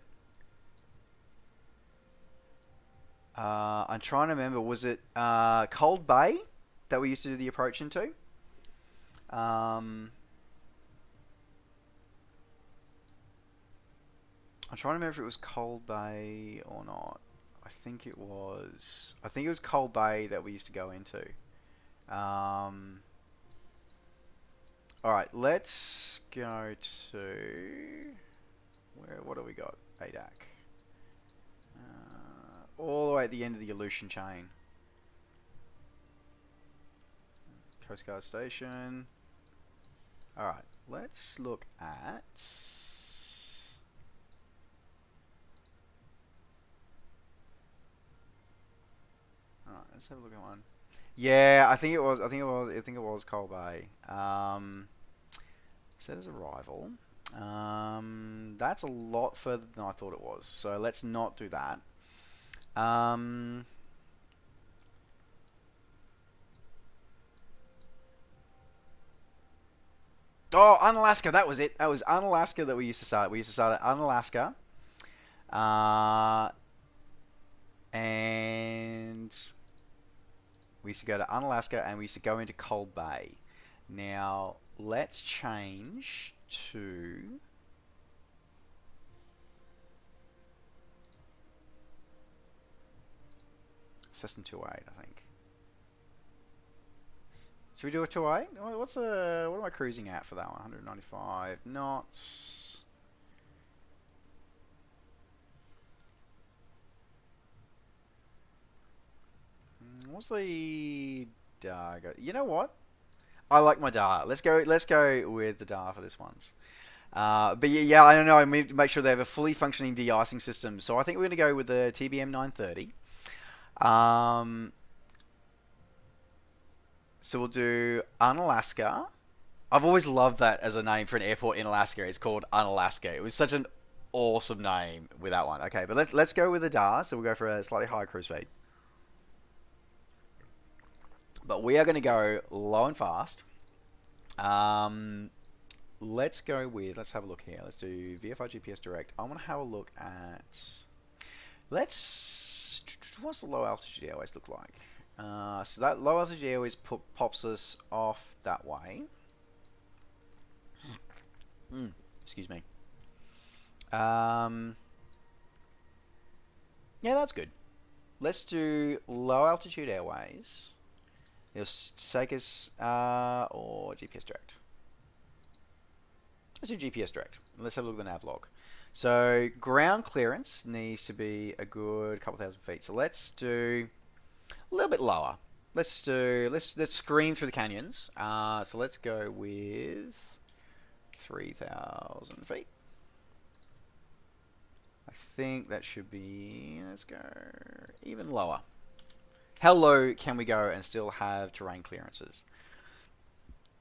I'm trying to remember. Was it Cold Bay that we used to do the approach into? I'm trying to remember if it was Cold Bay or not. I think it was. I think it was Cold Bay that we used to go into. All right, let's go to where? What do we got? ADAC. All the way at the end of the Aleutian chain. Coast Guard Station. All right, let's look at. Alright, let's have a look at one. Yeah, I think it was Cold Bay. Set as arrival. That's a lot further than I thought it was. So let's not do that. Oh, Unalaska, that was it. That was Unalaska that we used to start. We used to start at Unalaska. And we used to go to Unalaska and we used to go into Cold Bay. Now, let's change to... Cessna 28, I think. Should we do a 28? What am I cruising at for that one? 195 knots. What's the DAR? You know what? I like my DAR. Let's go with the DAR for this one's. But yeah, I don't know. I need to make sure they have a fully functioning de-icing system. So I think we're going to go with the TBM 930. So we'll do Unalaska. I've always loved that as a name for an airport in Alaska. It's called Unalaska. It was such an awesome name with that one. Okay, but let's go with the DAR. So we'll go for a slightly higher cruise speed. But we are going to go low and fast. Let's go with, let's have a look here. Let's do VFR GPS Direct. I want to have a look at, what's the low altitude airways look like? So that low altitude airways pops us off that way. Excuse me. Yeah, that's good. Let's do low altitude airways. It'll take us, or GPS Direct. Let's do GPS Direct. Let's have a look at the nav log. So ground clearance needs to be a good couple thousand feet. So let's do a little bit lower. Let's screen through the canyons. So let's go with 3,000 feet. I think that should be, let's go even lower. How low can we go and still have terrain clearances?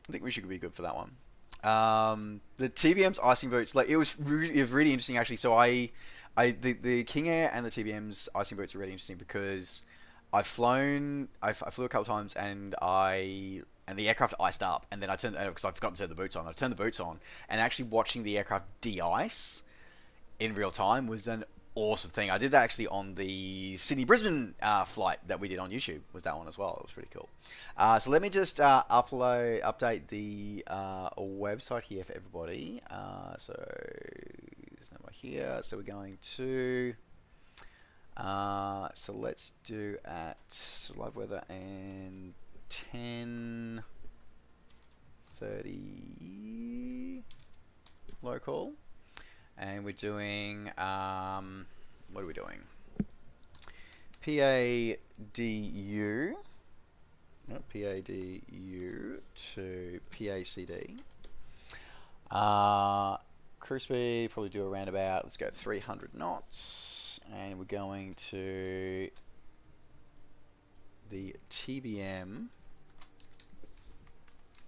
I think we should be good for that one. The TBM's icing boots, like it was really interesting actually. So the King Air and the TBM's icing boots are really interesting because I flew a couple of times and the aircraft iced up, and then I turned, because I forgot to turn the boots on. I turned the boots on, and actually watching the aircraft de-ice in real time was an awesome thing. I did that actually on the Sydney-Brisbane flight that we did on YouTube. Was that one as well? It was pretty cool. So let me just update the website here for everybody. So there's number here. So we're going to. So let's do at live weather and 10:30 local. And we're doing, what are we doing? PADU, no, PADU to PACD. Cruise speed, probably do around about, let's go 300 knots. And we're going to the TBM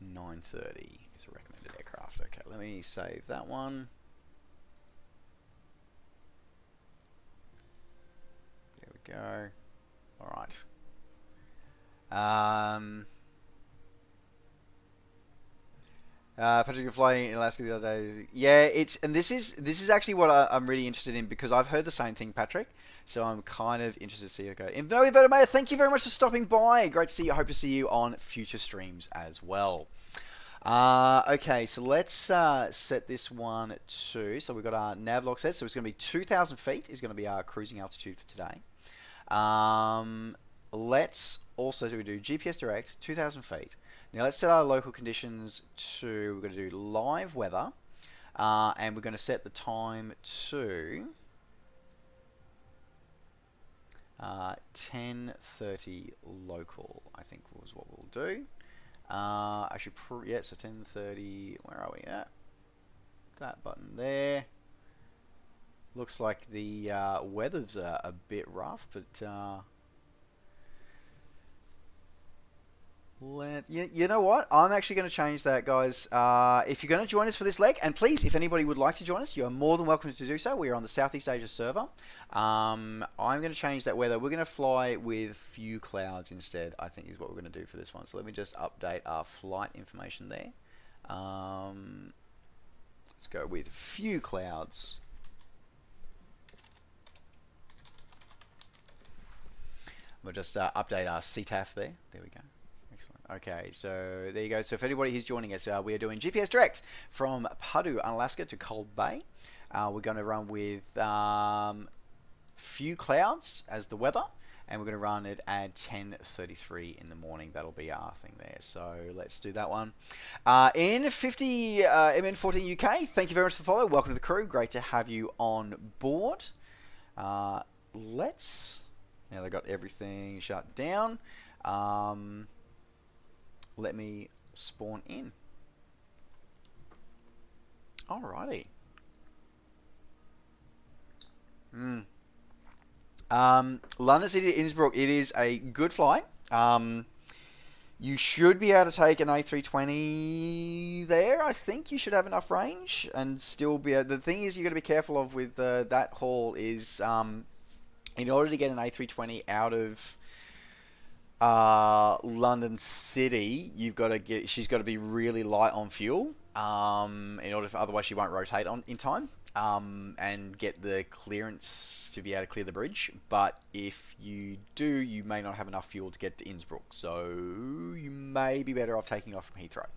930. It's a recommended aircraft. Okay, let me save that one. There we go. All right. Patrick, you're flying in Alaska the other day. Yeah, this is actually what I'm really interested in, because I've heard the same thing, Patrick. So I'm kind of interested to see it go. Mate, thank you very much for stopping by. Great to see you. I hope to see you on future streams as well. Okay, so let's set this one to. So we've got our nav log set. So it's going to be 2,000 feet. Is going to be our cruising altitude for today. Let's also do GPS direct 2,000 feet. Now let's set our local conditions to. We're going to do live weather, and we're going to set the time to 10:30 local. I think was what we'll do. Actually, yeah. So 10:30. Where are we at? That button there. Looks like the weather's a bit rough, but you know what? I'm actually going to change that, guys. If you're going to join us for this leg, and please, if anybody would like to join us, you are more than welcome to do so. We are on the Southeast Asia server. I'm going to change that weather. We're going to fly with few clouds instead, I think is what we're going to do for this one. So let me just update our flight information there. Let's go with few clouds. We'll just update our CTAF there. There we go. Excellent. Okay, so there you go. So if anybody who's joining us, we are doing GPS direct from Padu, Alaska to Cold Bay. We're going to run with few clouds as the weather, and we're going to run it at 10:33 in the morning. That'll be our thing there. So let's do that one. In 50 MN14 UK, thank you very much for the follow. Welcome to the crew. Great to have you on board. Now they got everything shut down. Let me spawn in. Alrighty. London City to Innsbruck. It is a good flight. You should be able to take an A320 there. I think you should have enough range and still be. The thing is, you got to be careful of with that haul is. In order to get an A320 out of London City, she's got to be really light on fuel. Otherwise she won't rotate in time. And get the clearance to be able to clear the bridge. But if you do, you may not have enough fuel to get to Innsbruck. So you may be better off taking off from Heathrow.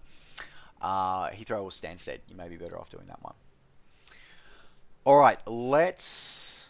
Heathrow or Stansted. You may be better off doing that one. All right, let's.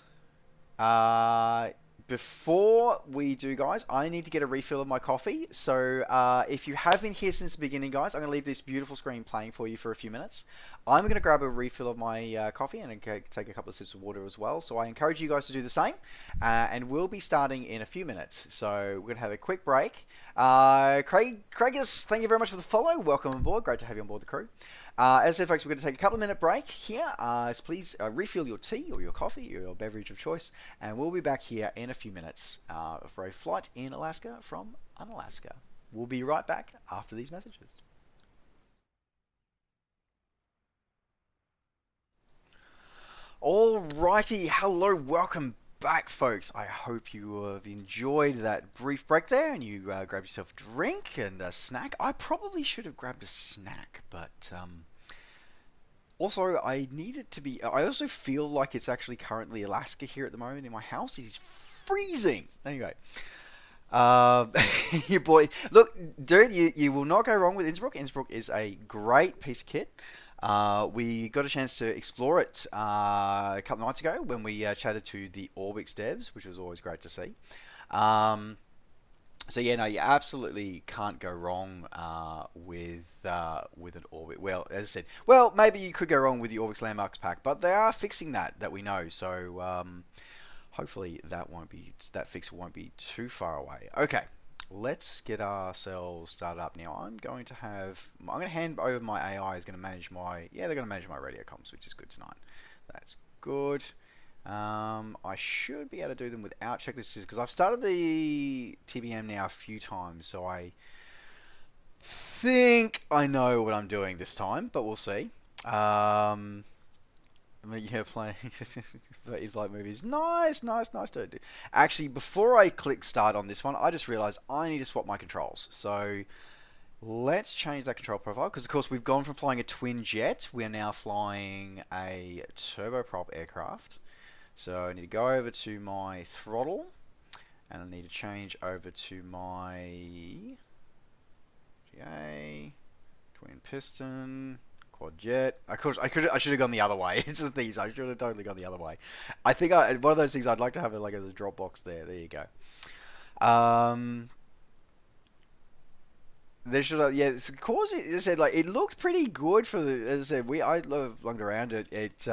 Before we do, guys, I need to get a refill of my coffee. So if you have been here since the beginning, guys, I'm going to leave this beautiful screen playing for you for a few minutes. I'm going to grab a refill of my coffee and take a couple of sips of water as well. So I encourage you guys to do the same. And we'll be starting in a few minutes. So we're going to have a quick break. Craigus, thank you very much for the follow. Welcome on board. Great to have you on board the crew. As I said, folks, we're going to take a couple of minute break here. So please refill your tea or your coffee or your beverage of choice. And we'll be back here in a few minutes for a flight in Alaska from Unalaska. We'll be right back after these messages. Alrighty, hello, welcome back, folks. I hope you have enjoyed that brief break there and you grabbed yourself a drink and a snack. I probably should have grabbed a snack, but also I also feel like it's actually currently Alaska here at the moment in my house. It is freezing. Anyway, your boy, look, dude, you will not go wrong with Innsbruck. Innsbruck is a great piece of kit. We got a chance to explore it a couple of nights ago when we chatted to the Orbix devs, which was always great to see. So yeah, no, you absolutely can't go wrong with an Orbix. Well, as I said, maybe you could go wrong with the Orbix Landmarks pack, but they are fixing that we know. So hopefully that fix won't be too far away. Okay. Let's get ourselves started up now. I'm going to hand over my AI is going to manage they're going to manage my radio comms, which is good tonight. That's good. I should be able to do them without checklists because I've started the TBM now a few times, so I think I know what I'm doing this time, but we'll see. Yeah, playing in-flight movies. Nice, nice, nice to do. Actually, before I click start on this one, I just realized I need to swap my controls. So let's change that control profile, because of course we've gone from flying a twin jet, we are now flying a turboprop aircraft. So I need to go over to my throttle, and I need to change over to my GA, twin piston, quad jet. Of course, I should have gone the other way. It's the things I should have totally gone the other way. I think one of those things I'd like to have like as a drop box there. There you go. There should have, yeah. Of course, as I said, like it looked pretty good for the. As I said, I looked around it. It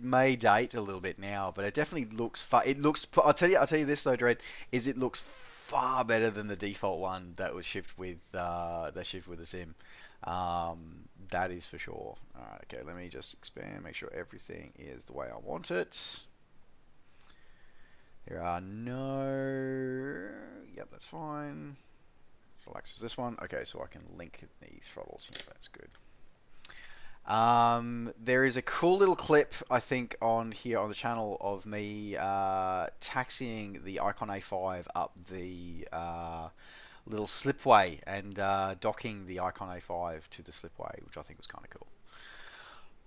may date a little bit now, but it definitely looks fun. It looks. I'll tell you this though, Dread, is it looks far better than the default one that was shipped with the sim. That is for sure. Alright, okay, let me just expand, make sure everything is the way I want it. There are no... Yep, that's fine. Relax is this one. Okay, so I can link the throttles here, that's good. There is a cool little clip, I think, on here on the channel of me taxiing the Icon A5 up the little slipway and docking the Icon A5 to the slipway, which I think was kind of cool.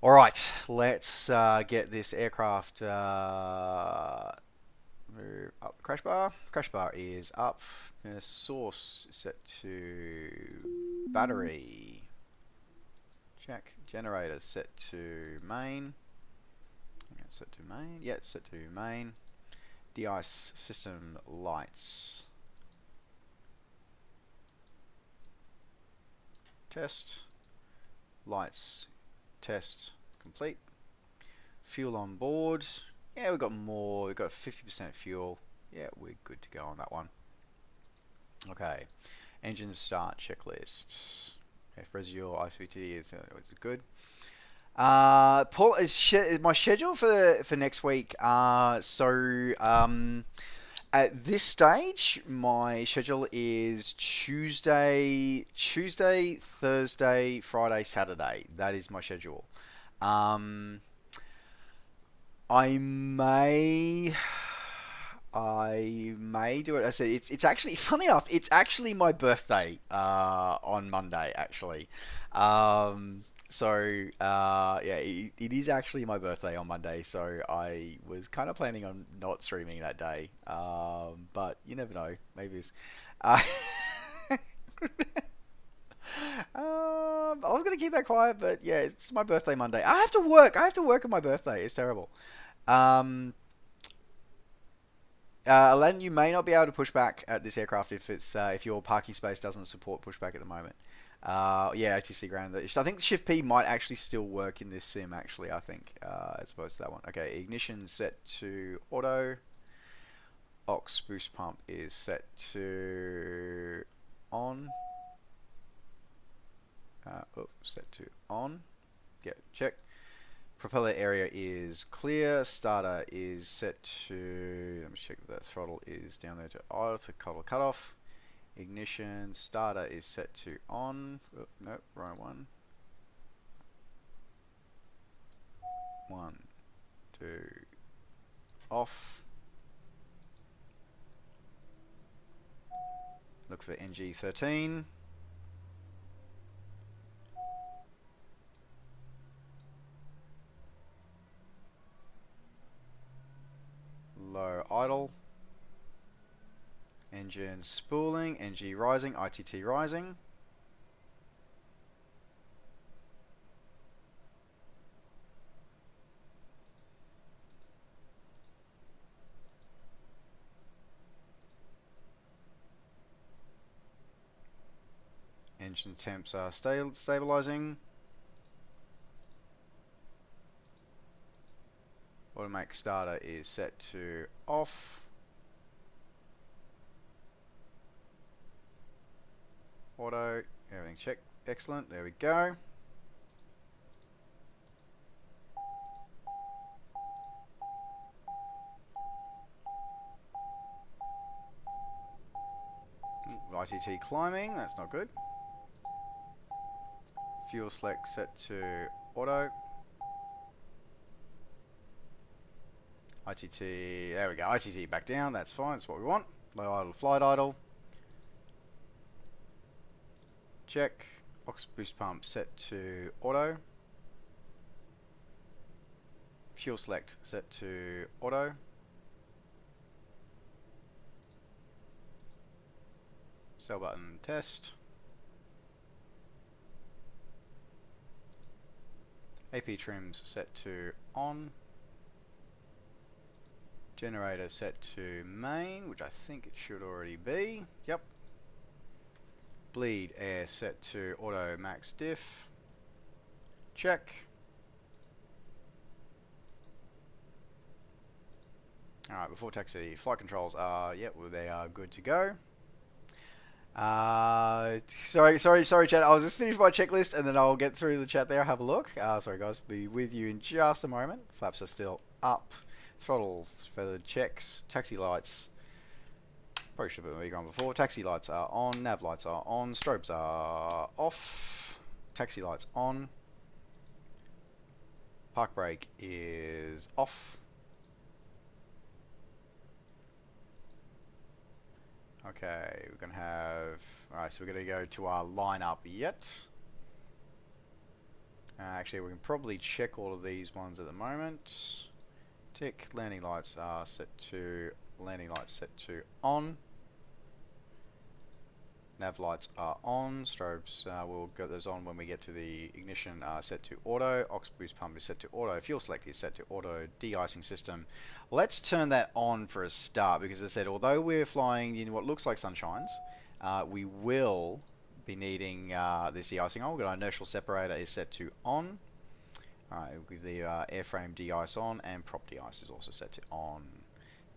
All right, let's get this aircraft move up the crash bar. Crash bar is up. Source set to battery. Check. Generator set to main. Yeah, set to main. Yeah, set to main. De-ice system lights. Test. Lights. Test. Complete. Fuel on board. Yeah, we've got more. We've got 50% fuel. Yeah, we're good to go on that one. Okay. Engine start checklist. If residual ICT is good. Paul, is my schedule for next week. At this stage, my schedule is Tuesday, Thursday, Friday, Saturday. That is my schedule. I may do it. I said it's actually funny enough. It's actually my birthday on Monday. Actually, yeah, it is actually my birthday on Monday. So I was kind of planning on not streaming that day. But you never know. Maybe it's. I was gonna keep that quiet, but yeah, it's my birthday Monday. I have to work. I have to work on my birthday. It's terrible. Aladdin, you may not be able to push back at this aircraft if your parking space doesn't support pushback at the moment. Yeah, ATC ground. I think the Shift P might actually still work in this sim. Actually, I think as opposed to that one. Okay, ignition set to auto. Aux boost pump is set to on. Set to on. Yeah, check. Propeller area is clear. Starter is set to. Let me check the throttle is down there to auto to cut off. Ignition. Starter is set to on. Oh, no, wrong one. 1, 2, off. Look for NG13. Low idle. Engine spooling. NG rising. ITT rising. Engine temps are stabilizing. Automatic starter is set to off. Auto, everything checked. Excellent, there we go. ITT climbing, that's not good. Fuel select set to auto. ITT, there we go. ITT back down, that's fine, that's what we want. Low idle, flight idle. Check. Ox boost pump set to auto. Fuel select set to auto. Sell button test. AP trims set to on. Generator set to main, which I think it should already be. Yep. Bleed air set to auto max diff. Check. Alright, before taxi, flight controls are, yep, well, they are good to go. Sorry, chat. I'll just finish my checklist and then I'll get through the chat there. Have a look. Sorry, guys. Be with you in just a moment. Flaps are still up. Throttles, feathered checks, taxi lights. Probably should have been gone before. Taxi lights are on. Nav lights are on. Strobes are off. Taxi lights on. Park brake is off. Okay, we're going to have... Alright, so we're going to go to our lineup yet. Actually, we can probably check all of these ones at the moment. Tick. Landing lights are set to... Landing lights set to on. Nav lights are on. Strobes, we'll get those on when we get to the ignition. Set to auto. Ox boost pump is set to auto. Fuel select is set to auto. De-icing system. Let's turn that on for a start because, as I said, although we're flying in what looks like sunshines, we will be needing this de-icing on. We've got our inertial separator is set to on. Alright, the airframe de-ice on, and prop de-ice is also set to on.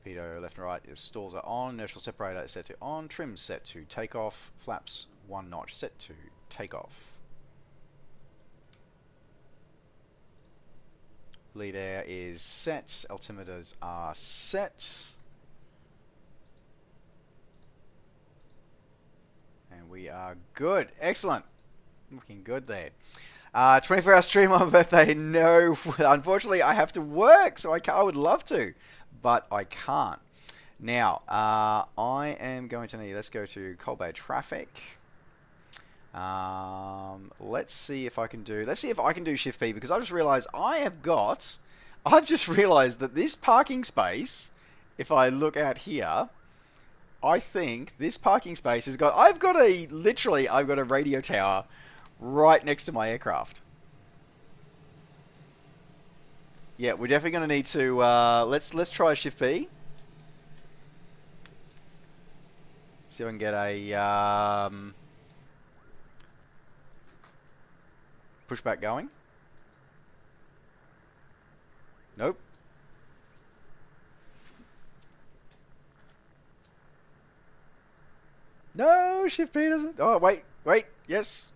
Torpedo left and right, stalls are on, inertial separator is set to on, trims set to takeoff, flaps 1 notch set to takeoff. Bleed air is set, altimeters are set. And we are good. Excellent. Looking good there. 24-hour stream on my birthday. No, unfortunately I have to work, so I would love to, but I can't. Now, I am going to need, let's go to Cold Bay traffic. Let's see if I can do Shift P, because I just realized I've just realized that this parking space, if I look out here, I think this parking space has got, I've got a radio tower right next to my aircraft. Yeah, we're definitely going to need to, let's try Shift P. See if I can get a pushback going. Nope. No, Shift P doesn't. Oh, wait, yes.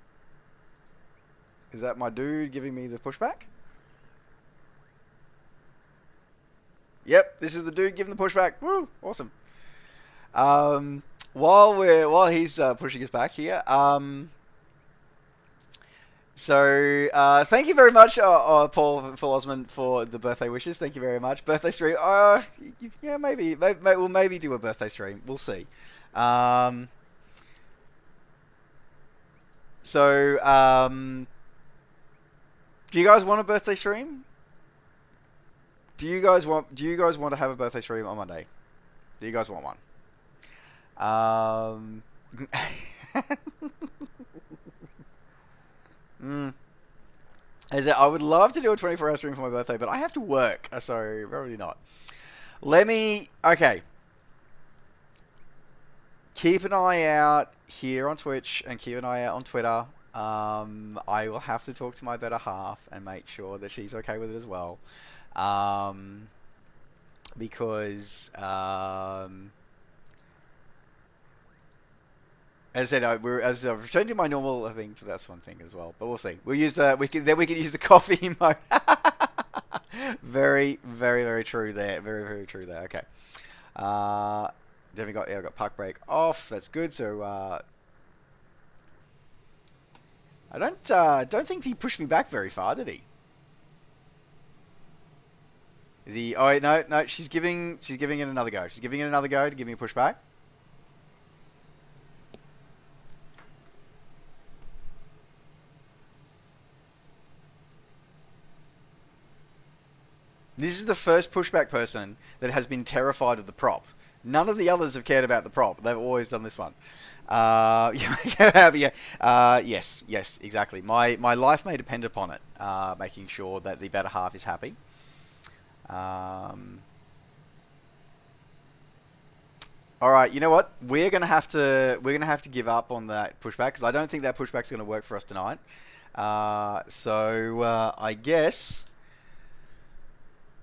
Is that my dude giving me the pushback? Yep, this is the dude giving the pushback. Woo, awesome. While he's pushing us back here, thank you very much, Paul Osman, for the birthday wishes. Thank you very much. Birthday stream. Yeah, we'll maybe do a birthday stream. We'll see. Do you guys want a birthday stream? Do you guys want to have a birthday stream on Monday? Do you guys want one? As I would love to do a 24-hour stream for my birthday, but I have to work, so probably not. Okay. Keep an eye out here on Twitch and keep an eye out on Twitter. I will have to talk to my better half and make sure that she's okay with it as well. Because as I said, I've returned to my normal thing, so that's one thing as well. But we'll see. We can use the coffee mode. Very, very, very true there. Very, very true there. Okay. Then we got park brake off. That's good. So I don't think he pushed me back very far, did he? Is he? Oh wait, no. She's giving it another go. She's giving it another go to give me a pushback. This is the first pushback person that has been terrified of the prop. None of the others have cared about the prop. They've always done this one. Yes, exactly. My life may depend upon it. Making sure that the better half is happy. All right, you know what? We're gonna have to give up on that pushback because I don't think that pushback's gonna work for us tonight. I guess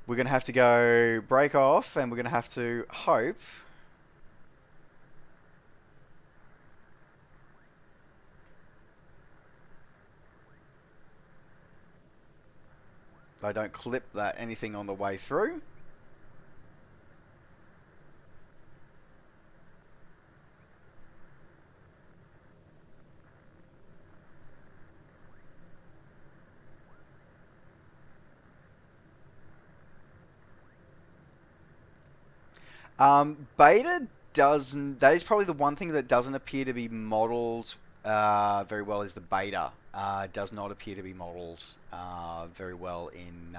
we're gonna have to go break off, and we're gonna have to hope. I don't clip that anything on the way through. Beta doesn't. That is probably the one thing that doesn't appear to be modeled very well. Is the beta does not appear to be modeled very well in.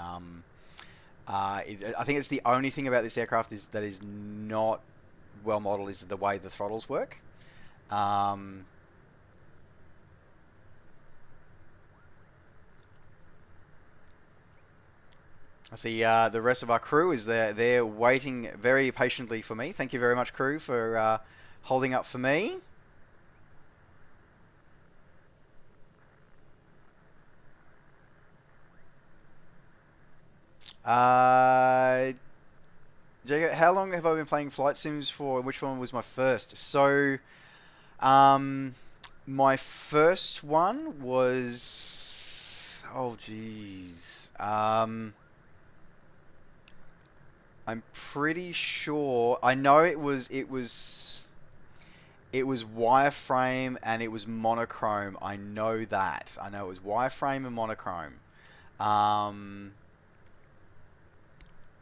I think it's the only thing about this aircraft that is not well modeled is the way the throttles work. I see the rest of our crew is there. They're waiting very patiently for me. Thank you very much, crew, for holding up for me. Jacob, how long have I been playing flight sims for? Which one was my first? So, my first one was... Oh, jeez. I'm pretty sure. I know it was wireframe and it was monochrome. I know that. I know it was wireframe and monochrome.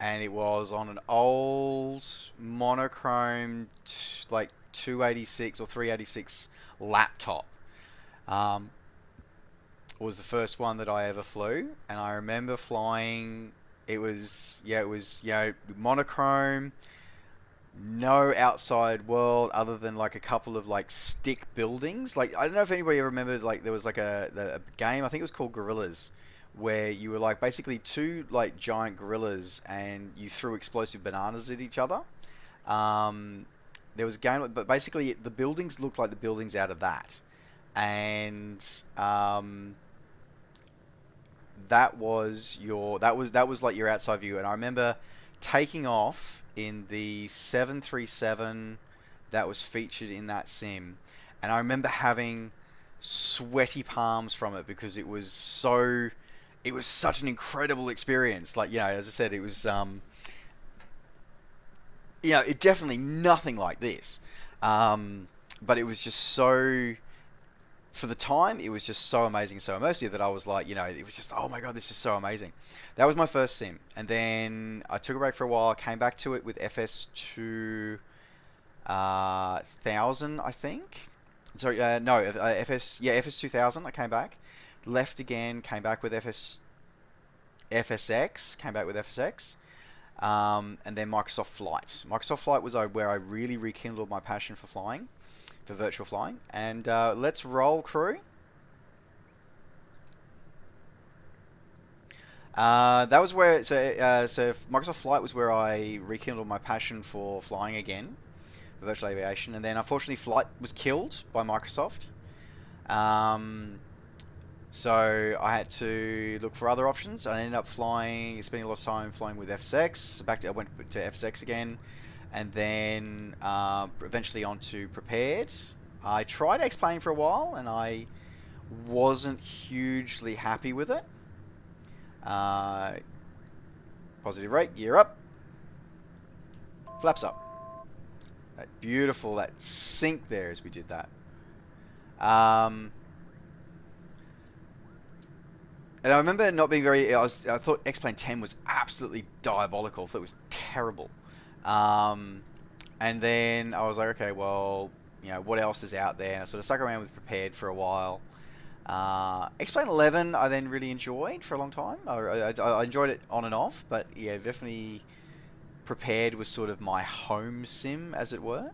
And it was on an old monochrome like 286 or 386 laptop. Was the first one that I ever flew, and I remember flying. It was monochrome, no outside world other than like a couple of like stick buildings. Like I don't know if anybody ever remembered, like there was like a game, I think it was called Gorillas, where you were like basically two like giant gorillas and you threw explosive bananas at each other. There was a game, but basically the buildings looked like the buildings out of that, and that was like your outside view. And I remember taking off in the 737 that was featured in that sim, and I remember having sweaty palms from it because it was such an incredible experience. Like, as I said, it was it definitely nothing like this, but it was just so, for the time, it was just so amazing, so immersive that I was like, it was just, oh my god, this is so amazing. That was my first sim, and then I took a break for a while, came back to it with FS2 1000, I think. Sorry, no, FS 2000. I came back, left again, came back with FSX, came back with FSX, and then Microsoft Flight. Microsoft Flight was where I really rekindled my passion for flying, for virtual flying. And let's roll, crew. That was where so Microsoft Flight was where I rekindled my passion for flying again, for virtual aviation. And then unfortunately, Flight was killed by Microsoft. So I had to look for other options. I ended up spending a lot of time flying with FSX. I went to FSX again, and then eventually on to Prepared. I tried X-Plane for a while, and I wasn't hugely happy with it. Positive rate, gear up, flaps up. That beautiful, that sync there as we did that. And I remember not being very. I thought X-Plane 10 was absolutely diabolical. I thought it was terrible. Um, and then I was like, okay, well, what else is out there? And I sort of stuck around with Prepared for a while. X-Plane 11, I then really enjoyed for a long time. I enjoyed it on and off, but yeah, definitely Prepared was sort of my home sim, as it were.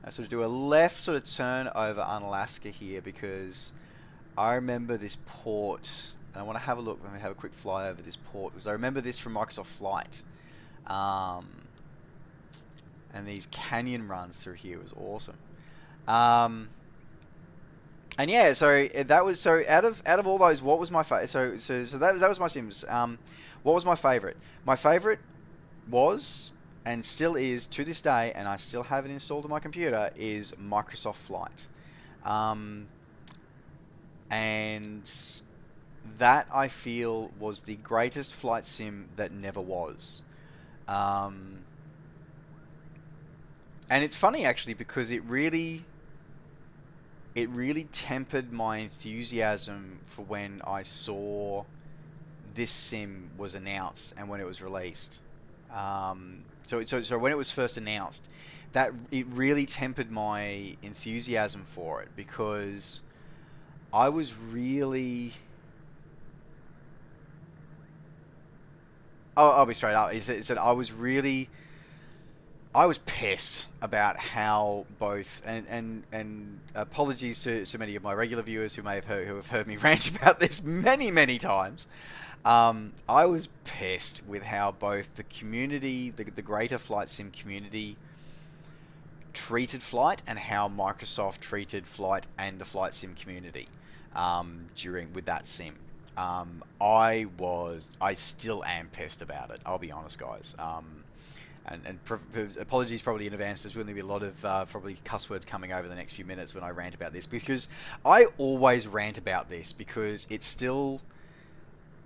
I sort of do a left sort of turn over Unalaska here because I remember this port, and I want to have a look. Let me have a quick fly over this port because I remember this from Microsoft Flight, and these canyon runs through here was awesome. And yeah, so that was out of all those, what was my favorite? So that was my Sims. What was my favorite? My favorite was and still is to this day, and I still have it installed on my computer, is Microsoft Flight. And that, I feel, was the greatest flight sim that never was. And it's funny, actually, because it really tempered my enthusiasm for when I saw this sim was announced and when it was released. So when it was first announced, that it really tempered my enthusiasm for it because I was really... I'll be straight up. Is that I was pissed about how both and apologies to so many of my regular viewers who have heard me rant about this many times. I was pissed with how both the community, the greater flight sim community, treated Flight and how Microsoft treated Flight and the flight sim community with that sim. I still am pissed about it. I'll be honest, guys. Apologies probably in advance. There's going to be a lot of probably cuss words coming over the next few minutes when I rant about this, because I always rant about this because it still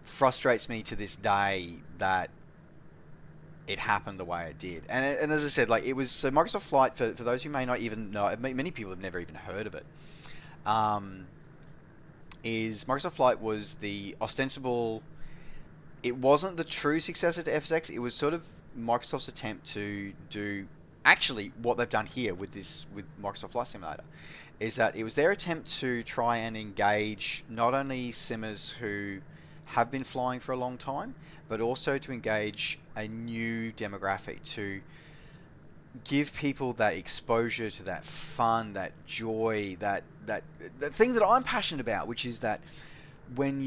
frustrates me to this day that it happened the way it did. And as I said, like, it was... So Microsoft Flight, for those who may not even know, many people have never even heard of it, is Microsoft Flight was the ostensible... It wasn't the true successor to FSX. It was sort of Microsoft's attempt to do actually what they've done here with Microsoft Flight Simulator, is that it was their attempt to try and engage not only simmers who have been flying for a long time, but also to engage a new demographic, to give people that exposure to that fun, that joy, that thing that I'm passionate about, which is that when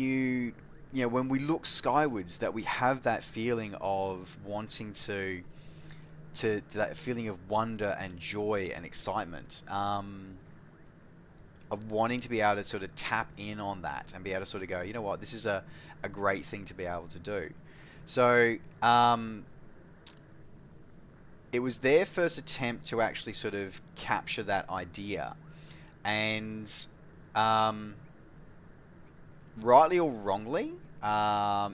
when we look skywards, that we have that feeling of wanting to that feeling of wonder and joy and excitement, of wanting to be able to sort of tap in on that and be able to sort of go, you know what, this is a great thing to be able to do. So it was their first attempt to actually sort of capture that idea, and rightly or wrongly,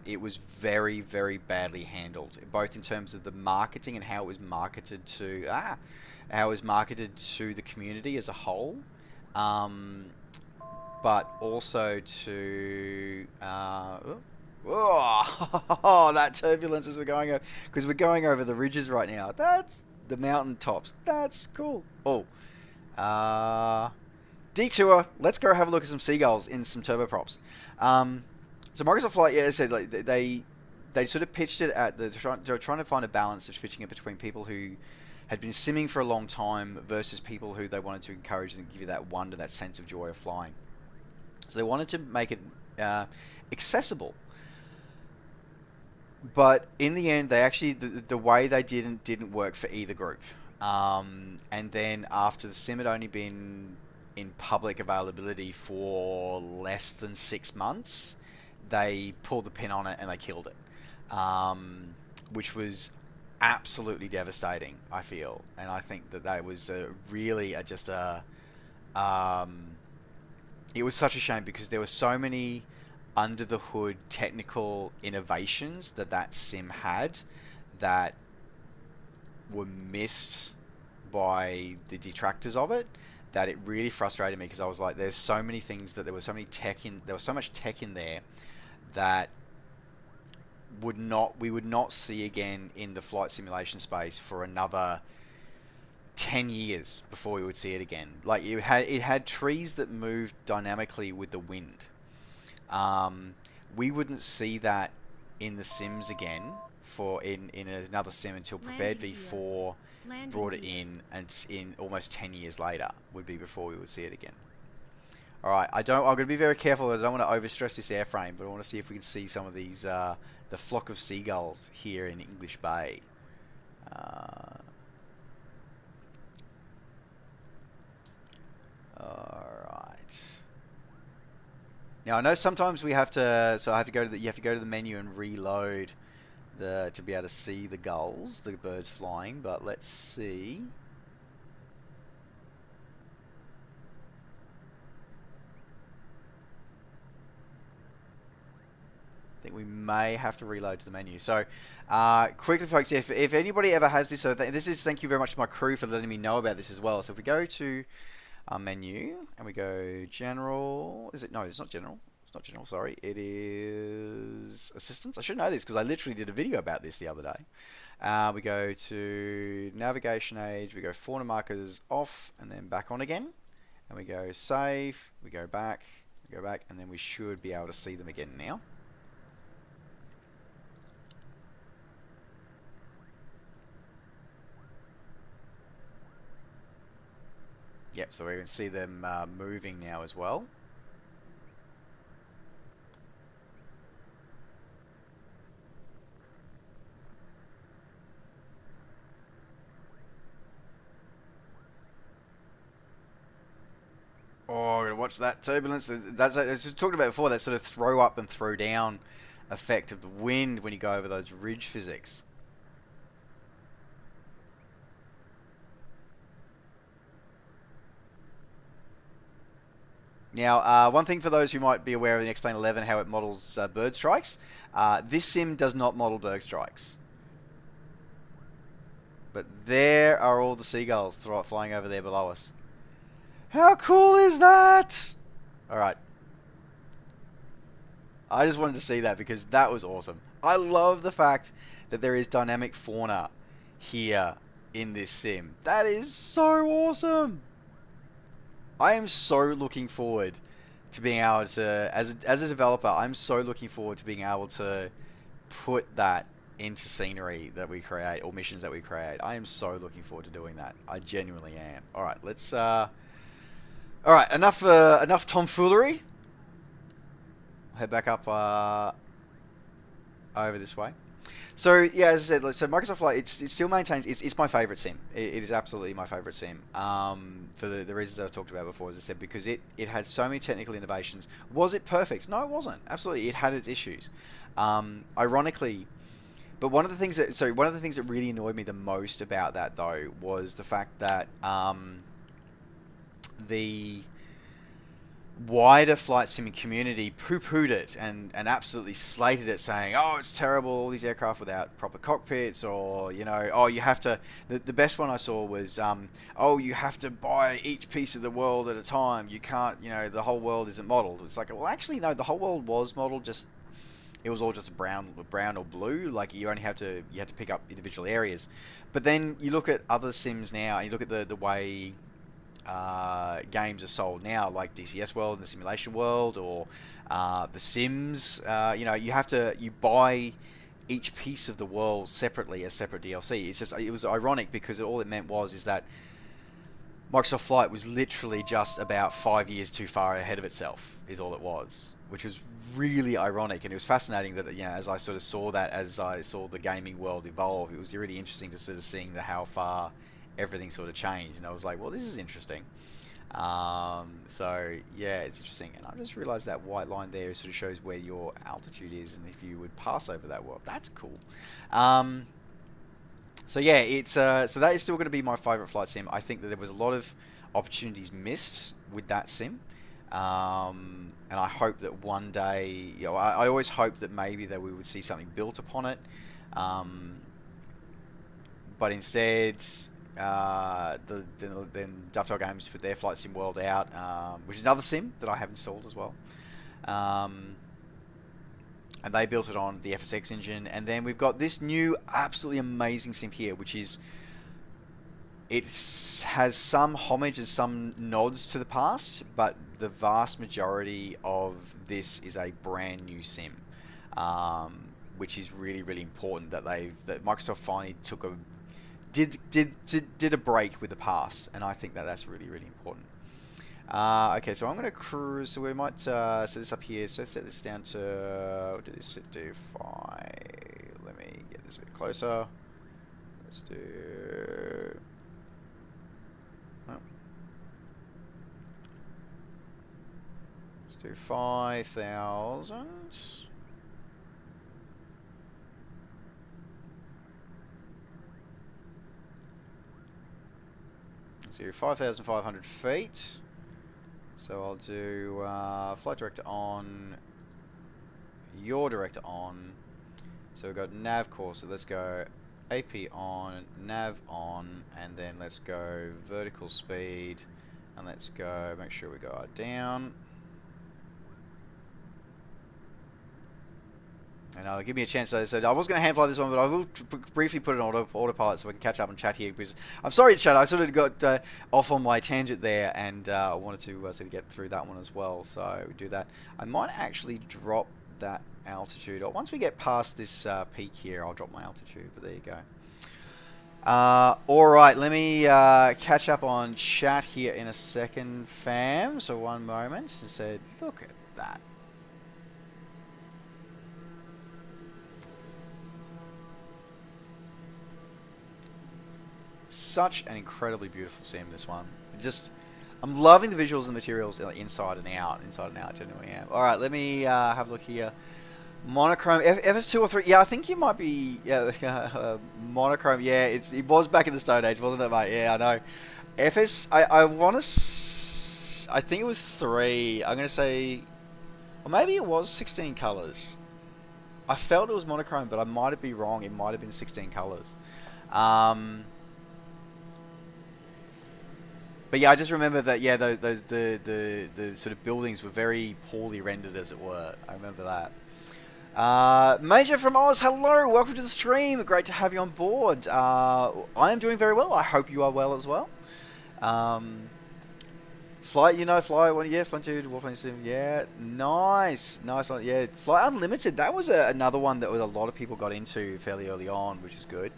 it was very, very badly handled, both in terms of the marketing and how it was marketed to the community as a whole, but also to that turbulence as we're going over, because we're going over the ridges right now. That's the mountain tops. That's cool. Detour. Let's go have a look at some seagulls in some turboprops. So Microsoft Flight, yeah, as I said, like, they sort of pitched it at they're trying to find a balance of pitching it between people who had been simming for a long time versus people who they wanted to encourage and give you that wonder, that sense of joy of flying. So they wanted to make it accessible. But in the end, they actually the way they didn't work for either group. And then after the sim had only been in public availability for less than 6 months, they pulled the pin on it and they killed it, which was absolutely devastating, I feel. And I think that was really it was such a shame, because there were so many under the hood technical innovations that sim had that were missed by the detractors of it, that it really frustrated me, because I was like, there's so many things there was so much tech in there that we would not see again in the flight simulation space for another 10 years before we would see it again. Like, it had trees that moved dynamically with the wind. We wouldn't see that in the Sims again in another sim until Prepared V4 brought it in, and in almost 10 years later would be before we would see it again. Alright, I'm going to be very careful. I don't want to overstress this airframe, but I want to see if we can see some of these, the flock of seagulls here in English Bay. Alright. Now I know sometimes we have to, so I have to go to you have to go to the menu and reload to be able to see the gulls, the birds flying, but let's see. I think we may have to reload to the menu. So, quickly, folks, if anybody ever has this, so thank you very much to my crew for letting me know about this as well. So if we go to our menu and we go general, no, it's not general. It's not general, sorry. It is assistance. I should know this because I literally did a video about this the other day. We go to navigation age, we go fauna markers off and then back on again. And we go save, we go back, and then we should be able to see them again now. Yep, so we can see them moving now as well. Oh, I'm going to watch that turbulence. That's, as we talked about before, that sort of throw up and throw down effect of the wind when you go over those ridge physics. Now, one thing for those who might be aware of the X-Plane 11, how it models bird strikes, this sim does not model bird strikes. But there are all the seagulls flying over there below us. How cool is that? Alright. I just wanted to see that because that was awesome. I love the fact that there is dynamic fauna here in this sim. That is so awesome. I am so looking forward to being able to, as a developer, I'm so looking forward to being able to put that into scenery that we create, or missions that we create. I am so looking forward to doing that. I genuinely am. Alright, let's, alright, enough tomfoolery. I'll head back up, over this way. So yeah, as I said, so Microsoft Flight, it still maintains, it's my favorite sim. It is absolutely my favorite sim. For the reasons I've talked about before, as I said, because it had so many technical innovations. Was it perfect? No, it wasn't. Absolutely, it had its issues. Ironically, but one of the things that really annoyed me the most about that though was the fact that the wider flight sim community poo-pooed it and absolutely slated it, saying, oh, it's terrible, all these aircraft without proper cockpits, or, you know, oh, you have to, the best one I saw was, oh, you have to buy each piece of the world at a time, you can't, you know, the whole world isn't modeled. It's like, well, actually, no, the whole world was modeled, just, it was all just brown or blue, like, you had to pick up individual areas. But then you look at other sims now, and you look at the way games are sold now, like DCS World and the Simulation World, or The Sims. You know, you buy each piece of the world separately as separate DLC. It was ironic because all it meant is that Microsoft Flight was literally just about 5 years too far ahead of itself, is all it was, which was really ironic. And it was fascinating that, you know, as I sort of saw that, as I saw the gaming world evolve, it was really interesting to sort of seeing how far everything sort of changed, and I was like, well, this is interesting. So yeah, it's interesting. And I just realized that white line there sort of shows where your altitude is, and if you would pass over that world, that's cool. So yeah, it's so that is still going to be my favorite flight sim. I think that there was a lot of opportunities missed with that sim, and I hope that one day, you know, I always hope that maybe that we would see something built upon it, but instead, then Dovetail Games put their Flight Sim World out, which is another sim that I have installed as well. and they built it on the FSX engine. And then we've got this new absolutely amazing sim here, which is, it has some homage and some nods to the past, but the vast majority of this is a brand new sim, which is really, really important that Microsoft finally did a break with the past, and I think that's really, really important. Okay, so I'm going to cruise, so we might set this up here. So let's set this down to, what did this set do? 5. Let me get this a bit closer. Let's do, oh. Let's do 5,000. Let's do 5,500 feet. So I'll do flight director on, your director on. So we've got nav course, so let's go AP on, nav on, and then let's go vertical speed, and let's go, make sure we go down. And give me a chance. So I was going to hand fly this one, but I will briefly put it on autopilot so we can catch up and chat here. Because I'm sorry, chat. I sort of got off on my tangent there, and I wanted to sort of get through that one as well. So we do that. I might actually drop that altitude. Once we get past this peak here, I'll drop my altitude. But there you go. All right, let me catch up on chat here in a second, fam. So one moment. And said, look at that. Such an incredibly beautiful sim, this one. I'm loving the visuals and materials inside and out, genuinely am. Alright, let me have a look here. Monochrome, FS2 or 3, yeah, I think you might be, monochrome, yeah, it was back in the Stone Age, wasn't it, mate? Yeah, I know. FS, I think it was 3, I'm going to say, or maybe it was 16 colours. I felt it was monochrome, but I might be wrong, it might have been 16 colours. But yeah, I just remember that, yeah, the sort of buildings were very poorly rendered, as it were. I remember that. Major from Oz, hello, welcome to the stream. Great to have you on board. I am doing very well. I hope you are well as well. Flight, yes, 1, 2, Warplane Sim, yeah, nice, yeah. Flight Unlimited, that was another one that a lot of people got into fairly early on, which is good.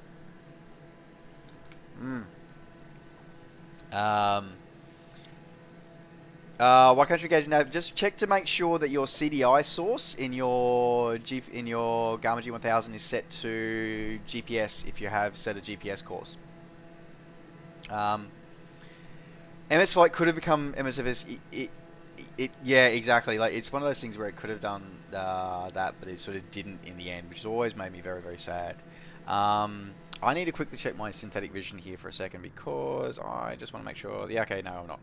Why can't you engage nav? Just check to make sure that your CDI source in your Garmin G1000 is set to GPS if you have set a GPS course. MS Flight could have become MSFS. Yeah, exactly. Like, it's one of those things where it could have done that, but it sort of didn't in the end, which has always made me very, very sad. I need to quickly check my synthetic vision here for a second because I just want to make sure. Yeah, okay, no, I'm not.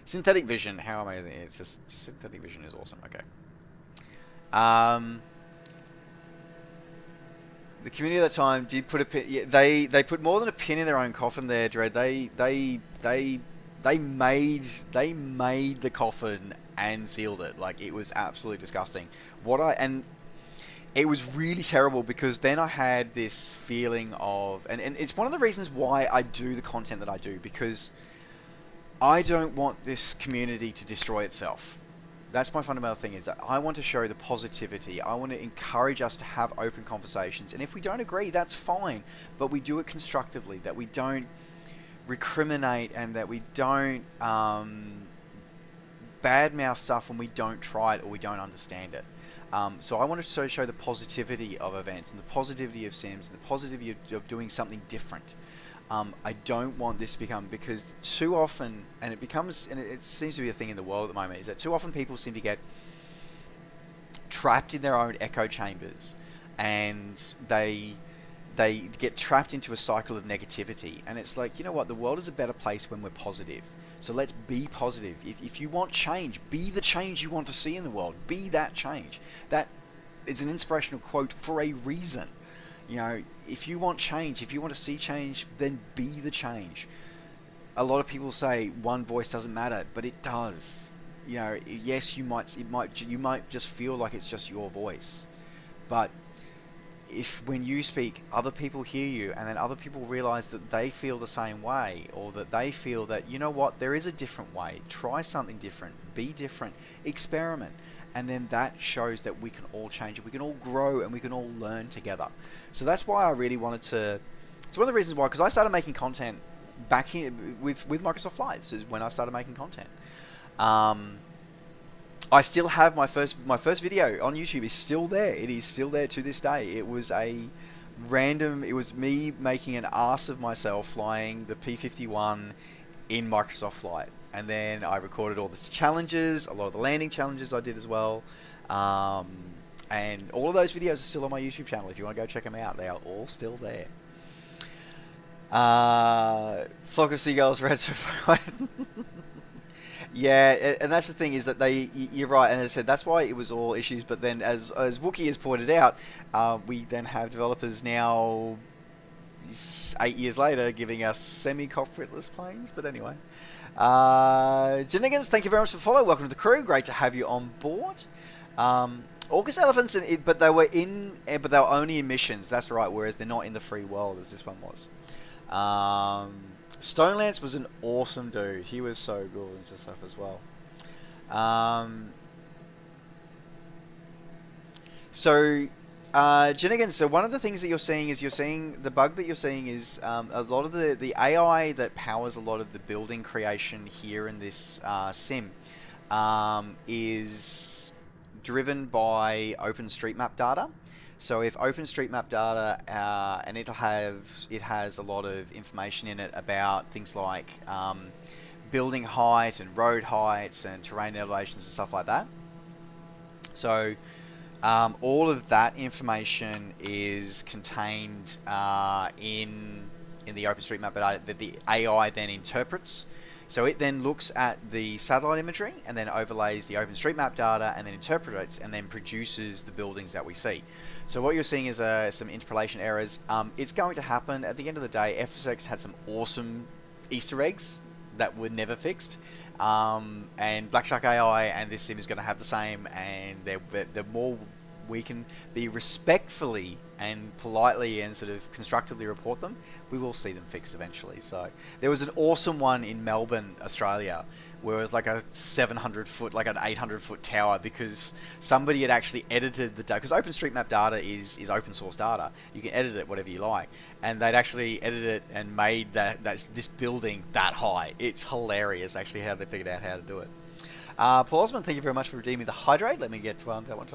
Synthetic vision, how amazing! It's just synthetic vision is awesome. Okay. The community at that time did put a pin. Yeah, they put more than a pin in their own coffin there, Dread. They made the coffin and sealed it. Like, it was absolutely disgusting. It was really terrible because then I had this feeling of, and it's one of the reasons why I do the content that I do, because I don't want this community to destroy itself. That's my fundamental thing, is that I want to show the positivity. I want to encourage us to have open conversations. And if we don't agree, that's fine. But we do it constructively, that we don't recriminate and that we don't badmouth stuff when we don't try it or we don't understand it. So I want to show the positivity of events and the positivity of sims and the positivity of doing something different. I don't want this to become, because too often, and it seems to be a thing in the world at the moment, is that too often people seem to get trapped in their own echo chambers, and they get trapped into a cycle of negativity. And it's like, you know what, the world is a better place when we're positive. So let's be positive. If you want change, be the change you want to see in the world. Be that change. That is an inspirational quote for a reason. You know, if you want change, if you want to see change, then be the change. A lot of people say one voice doesn't matter, but it does. You know, yes, you might just feel like it's just your voice, But if when you speak, other people hear you, and then other people realize that they feel the same way, or that they feel that, you know what, there is a different way, try something different, be different, experiment, and then that shows that we can all change it, we can all grow, and we can all learn together. So that's why I really wanted to, it's one of the reasons why, because I started making content back here with Microsoft Flight. This is when I started making content. I still have my first video on YouTube is still there. It is still there to this day. It was it was me making an ass of myself flying the P-51 in Microsoft Flight. And then I recorded all the challenges, a lot of the landing challenges I did as well. And all of those videos are still on my YouTube channel. If you want to go check them out, they are all still there. Flock of seagulls, red so Yeah, and that's the thing, is that you're right, and as I said, that's why it was all issues. But then, as Wookie has pointed out, we then have developers now, 8 years later, giving us semi-cockpitless planes. But anyway, Jinnigans, thank you very much for the follow. Welcome to the crew. Great to have you on board. August elephants, but they were only in missions. That's right. Whereas they're not in the free world as this one was. Stone Lance was an awesome dude. He was so good and stuff as well. Jennigan, so one of the things that you're seeing the bug that you're seeing is a lot of the AI that powers a lot of the building creation here in this sim is driven by OpenStreetMap data. So if OpenStreetMap data, and it has a lot of information in it about things like building height and road heights and terrain elevations and stuff like that. So all of that information is contained in the OpenStreetMap data that the AI then interprets. So it then looks at the satellite imagery and then overlays the OpenStreetMap data and then interprets and then produces the buildings that we see. So what you're seeing is some interpolation errors. It's going to happen. At the end of the day, FSX had some awesome Easter eggs that were never fixed. And Black Shark AI and this sim is going to have the same. And the more we can be respectfully and politely and sort of constructively report them, we will see them fixed eventually. So there was an awesome one in Melbourne, Australia, where it was like a 700 foot, like an 800 foot tower, because somebody had actually edited the data, because OpenStreetMap data is open source data. You can edit it whatever you like, and they'd actually edited it and made this building that high. It's hilarious actually how they figured out how to do it. Paul Osmond, thank you very much for redeeming the hydrate. Let me get to that one.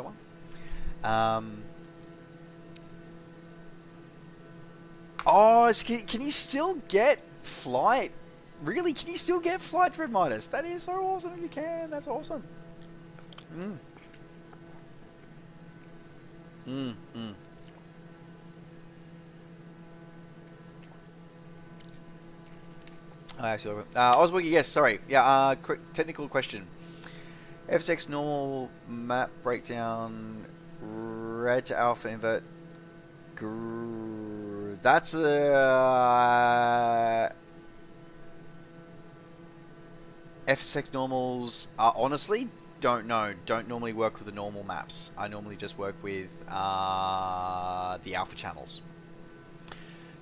Can you still get flight? Really? Can you still get flight Dread Midas? That is so awesome if you can. That's awesome. Actually, Oswoogie, yes, sorry. Yeah, quick technical question. FSX normal map breakdown, red to alpha invert. That's FSX normals, honestly, don't know. Don't normally work with the normal maps. I normally just work with the alpha channels.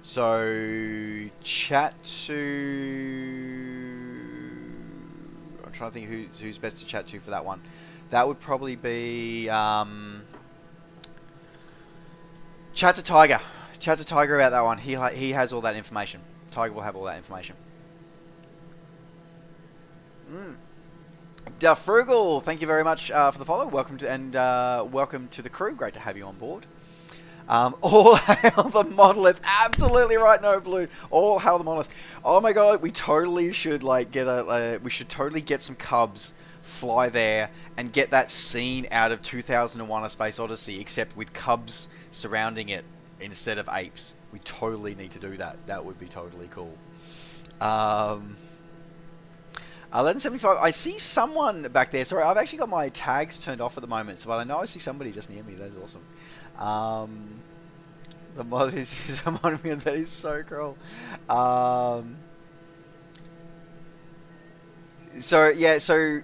So, chat to... I'm trying to think who's best to chat to for that one. That would probably be... chat to Tiger. Chat to Tiger about that one. He has all that information. Tiger will have all that information. Frugal, thank you very much for the follow. Welcome to the crew. Great to have you on board. All hail the monolith. Absolutely right, no blue. All hail the monolith. Oh my god, we totally should we should totally get some cubs, fly there, and get that scene out of 2001: A Space Odyssey, except with cubs surrounding it instead of apes. We totally need to do that. That would be totally cool. 1175. I see someone back there. Sorry, I've actually got my tags turned off at the moment, but I know I see somebody just near me. That's awesome. The mod is a monument. That is so cool. So yeah, so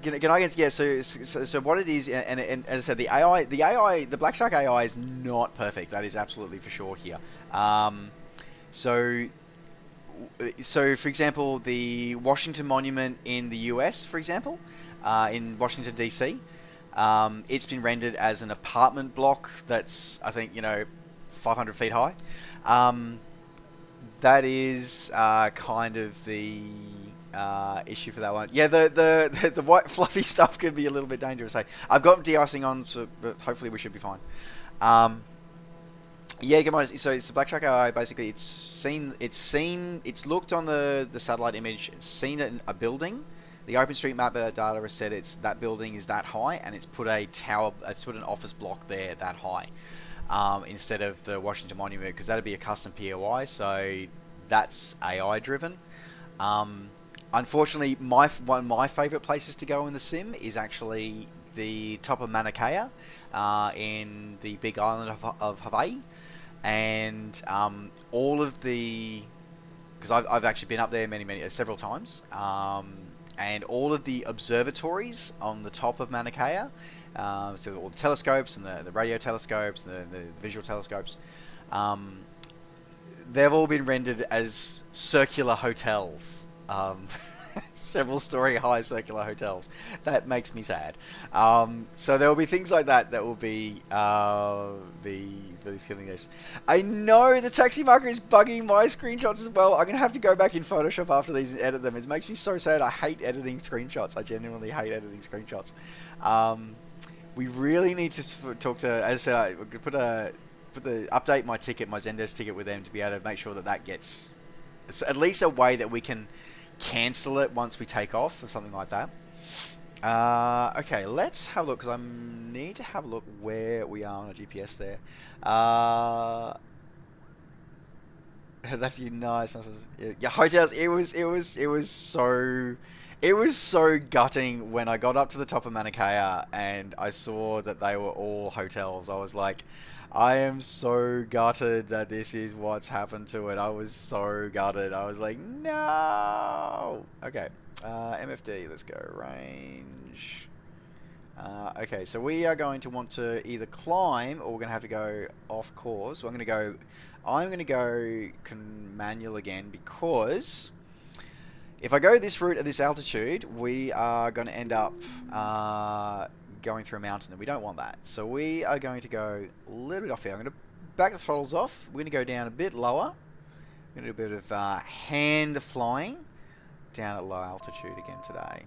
can I guess? Yeah, so what it is, and as I said, the Black Shark AI is not perfect. That is absolutely for sure here. Um, so for example, the Washington Monument in the US, for example, in Washington DC, it's been rendered as an apartment block that's, I think, 500 feet high. Um, that is kind of the issue for that one. Yeah, the white fluffy stuff could be a little bit dangerous. Hey, I've got de-icing on, so but hopefully we should be fine. Um, yeah, come on. So it's the Black Shark AI. Basically, it's looked on the satellite image, it's seen a building. The OpenStreetMap data has said that building is that high, and it's put a tower, it's put an office block there that high, instead of the Washington Monument, because that'd be a custom POI. So that's AI driven. Unfortunately, one of my favourite places to go in the sim is actually the top of Mauna Kea, in the Big Island of Hawaii, and all of the, because I've actually been up there several times, and all of the observatories on the top of Mauna Kea, so all the telescopes and the radio telescopes and the visual telescopes, they've all been rendered as circular hotels. Several story high circular hotels. That makes me sad. So there will be things like that will be killing this. I know the taxi marker is bugging my screenshots as well. I'm going to have to go back in Photoshop after these and edit them. It makes me so sad. I hate editing screenshots. I genuinely hate editing screenshots. We really need to talk to, as I said, I could update my ticket, my Zendesk ticket with them to be able to make sure that gets, it's at least a way that we can cancel it once we take off or something like that. Okay, let's have a look, because I need to have a look where we are on a GPS there. That's nice. Yeah, hotels. It was so gutting when I got up to the top of Mauna Kea and I saw that they were all hotels. I was like, I am so gutted that this is what's happened to it. I was so gutted. I was like, no. Okay, MFD, let's go. Range. Okay, so we are going to want to either climb or we're going to have to go off course. So I'm going to go manual again, because if I go this route at this altitude, we are going to end up going through a mountain, and we don't want that. So we are going to go a little bit off here. I'm going to back the throttles off. We're going to go down a bit lower. We're going to do a bit of hand flying down at low altitude again today.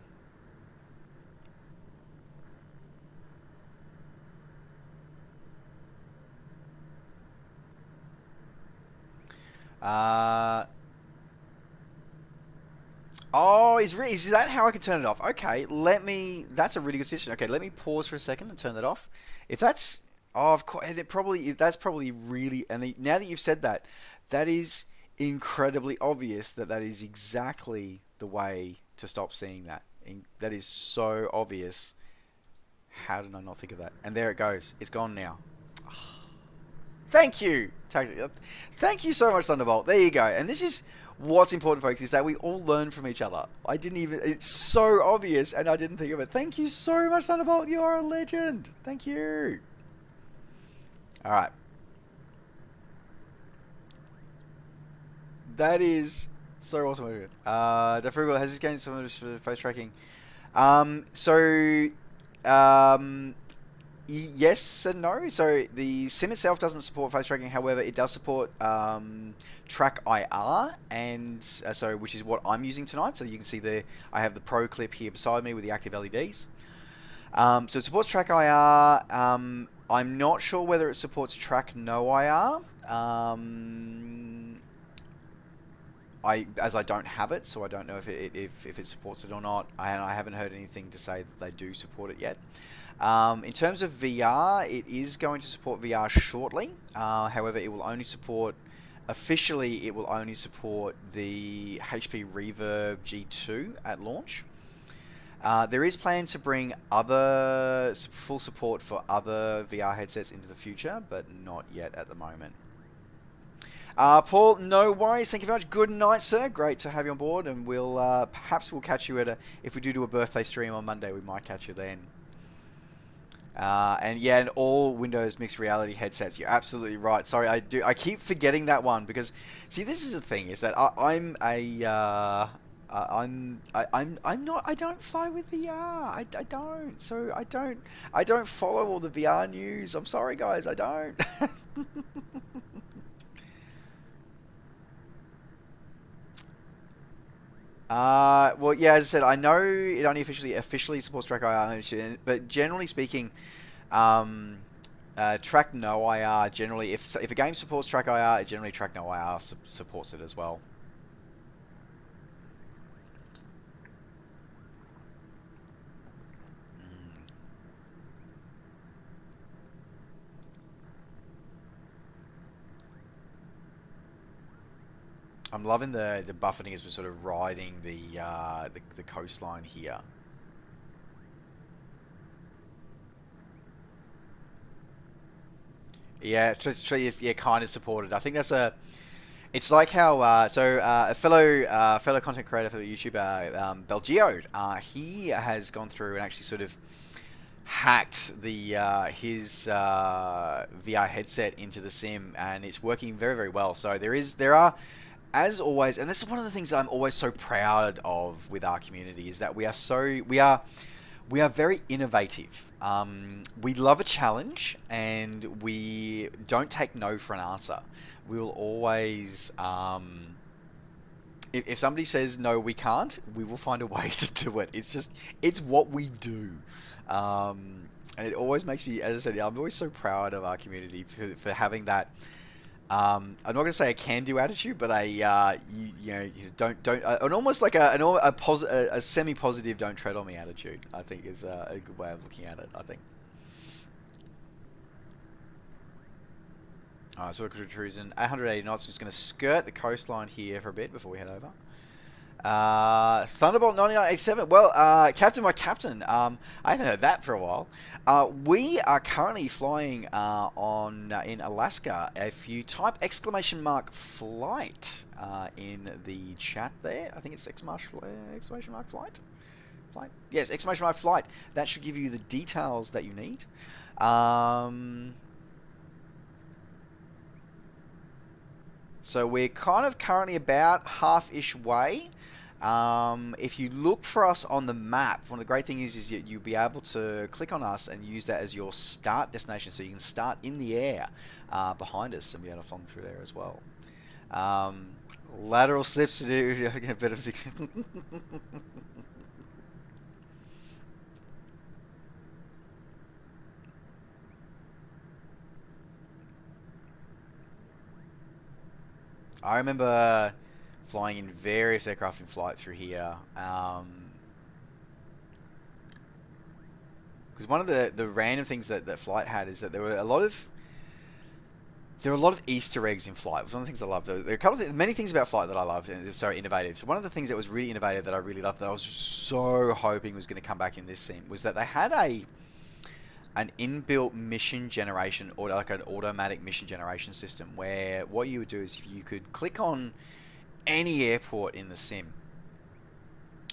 Oh, is that how I can turn it off? Okay, that's a really good suggestion. Okay, let me pause for a second and turn that off. If that's, oh, of course, and that's probably really, now that you've said that, that is incredibly obvious that is exactly the way to stop seeing that. That is so obvious. How did I not think of that? And there it goes. It's gone now. Thank you. Thank you so much, Thunderbolt. There you go. And this is what's important, folks, is that we all learn from each other. It's so obvious, and I didn't think of it. Thank you so much, Thunderbolt. You are a legend. Thank you. All right. That is so awesome. Defrugal, has this game for face tracking? Yes and no. So the sim itself doesn't support face tracking. However, it does support track IR, and which is what I'm using tonight. So you can see I have the Pro clip here beside me with the active LEDs. So it supports track IR. I'm not sure whether it supports track no IR. As I don't have it, so I don't know if it supports it or not. And I haven't heard anything to say that they do support it yet. In terms of VR, it is going to support VR shortly. However, it will only support, officially, it will only support the HP Reverb G2 at launch. There is plans to bring full support for other VR headsets into the future, but not yet at the moment. Paul, no worries. Thank you very much. Good night, sir. Great to have you on board, and we'll perhaps we'll catch you at if we do a birthday stream on Monday, we might catch you then. And yeah, and all Windows mixed reality headsets. You're absolutely right. Sorry, I keep forgetting that one because see, this is the thing is that I'm not. I don't fly with VR. I don't. So I don't follow all the VR news. I'm sorry, guys. I don't. Well, yeah, as I said, I know it only officially supports Track IR, but generally speaking, um, Track No IR generally, if a game supports Track IR, generally Track No IR supports it as well. I'm loving the buffeting as we're sort of riding the coastline here. Yeah, yeah, kind of supported. I think that's a. It's like how a fellow content creator, fellow YouTuber, Belgio, he has gone through and actually sort of hacked his VR headset into the sim, and it's working very very well. So there are as always, and this is one of the things that I'm always so proud of with our community is that we are very innovative. We love a challenge, and we don't take no for an answer. We will always, if somebody says no, we can't, we will find a way to do it. It's what we do. And it always makes me, as I said, I'm always so proud of our community for having that. I'm not going to say a can-do attitude, but you don't an almost like a semi-positive "don't tread on me" attitude. I think is a good way of looking at it. I think. Alright, so we're cruising 880 knots. Just going to skirt the coastline here for a bit before we head over. Thunderbolt 9987. Well, Captain, my captain. I haven't heard that for a while. We are currently flying in Alaska. If you type !flight in the chat there, I think it's !flight. Flight. Yes, !flight. That should give you the details that you need. So we're kind of currently about half-ish way. If you look for us on the map, one of the great things is you'll be able to click on us and use that as your start destination, so you can start in the air behind us and be able to fly through there as well. Lateral slips to do a bit of I remember flying in various aircraft in flight through here. Because one of the random things that flight had is that there were a lot of Easter eggs in flight. It was one of the things I loved. There are a couple of many things about flight that I loved, and it was so innovative. So one of the things that was really innovative that I really loved, that I was just so hoping was going to come back in this sim, was that they had an inbuilt mission generation, or like an automatic mission generation system, where what you would do is you could click on any airport in the sim,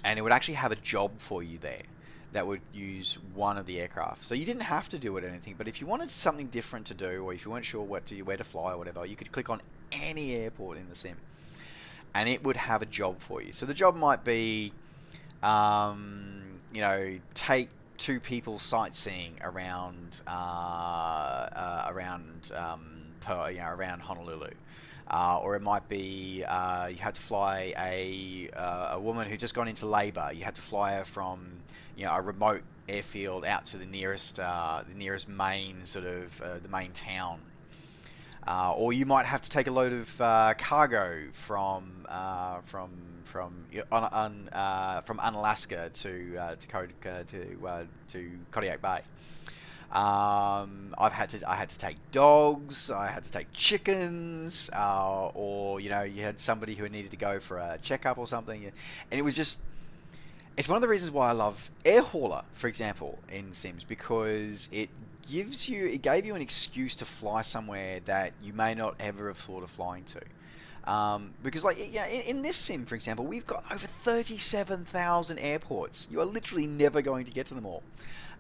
and it would actually have a job for you there that would use one of the aircraft. So you didn't have to do it or anything, but if you wanted something different to do, or if you weren't sure where to fly or whatever, you could click on any airport in the sim, and it would have a job for you. So the job might be, take two people sightseeing around around Honolulu. Or it might be you had to fly a woman who just gone into labour. You had to fly her from a remote airfield out to the nearest main the main town. Or you might have to take a load of cargo from Unalaska to Kodiak Bay. I had to take dogs. I had to take chickens, or you had somebody who needed to go for a checkup or something, and it was just. It's one of the reasons why I love Air Hauler, for example, in Sims, because it gave you an excuse to fly somewhere that you may not ever have thought of flying to. Because, like, yeah, in this sim, for example, we've got over 37,000 airports. You are literally never going to get to them all.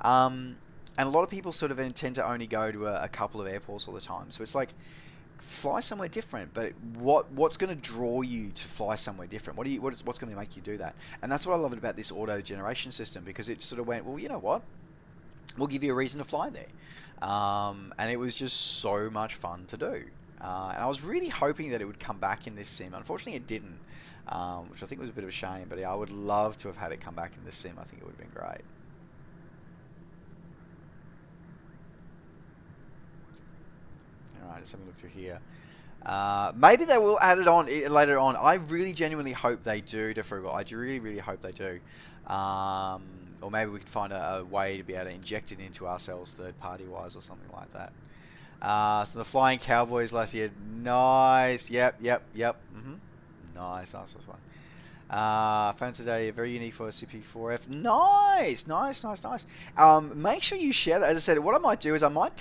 And a lot of people sort of tend to only go to a couple of airports all the time. So it's like, fly somewhere different. But what's going to draw you to fly somewhere different? What's going to make you do that? And that's what I love about this auto generation system, because it sort of went, well, you know what? We'll give you a reason to fly there. And it was just so much fun to do. And I was really hoping that it would come back in this sim. Unfortunately, it didn't, which I think was a bit of a shame. But yeah, I would love to have had it come back in this sim. I think it would have been great. Alright, let's have a look through here. Maybe they will add it on later on. I really genuinely hope they do, Defrugal. I really, really hope they do. Or maybe we can find a way to be able to inject it into ourselves third-party wise or something like that. So the Flying Cowboys last year, nice. Yep. Nice, was fun. Found today very unique for CP4F. Nice. Make sure you share that. As I said, what I might do is as I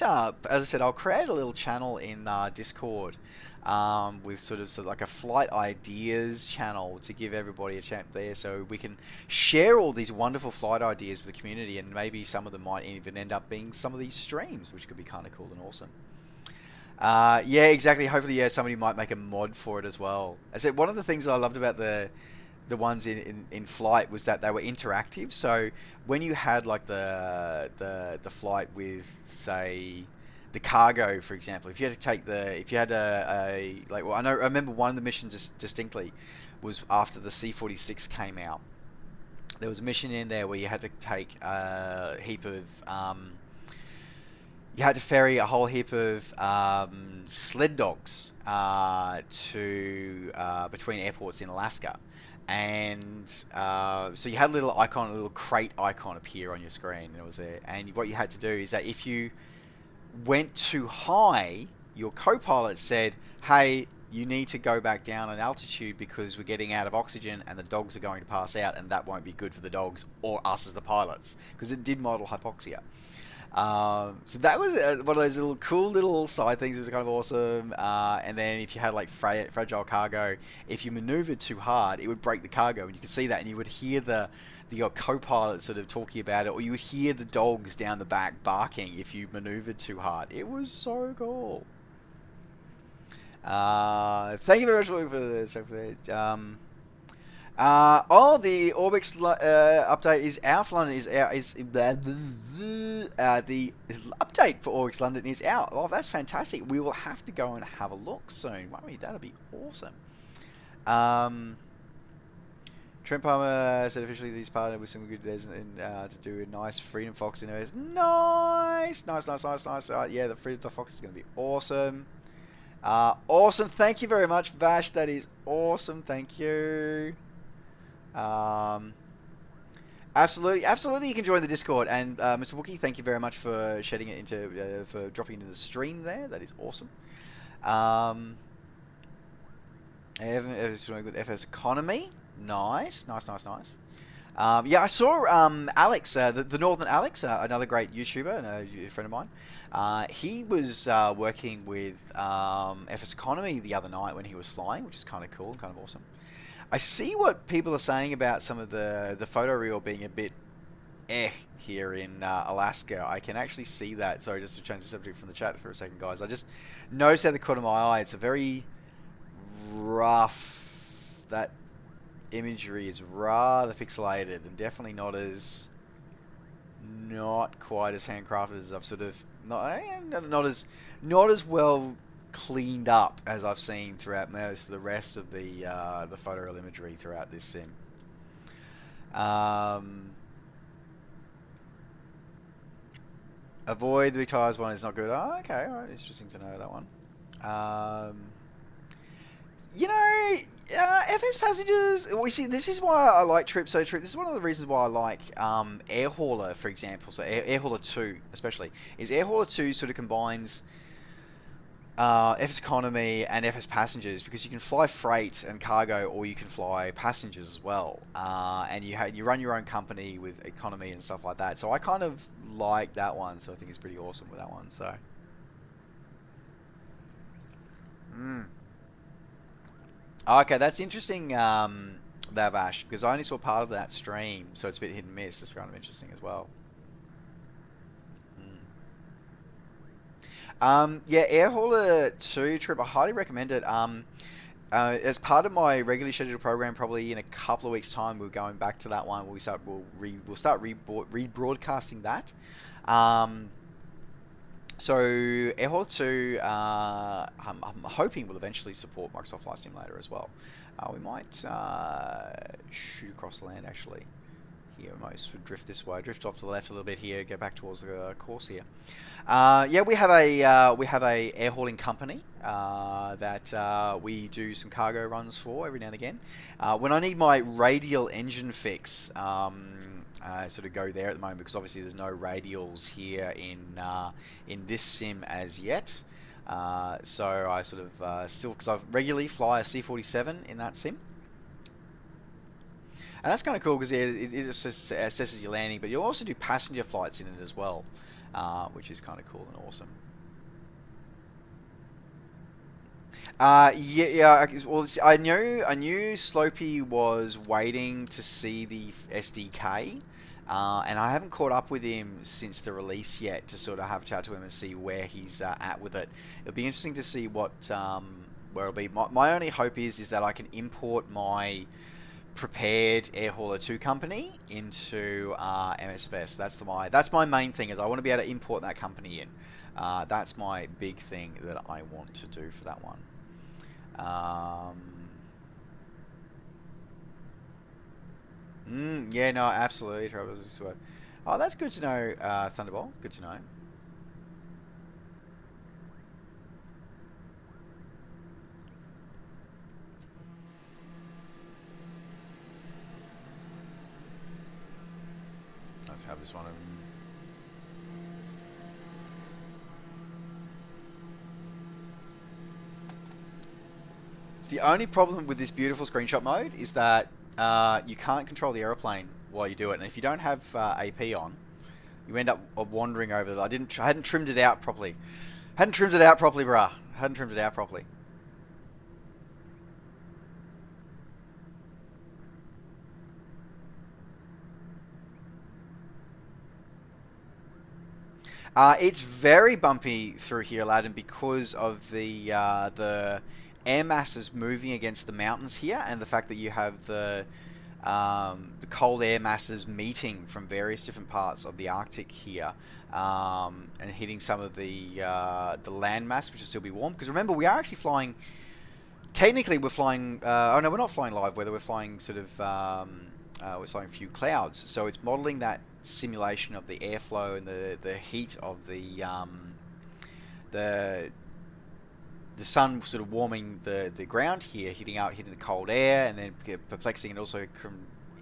said, I'll create a little channel in Discord. With sort of like a flight ideas channel to give everybody a chance there, so we can share all these wonderful flight ideas with the community, and maybe some of them might even end up being some of these streams, which could be kind of cool and awesome. Yeah, exactly. Hopefully, yeah, somebody might make a mod for it as well. I said one of the things that I loved about the ones in flight was that they were interactive. So when you had like the flight with, say, the cargo, for example, if you had I remember one of the missions distinctly was after the C-46 came out. There was a mission in there where you had to take a heap of you had to ferry a whole heap of sled dogs to between airports in Alaska. And so you had a little crate icon appear on your screen, and it was there. And what you had to do is that if you went too high, your co-pilot said, hey, you need to go back down in altitude because we're getting out of oxygen and the dogs are going to pass out, and that won't be good for the dogs or us as the pilots, because it did model hypoxia. So that was one of those cool little side things. It was kind of awesome. And then if you had like fragile cargo, if you maneuvered too hard, it would break the cargo, and you could see that, and you would hear your co-pilot sort of talking about it, or you would hear the dogs down the back barking if you maneuvered too hard. It was so cool. Thank you very much for this. The Orbix update is out for London. The update for Orbix London is out. Oh, that's fantastic. We will have to go and have a look soon, won't we? That'll be awesome. Trent Palmer said officially he's partnered with some good days to do a nice Freedom Fox in areas. Nice. Yeah, the Freedom Fox is going to be awesome. Awesome. Thank you very much, Vash. That is awesome. Thank you. Absolutely. You can join the Discord. And Mr. Wookie, thank you very much for shedding it for dropping into the stream there. That is awesome. With FS Economy. Nice. Yeah, I saw Alex, the Northern Alex, another great YouTuber and a friend of mine. He was working with FS Economy the other night when he was flying, which is kind of cool and kind of awesome. I see what people are saying about some of the photo reel being a bit here in Alaska. I can actually see that. Sorry, just to change the subject from the chat for a second, guys. I just noticed at the corner of my eye, it's a very rough, that imagery is rather pixelated and definitely not quite as handcrafted as I've sort of not as well cleaned up as I've seen throughout most of the rest of the photo imagery throughout this sim. Avoid the big tires one is not good. Oh, okay, all right, interesting to know that one. FS passengers, we see, this is why I like Trip So Trip. This is one of the reasons why I like Air Hauler, for example. So Air Hauler 2, especially, is Air Hauler 2 sort of combines FS Economy and FS Passengers, because you can fly freight and cargo, or you can fly passengers as well. And you run your own company with economy and stuff like that. So I kind of like that one. So I think it's pretty awesome with that one. So. Okay, that's interesting, Lavash, because I only saw part of that stream, so it's a bit hit and miss. That's kind of interesting as well. Yeah, Air Hauler 2 trip, I highly recommend it. As part of my regularly scheduled program, probably in a couple of weeks' time, we're going back to that one. We'll start rebroadcasting that. So Air Hauler 2, I'm hoping will eventually support Microsoft Flight Simulator as well. We might shoot across the land actually. Here, we might drift this way, drift off to the left a little bit here, go back towards the course here. Yeah, we have a air hauling company that we do some cargo runs for every now and again. When I need my radial engine fix, I sort of go there at the moment, because obviously there's no radials here in this sim as yet. So I sort of still, because I regularly fly a C-47 in that sim. And that's kind of cool, because it assesses your landing, but you'll also do passenger flights in it as well, which is kind of cool and awesome. Yeah. Well, I knew Slopey was waiting to see the SDK, and I haven't caught up with him since the release yet to sort of have a chat to him and see where he's at with it. It'll be interesting to see what where it'll be. My only hope is that I can import my prepared Air Hauler 2 company into MSFS. That's my main thing, is I want to be able to import that company in. That's my big thing that I want to do for that one. Yeah, no, absolutely. Oh, that's good to know, Thunderbolt. Good to know. Let's have this one. The only problem with this beautiful screenshot mode is that you can't control the aeroplane while you do it, and if you don't have AP on, you end up wandering over. I hadn't trimmed it out properly. Hadn't trimmed it out properly, bruh. Hadn't trimmed it out properly. It's very bumpy through here, Aladdin, because of the air masses moving against the mountains here, and the fact that you have the cold air masses meeting from various different parts of the Arctic here, and hitting some of the land mass, which will still be warm. Because remember, we are actually flying. Technically, we're flying. Oh no, we're not flying live weather. We're flying sort of. We're flying a few clouds, so it's modelling that simulation of the airflow and the heat of the sun sort of warming the ground here, hitting the cold air, and then perplexing, and also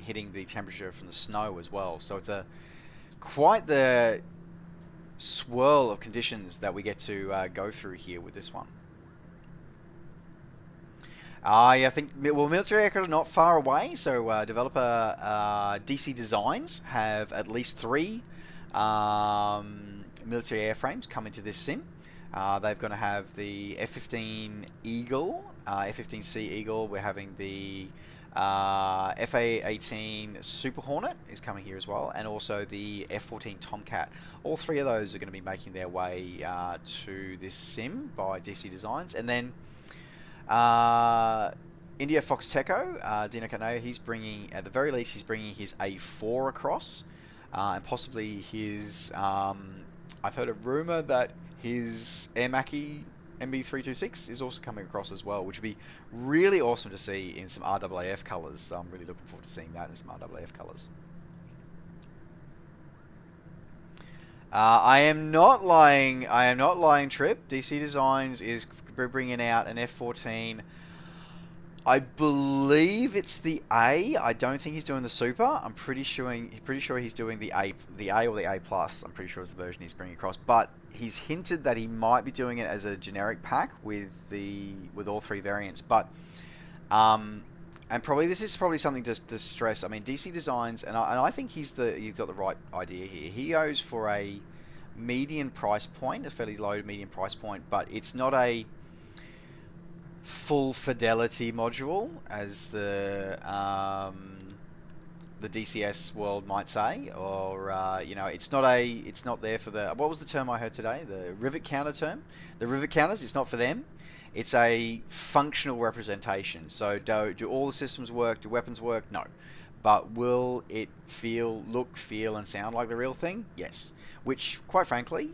hitting the temperature from the snow as well. So it's quite the swirl of conditions that we get to go through here with this one. I think, well, military aircraft are not far away, so developer DC Designs have at least 3 military airframes come into this sim. They're going to have the F-15 Eagle, F-15C Eagle. We're having the FA-18 Super Hornet is coming here as well, and also the F-14 Tomcat. All 3 of those are going to be making their way to this sim by DC Designs. And then India Foxteco, Dino Caneo, he's bringing, at the very least, he's bringing his A4 across, and possibly his, I've heard a rumour that his Air Mackie MB326 is also coming across as well, which would be really awesome to see in some RAAF colours. So I'm really looking forward to seeing that in some RAAF colours. I am not lying, Trip. DC Designs is bringing out an F-14. I believe it's the A. I don't think he's doing the Super. I'm pretty sure he's doing the A or the A plus. I'm pretty sure is the version he's bringing across. But he's hinted that he might be doing it as a generic pack with all three variants. But and probably this is probably something to stress. I mean, DC Designs, and I think he's got the right idea here. He goes for a median price point, a fairly low median price point, but it's not a full fidelity module, as the DCS world might say, or it's not there for the, what was the term I heard today? The rivet counter term. The rivet counters, it's not for them. It's a functional representation. So do all the systems work? Do weapons work? No. But will it look, feel, and sound like the real thing? Yes. Which, quite frankly,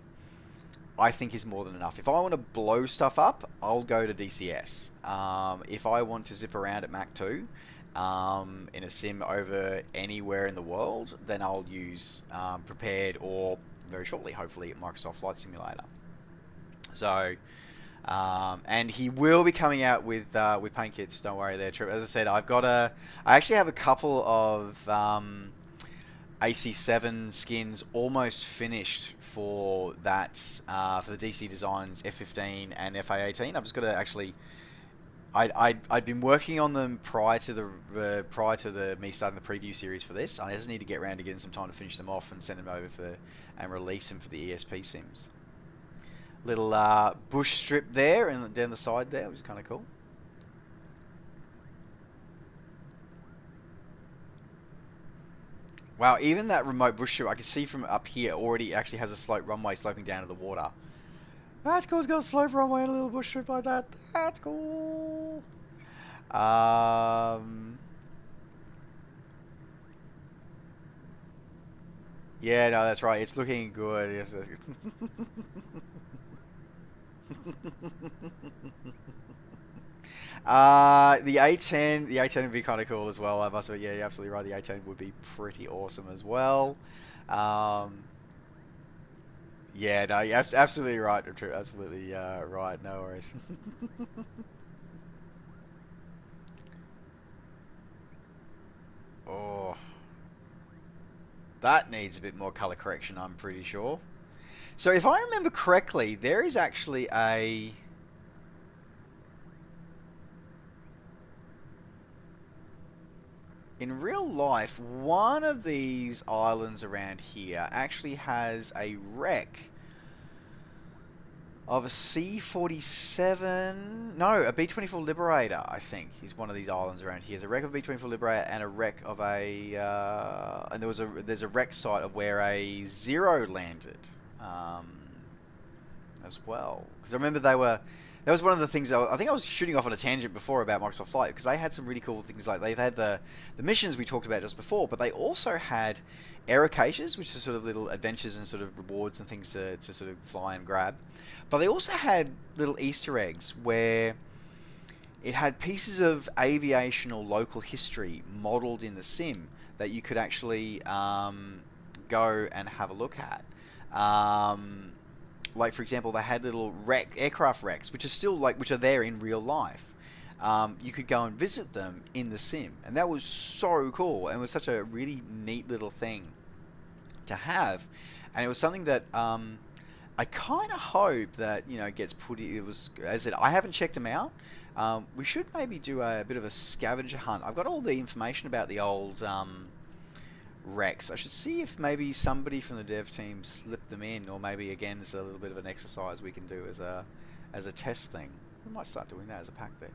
I think is more than enough. If I want to blow stuff up, I'll go to DCS. If I want to zip around at Mach 2 in a sim over anywhere in the world, then I'll use Prepared or very shortly, hopefully, Microsoft Flight Simulator. So, and he will be coming out with paint kits. Don't worry there, Trip. As I said, I actually have a couple of AC7 skins almost finished for that for the DC Designs F15 and FA18. I've just got to actually. I'd been working on them prior to me starting the preview series for this. I just need to get around to getting some time to finish them off and send them over and release them for the ESP sims. Little bush strip there and down the side there, which is kind of cool. Wow, even that remote bush strip I can see from up here already actually has a slope runway sloping down to the water. That's cool. It's got a slope runway and a little bush strip like that. That's cool. Yeah, no, that's right. It's looking good. Yes. The A10 would be kind of cool as well. I must admit, yeah, you're absolutely right. The A10 would be pretty awesome as well. Yeah, no, you're absolutely right. Absolutely right. No worries. Oh, that needs a bit more color correction, I'm pretty sure. So if I remember correctly, there is actually in real life, one of these islands around here actually has a wreck of a C-47... No, a B-24 Liberator, I think, is one of these islands around here. There's a wreck of a B-24 Liberator and a wreck of a... and there's a wreck site of where a Zero landed as well. Because I remember that was one of the things I think I was shooting off on a tangent before about Microsoft Flight, because they had some really cool things. Like they had the missions we talked about just before, but they also had error caches, which are sort of little adventures and sort of rewards and things to sort of fly and grab. But they also had little Easter eggs where it had pieces of aviation or local history modeled in the sim that you could actually go and have a look at. Like, for example, they had little aircraft wrecks, which are there in real life. You could go and visit them in the sim, and that was so cool, and it was such a really neat little thing to have. And it was something that I kind of hope that gets put. It was, as I said, I haven't checked them out. We should maybe do a bit of a scavenger hunt. I've got all the information about the old wrecks. I should see if maybe somebody from the dev team slipped them in, or maybe again it's a little bit of an exercise we can do as a test thing. We might start doing that as a pack there.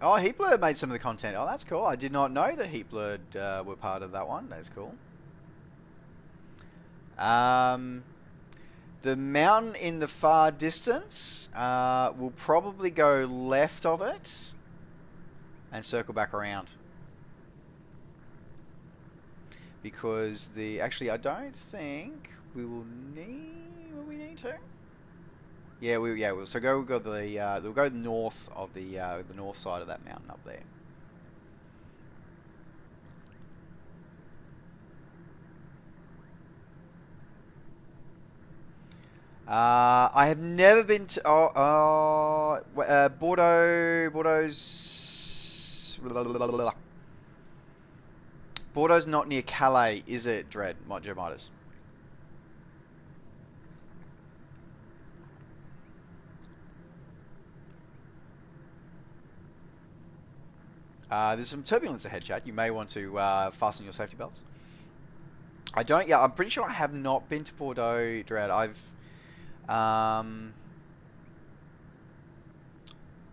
Oh, Heatblurred made some of the content. Oh, that's cool. I did not know that Heatblurred were part of that one. That's cool. The mountain in the far distance will probably go left of it and circle back around. Because actually I don't think will we need to? Yeah, we'll go we'll go north of the north side of that mountain up there. I have never been to Bordeaux's not near Calais, is it, Dread? Joe Midas. There's some turbulence ahead, chat. You may want to fasten your safety belts. I don't. Yeah, I'm pretty sure I have not been to Bordeaux, Dread.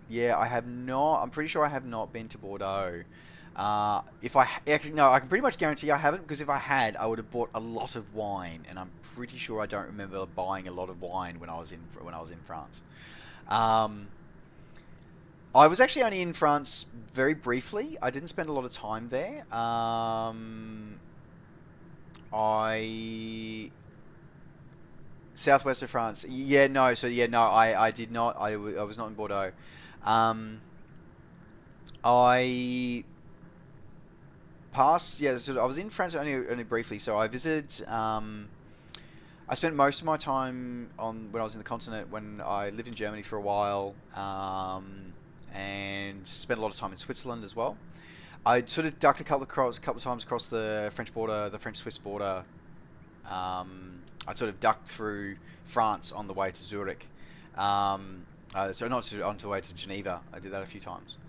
Yeah, I have not. I'm pretty sure I have not been to Bordeaux. If I actually no, I can pretty much guarantee I haven't, because if I had, I would have bought a lot of wine, and I'm pretty sure I don't remember buying a lot of wine when I was in France. I was actually only in France very briefly. I didn't spend a lot of time there. Southwest of France. Yeah, no. So yeah, no. I did not. I was not in Bordeaux. I passed. Yeah, so I was in France only briefly. So I visited. I spent most of my time when I was in the continent, when I lived in Germany for a while, and spent a lot of time in Switzerland as well. I sort of ducked a couple of times across the French border, the French-Swiss border. I sort of ducked through France on the way to Zurich. So not on the way to Geneva. I did that a few times.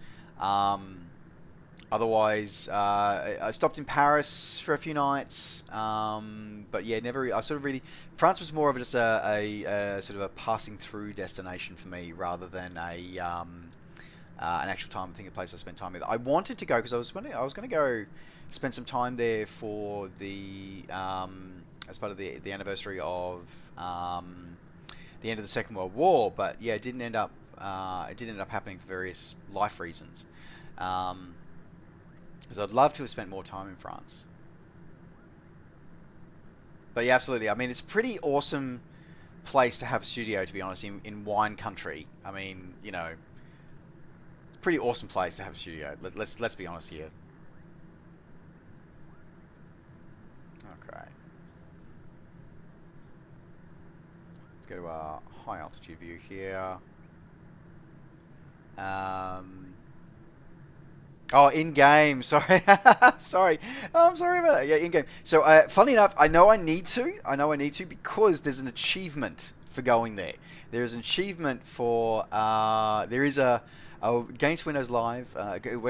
Otherwise, I stopped in Paris for a few nights. But yeah, never. I sort of really. France was more of just a sort of a passing through destination for me, rather than an actual time. I think a place I spent time with. I wanted to go because I was going to go spend some time there for the as part of the anniversary of the end of the Second World War. But yeah, it didn't end up happening for various life reasons. Because I'd love to have spent more time in France. But yeah, absolutely. I mean, it's a pretty awesome place to have a studio, to be honest, in wine country. I mean, you know, it's a pretty awesome place to have a studio. Let's be honest here. Okay. Let's go to our high altitude view here. Oh, in-game. Sorry. Sorry. Oh, I'm sorry about that. Yeah, in-game. So, funny enough, I know I need to because there's an achievement for going there. There is an achievement for, there is a Games Windows Live.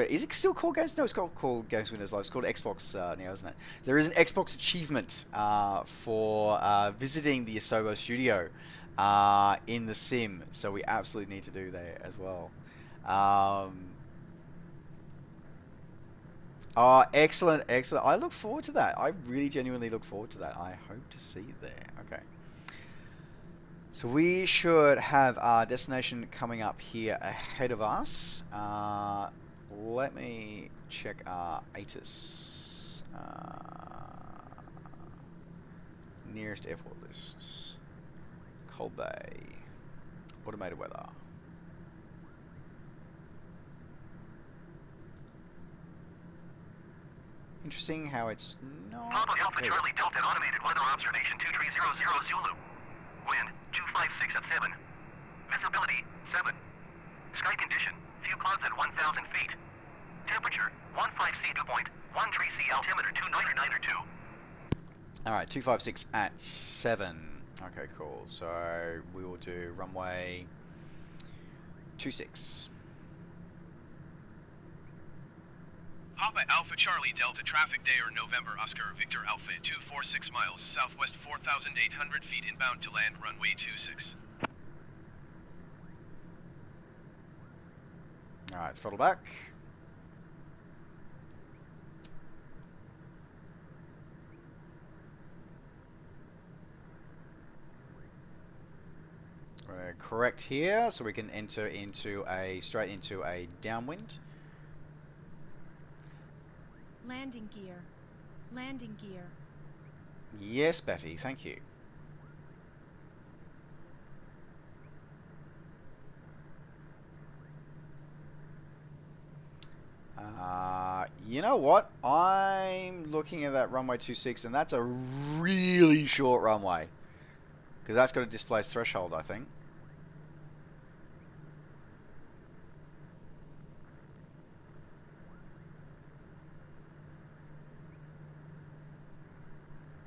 Is it still called Games? No, it's called Games Windows Live. It's called Xbox now, isn't it? There is an Xbox achievement for visiting the Asobo studio in the sim. So we absolutely need to do that as well. Oh, excellent, excellent. I look forward to that. I really genuinely look forward to that. I hope to see you there. Okay. So we should have our destination coming up here ahead of us. Let me check our ATIS. Nearest airport list. Cold Bay. Automated weather. Interesting how it's not... Papa Alpha Charlie Delta Automated Weather Observation 2300 Zulu. Wind 256 at 7. Visibility 7. Sky condition, few clouds at 1,000 feet. Temperature 15C, dew point 13C, altimeter 2992. Alright, 256 at 7. Okay, cool. So we will do runway 26. Papa Alpha Charlie Delta traffic day or November Oscar Victor Alpha 246 miles southwest 4,800 feet inbound to land runway 26. Alright, throttle back. We're correct here, so we can enter straight into a downwind. Landing gear. Landing gear. Yes, Betty, thank you. You know what? I'm looking at that runway 26, and that's a really short runway. Because that's got a displaced threshold, I think.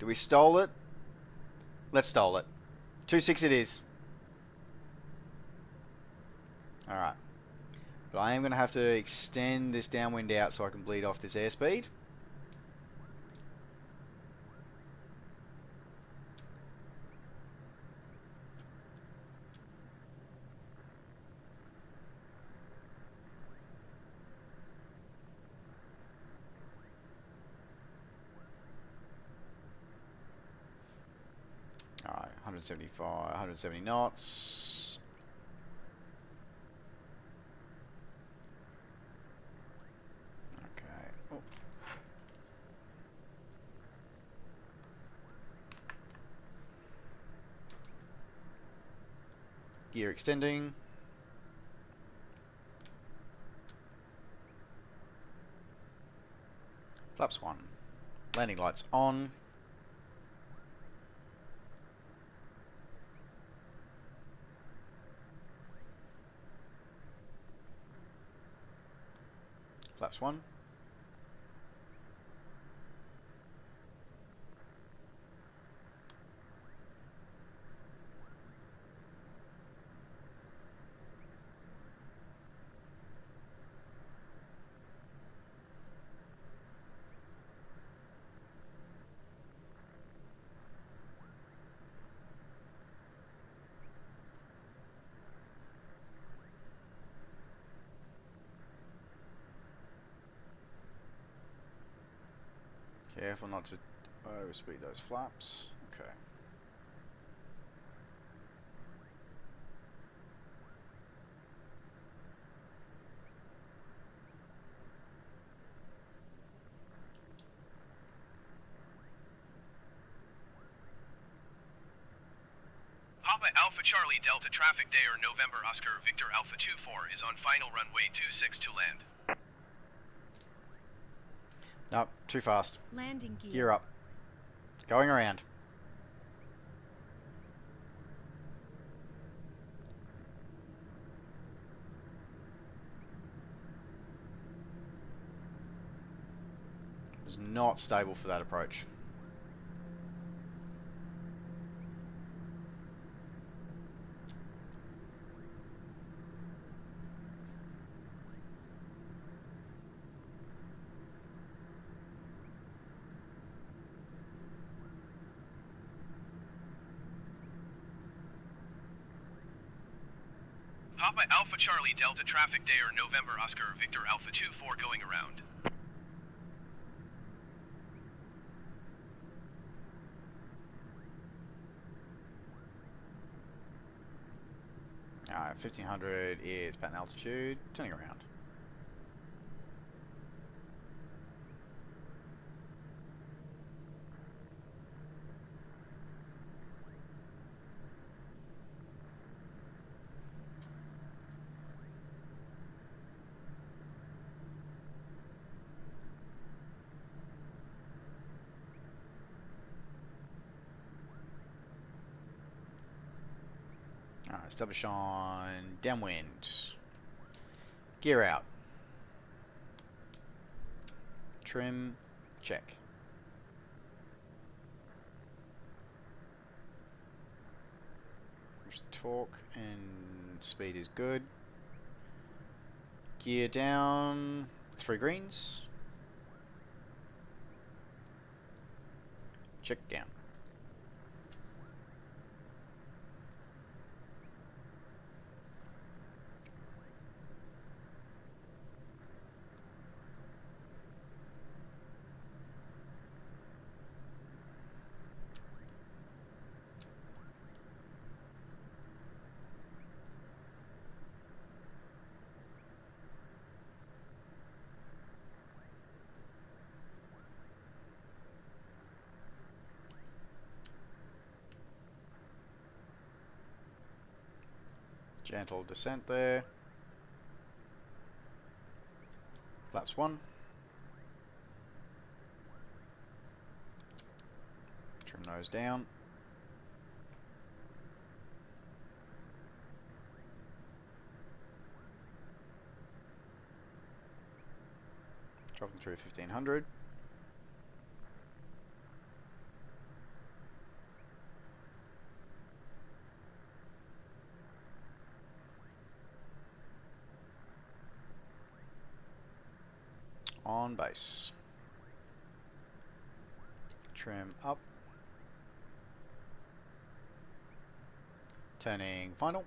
Do we stole it? Let's stole it. 2.6 it is. Alright. But I am going to have to extend this downwind out so I can bleed off this airspeed. Alright, 175, 170 knots. Okay. Oh. Gear extending. Flaps 1. Landing lights on. Flaps 1. Careful not to overspeed those flaps. Okay. Papa Alpha Charlie Delta traffic day or November Oscar Victor Alpha 24 is on final runway 26 to land. Nope, too fast. Landing gear. Gear up. Going around. It was not stable for that approach. Papa Alpha Charlie Delta traffic day or November Oscar Victor Alpha 24 going around. Alright, 1500 is pattern altitude. Turning around. Alright, establish on downwind. Gear out. Trim, check. Push the torque and speed is good. Gear down, 3 greens. Check down. Gentle descent there. Flaps 1. Trim nose down. Drop them through 1500. On base. Trim up. Turning final.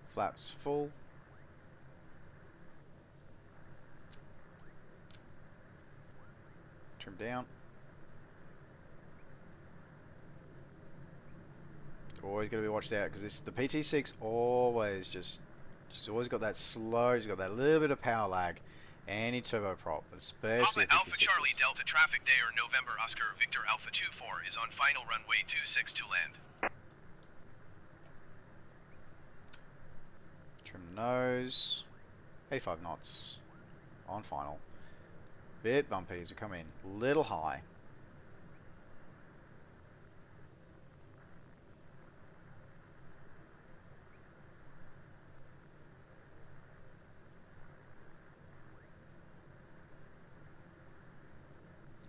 Flaps full. Trim down. Always got to be watched out because the PT6 always she's always got that slow, she's got that little bit of power lag. Any turboprop, but especially Papa the Alpha Charlie PT6s. Delta traffic day or November Oscar Victor Alpha 24 is on final runway 26 to land. Trim nose. 85 knots. On final. Bit bumpy as we come in. Little high.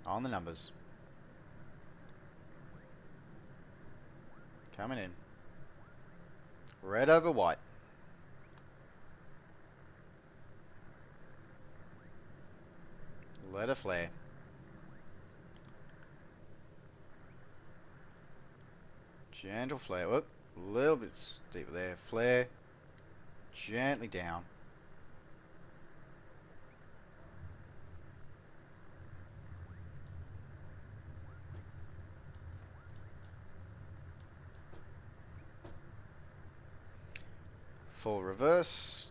On the numbers. Coming in. Red over white. Let her flare. Gentle flare. Whoop. A little bit steep there. Flare. Gently down. Full reverse.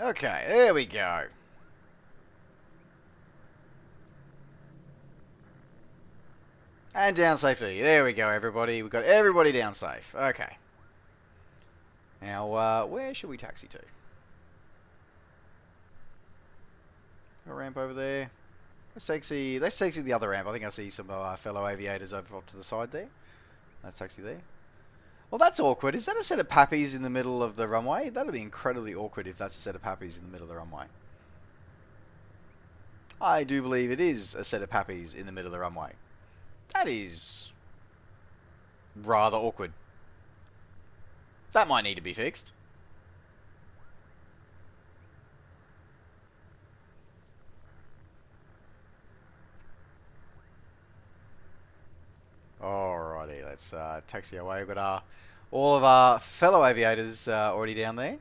Okay, there we go. And down safely. There we go, everybody. We've got everybody down safe. Okay. Now, where should we taxi to? A ramp over there. Let's taxi the other ramp. I think I see some of our fellow aviators over off to the side there. Let's taxi there. Well, that's awkward. Is that a set of pappies in the middle of the runway? That would be incredibly awkward if that's a set of pappies in the middle of the runway. I do believe it is a set of pappies in the middle of the runway. That is rather awkward. That might need to be fixed. Alrighty, let's taxi away. We've got all of our fellow aviators already down there.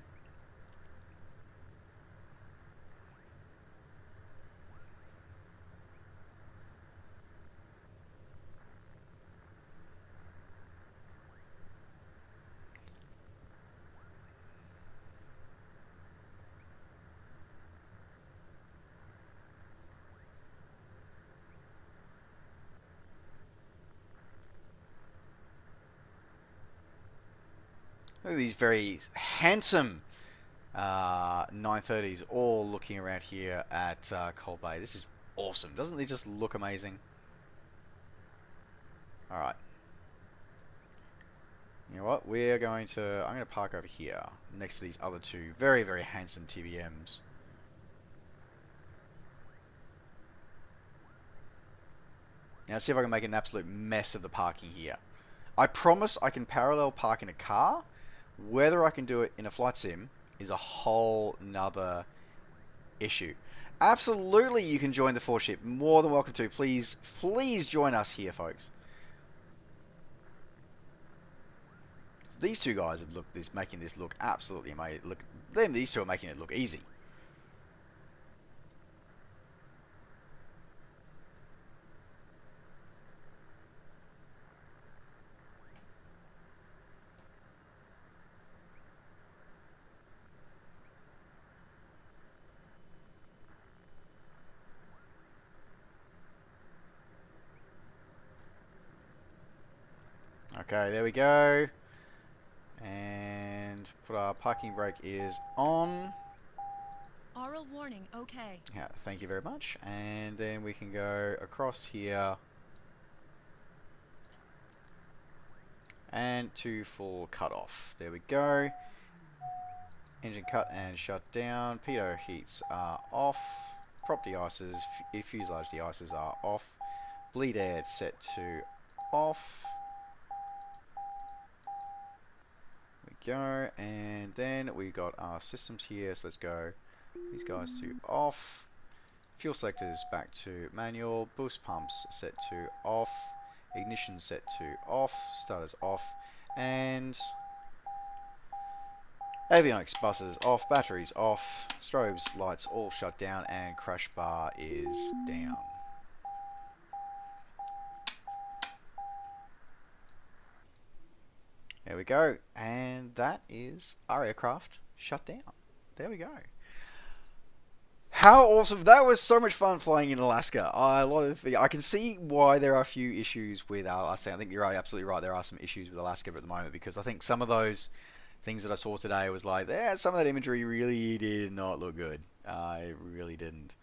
Look at these very handsome 930s all looking around here at Cold Bay. This is awesome. Doesn't it just look amazing? Alright. You know what? I'm going to park over here next to these other two very, very handsome TBMs. Now see if I can make an absolute mess of the parking here. I promise I can parallel park in a car. Whether I can do it in a flight sim is a whole nother issue. Absolutely, you can join the Force Ship. More than welcome to. Please join us here, folks. These two guys have making this look absolutely amazing. These two are making it look easy. Okay, there we go. And put our parking brake is on. Aural warning, okay. Yeah, thank you very much. And then we can go across here. And to full cutoff. There we go. Engine cut and shut down. Pitot heats are off. Prop de-icers, fuselage de-icers are off. Bleed air set to off. There we go. And then we got our systems here. So let's go these guys to off. Fuel selectors back to manual. Boost pumps set to off. Ignition set to off. Starters off. And avionics buses off. Batteries off. Strobes, lights all shut down. And crash bar is down. There we go. And that is our aircraft shut down. There we go. How awesome. That was so much fun flying in Alaska. I can see why there are a few issues with Alaska. I think you're absolutely right. There are some issues with Alaska at the moment because I think some of those things that I saw today was like, some of that imagery really did not look good. It really didn't.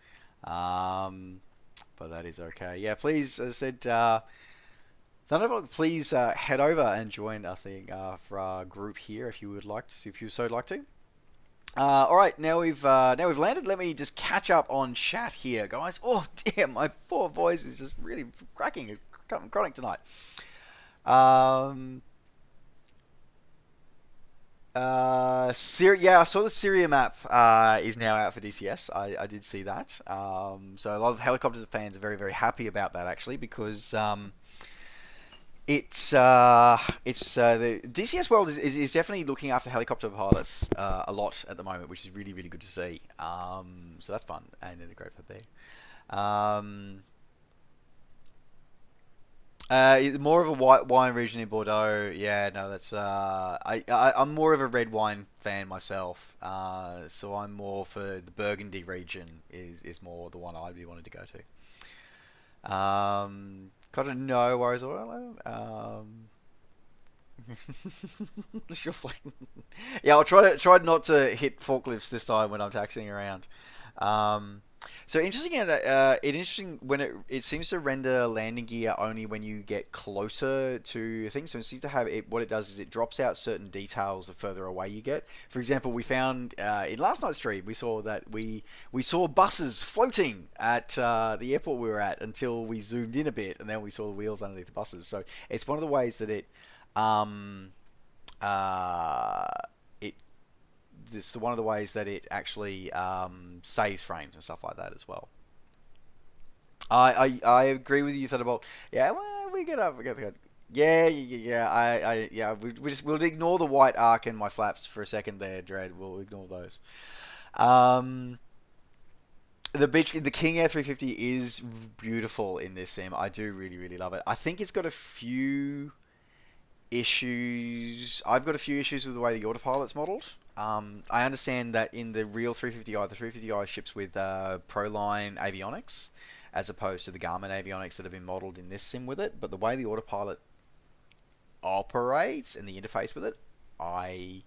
But that is okay. Yeah, please, as I said, Thunderbolt, please head over and join our thing for our group here if you would like to, if you so like to. All right, now we've landed. Let me just catch up on chat here, guys. Oh damn, my poor voice is just really cracking. I'm chronic tonight. Yeah, I saw the Syria map is now out for DCS. I did see that. So a lot of helicopter fans are very, very happy about that actually because it's the DCS world is definitely looking after helicopter pilots a lot at the moment, which is really, really good to see. So that's fun and a great fit there. More of a white wine region in Bordeaux. Yeah, no, that's I'm more of a red wine fan myself. So I'm more for the Burgundy region is more the one I'd be wanting to go to. Got to no worries. Yeah, I'll try not to hit forklifts this time when I'm taxiing around. So interesting when it seems to render landing gear only when you get closer to things. So it seems to have it. What it does is it drops out certain details the further away you get. For example, we found in last night's stream we saw that we saw buses floating at the airport we were at until we zoomed in a bit, and then we saw the wheels underneath the buses. So it's one of the ways that it's one of the ways that it actually saves frames and stuff like that as well. I agree with you, Thunderbolt. Yeah, well, we get up. Yeah. We'll ignore the white arc and my flaps for a second there, Dread. We'll ignore those. The King Air 350 is beautiful in this sim. I do really, really love it. I think it's got a few issues. I've got a few issues with the way the autopilot's modeled. I understand that in the real 350i, the 350i ships with Proline avionics as opposed to the Garmin avionics that have been modeled in this sim with it. But the way the autopilot operates and the interface with it, I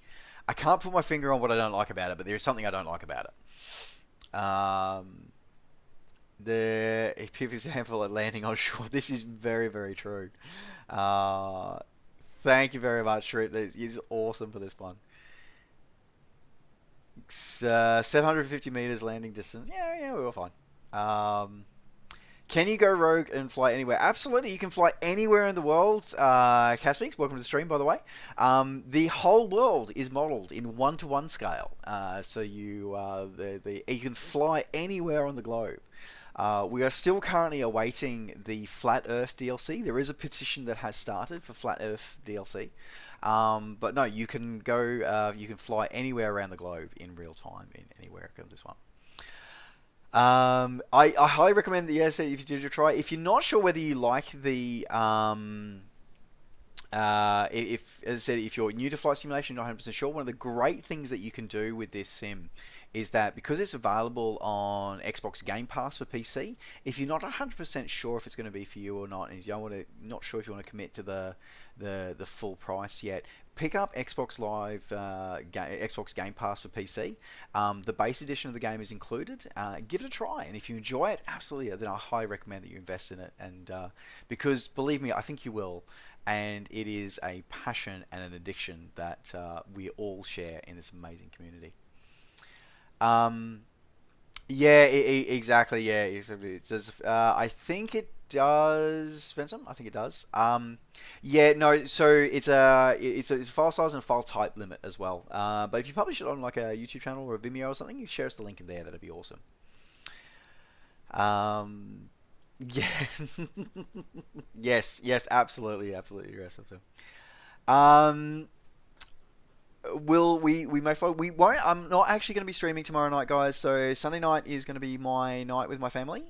can't put my finger on what I don't like about it, but there is something I don't like about it. The example at landing on shore, this is very, very true. Thank you very much, Trip. This is awesome for this one. 750 meters landing distance. Yeah, we were fine. Can you go rogue and fly anywhere? Absolutely, you can fly anywhere in the world. Caspix, welcome to the stream, by the way. The whole world is modelled in 1-to-1 scale, so you can fly anywhere on the globe. We are still currently awaiting the Flat Earth DLC. There is a petition that has started for Flat Earth DLC. But no, you can go, you can fly anywhere around the globe in real time, in anywhere on this one. I highly recommend that, yes, if you did try. If you're not sure whether you like the if, as I said, if you're new to flight simulation, not 100% sure, one of the great things that you can do with this sim is that because it's available on Xbox Game Pass for PC, if you're not 100% sure if it's going to be for you or not, and you don't want to, not sure if you want to commit to the full price yet, pick up Xbox Live, Xbox Game Pass for PC. The base edition of the game is included. Give it a try, and if you enjoy it, absolutely, then I highly recommend that you invest in it. And because believe me, I think you will. And it is a passion and an addiction that we all share in this amazing community. Yeah, exactly. Yeah, it says, I think it does, Vincent. I think it does. Yeah, no. So it's a file size and file type limit as well. But if you publish it on like a YouTube channel or a Vimeo or something, you share us the link in there. That'd be awesome. Yeah. Yes, absolutely, yes, absolutely. Um, we may follow, we won't. I'm not actually going to be streaming tomorrow night, guys. So Sunday night is going to be my night with my family.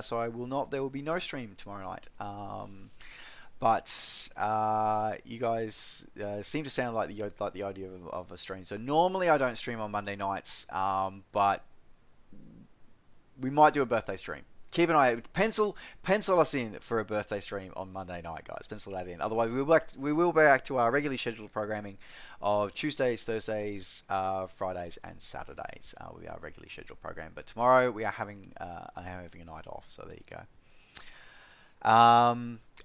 So I will not. There will be no stream tomorrow night. But you guys seem to sound like the idea of a stream. So normally I don't stream on Monday nights. But we might do a birthday stream. Keep an eye out. Pencil us in for a birthday stream on Monday night, guys. Pencil that in. Otherwise, we will be back to our regularly scheduled programming of Tuesdays, Thursdays, Fridays, and Saturdays. We are regularly scheduled program. But tomorrow we are having a night off. So there you go.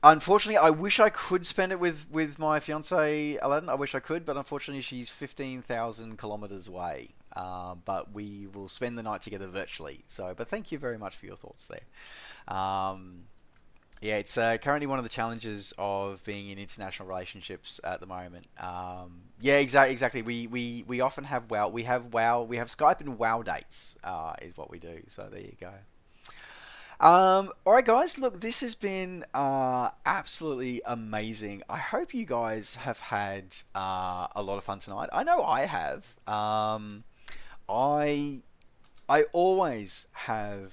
Unfortunately, I wish I could spend it with my fiance Aladdin. I wish I could, but unfortunately, she's 15,000 kilometers away. But we will spend the night together virtually. So, but thank you very much for your thoughts there. Yeah, it's currently one of the challenges of being in international relationships at the moment. Yeah, exactly. We often have we have Skype and WoW dates is what we do. So there you go. All right, guys. Look, this has been absolutely amazing. I hope you guys have had a lot of fun tonight. I know I have. I always have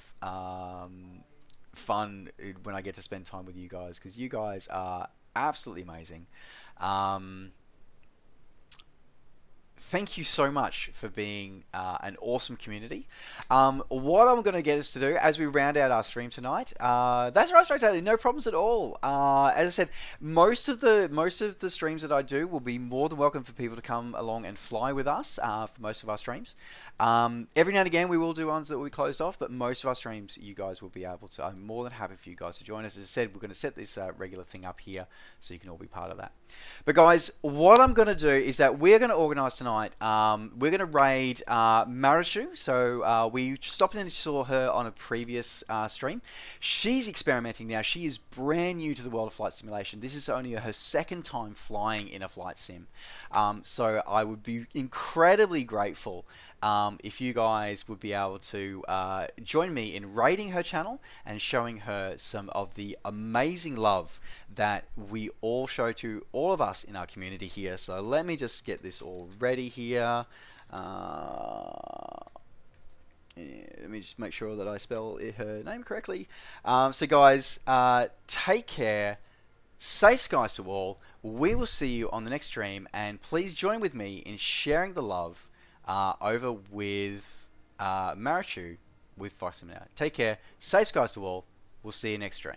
fun when I get to spend time with you guys because you guys are absolutely amazing. Thank you so much for being an awesome community. What I'm going to get us to do as we round out our stream tonight, that's right, Taylor, no problems at all. As I said, most of the streams that I do will be more than welcome for people to come along and fly with us for most of our streams. Every now and again we will do ones that will be closed off, but most of our streams you guys will be able to. I'm more than happy for you guys to join us. As I said, we're going to set this regular thing up here so you can all be part of that. But guys, what I'm going to do is that we're going to organize tonight. We're going to raid Marichu. So we stopped in and saw her on a previous stream. She's experimenting now. She is brand new to the world of flight simulation. This is only her second time flying in a flight sim. So I would be incredibly grateful if you guys would be able to join me in raiding her channel and showing her some of the amazing love that we all show to all of us in our community here. So let me just get this all ready here. Let me just make sure that I spell her name correctly. So guys, take care. Safe skies to all. We will see you on the next stream, and please join with me in sharing the love over with Marichu with Flight Simulator. Take care. Safe skies to all. We'll see you next stream.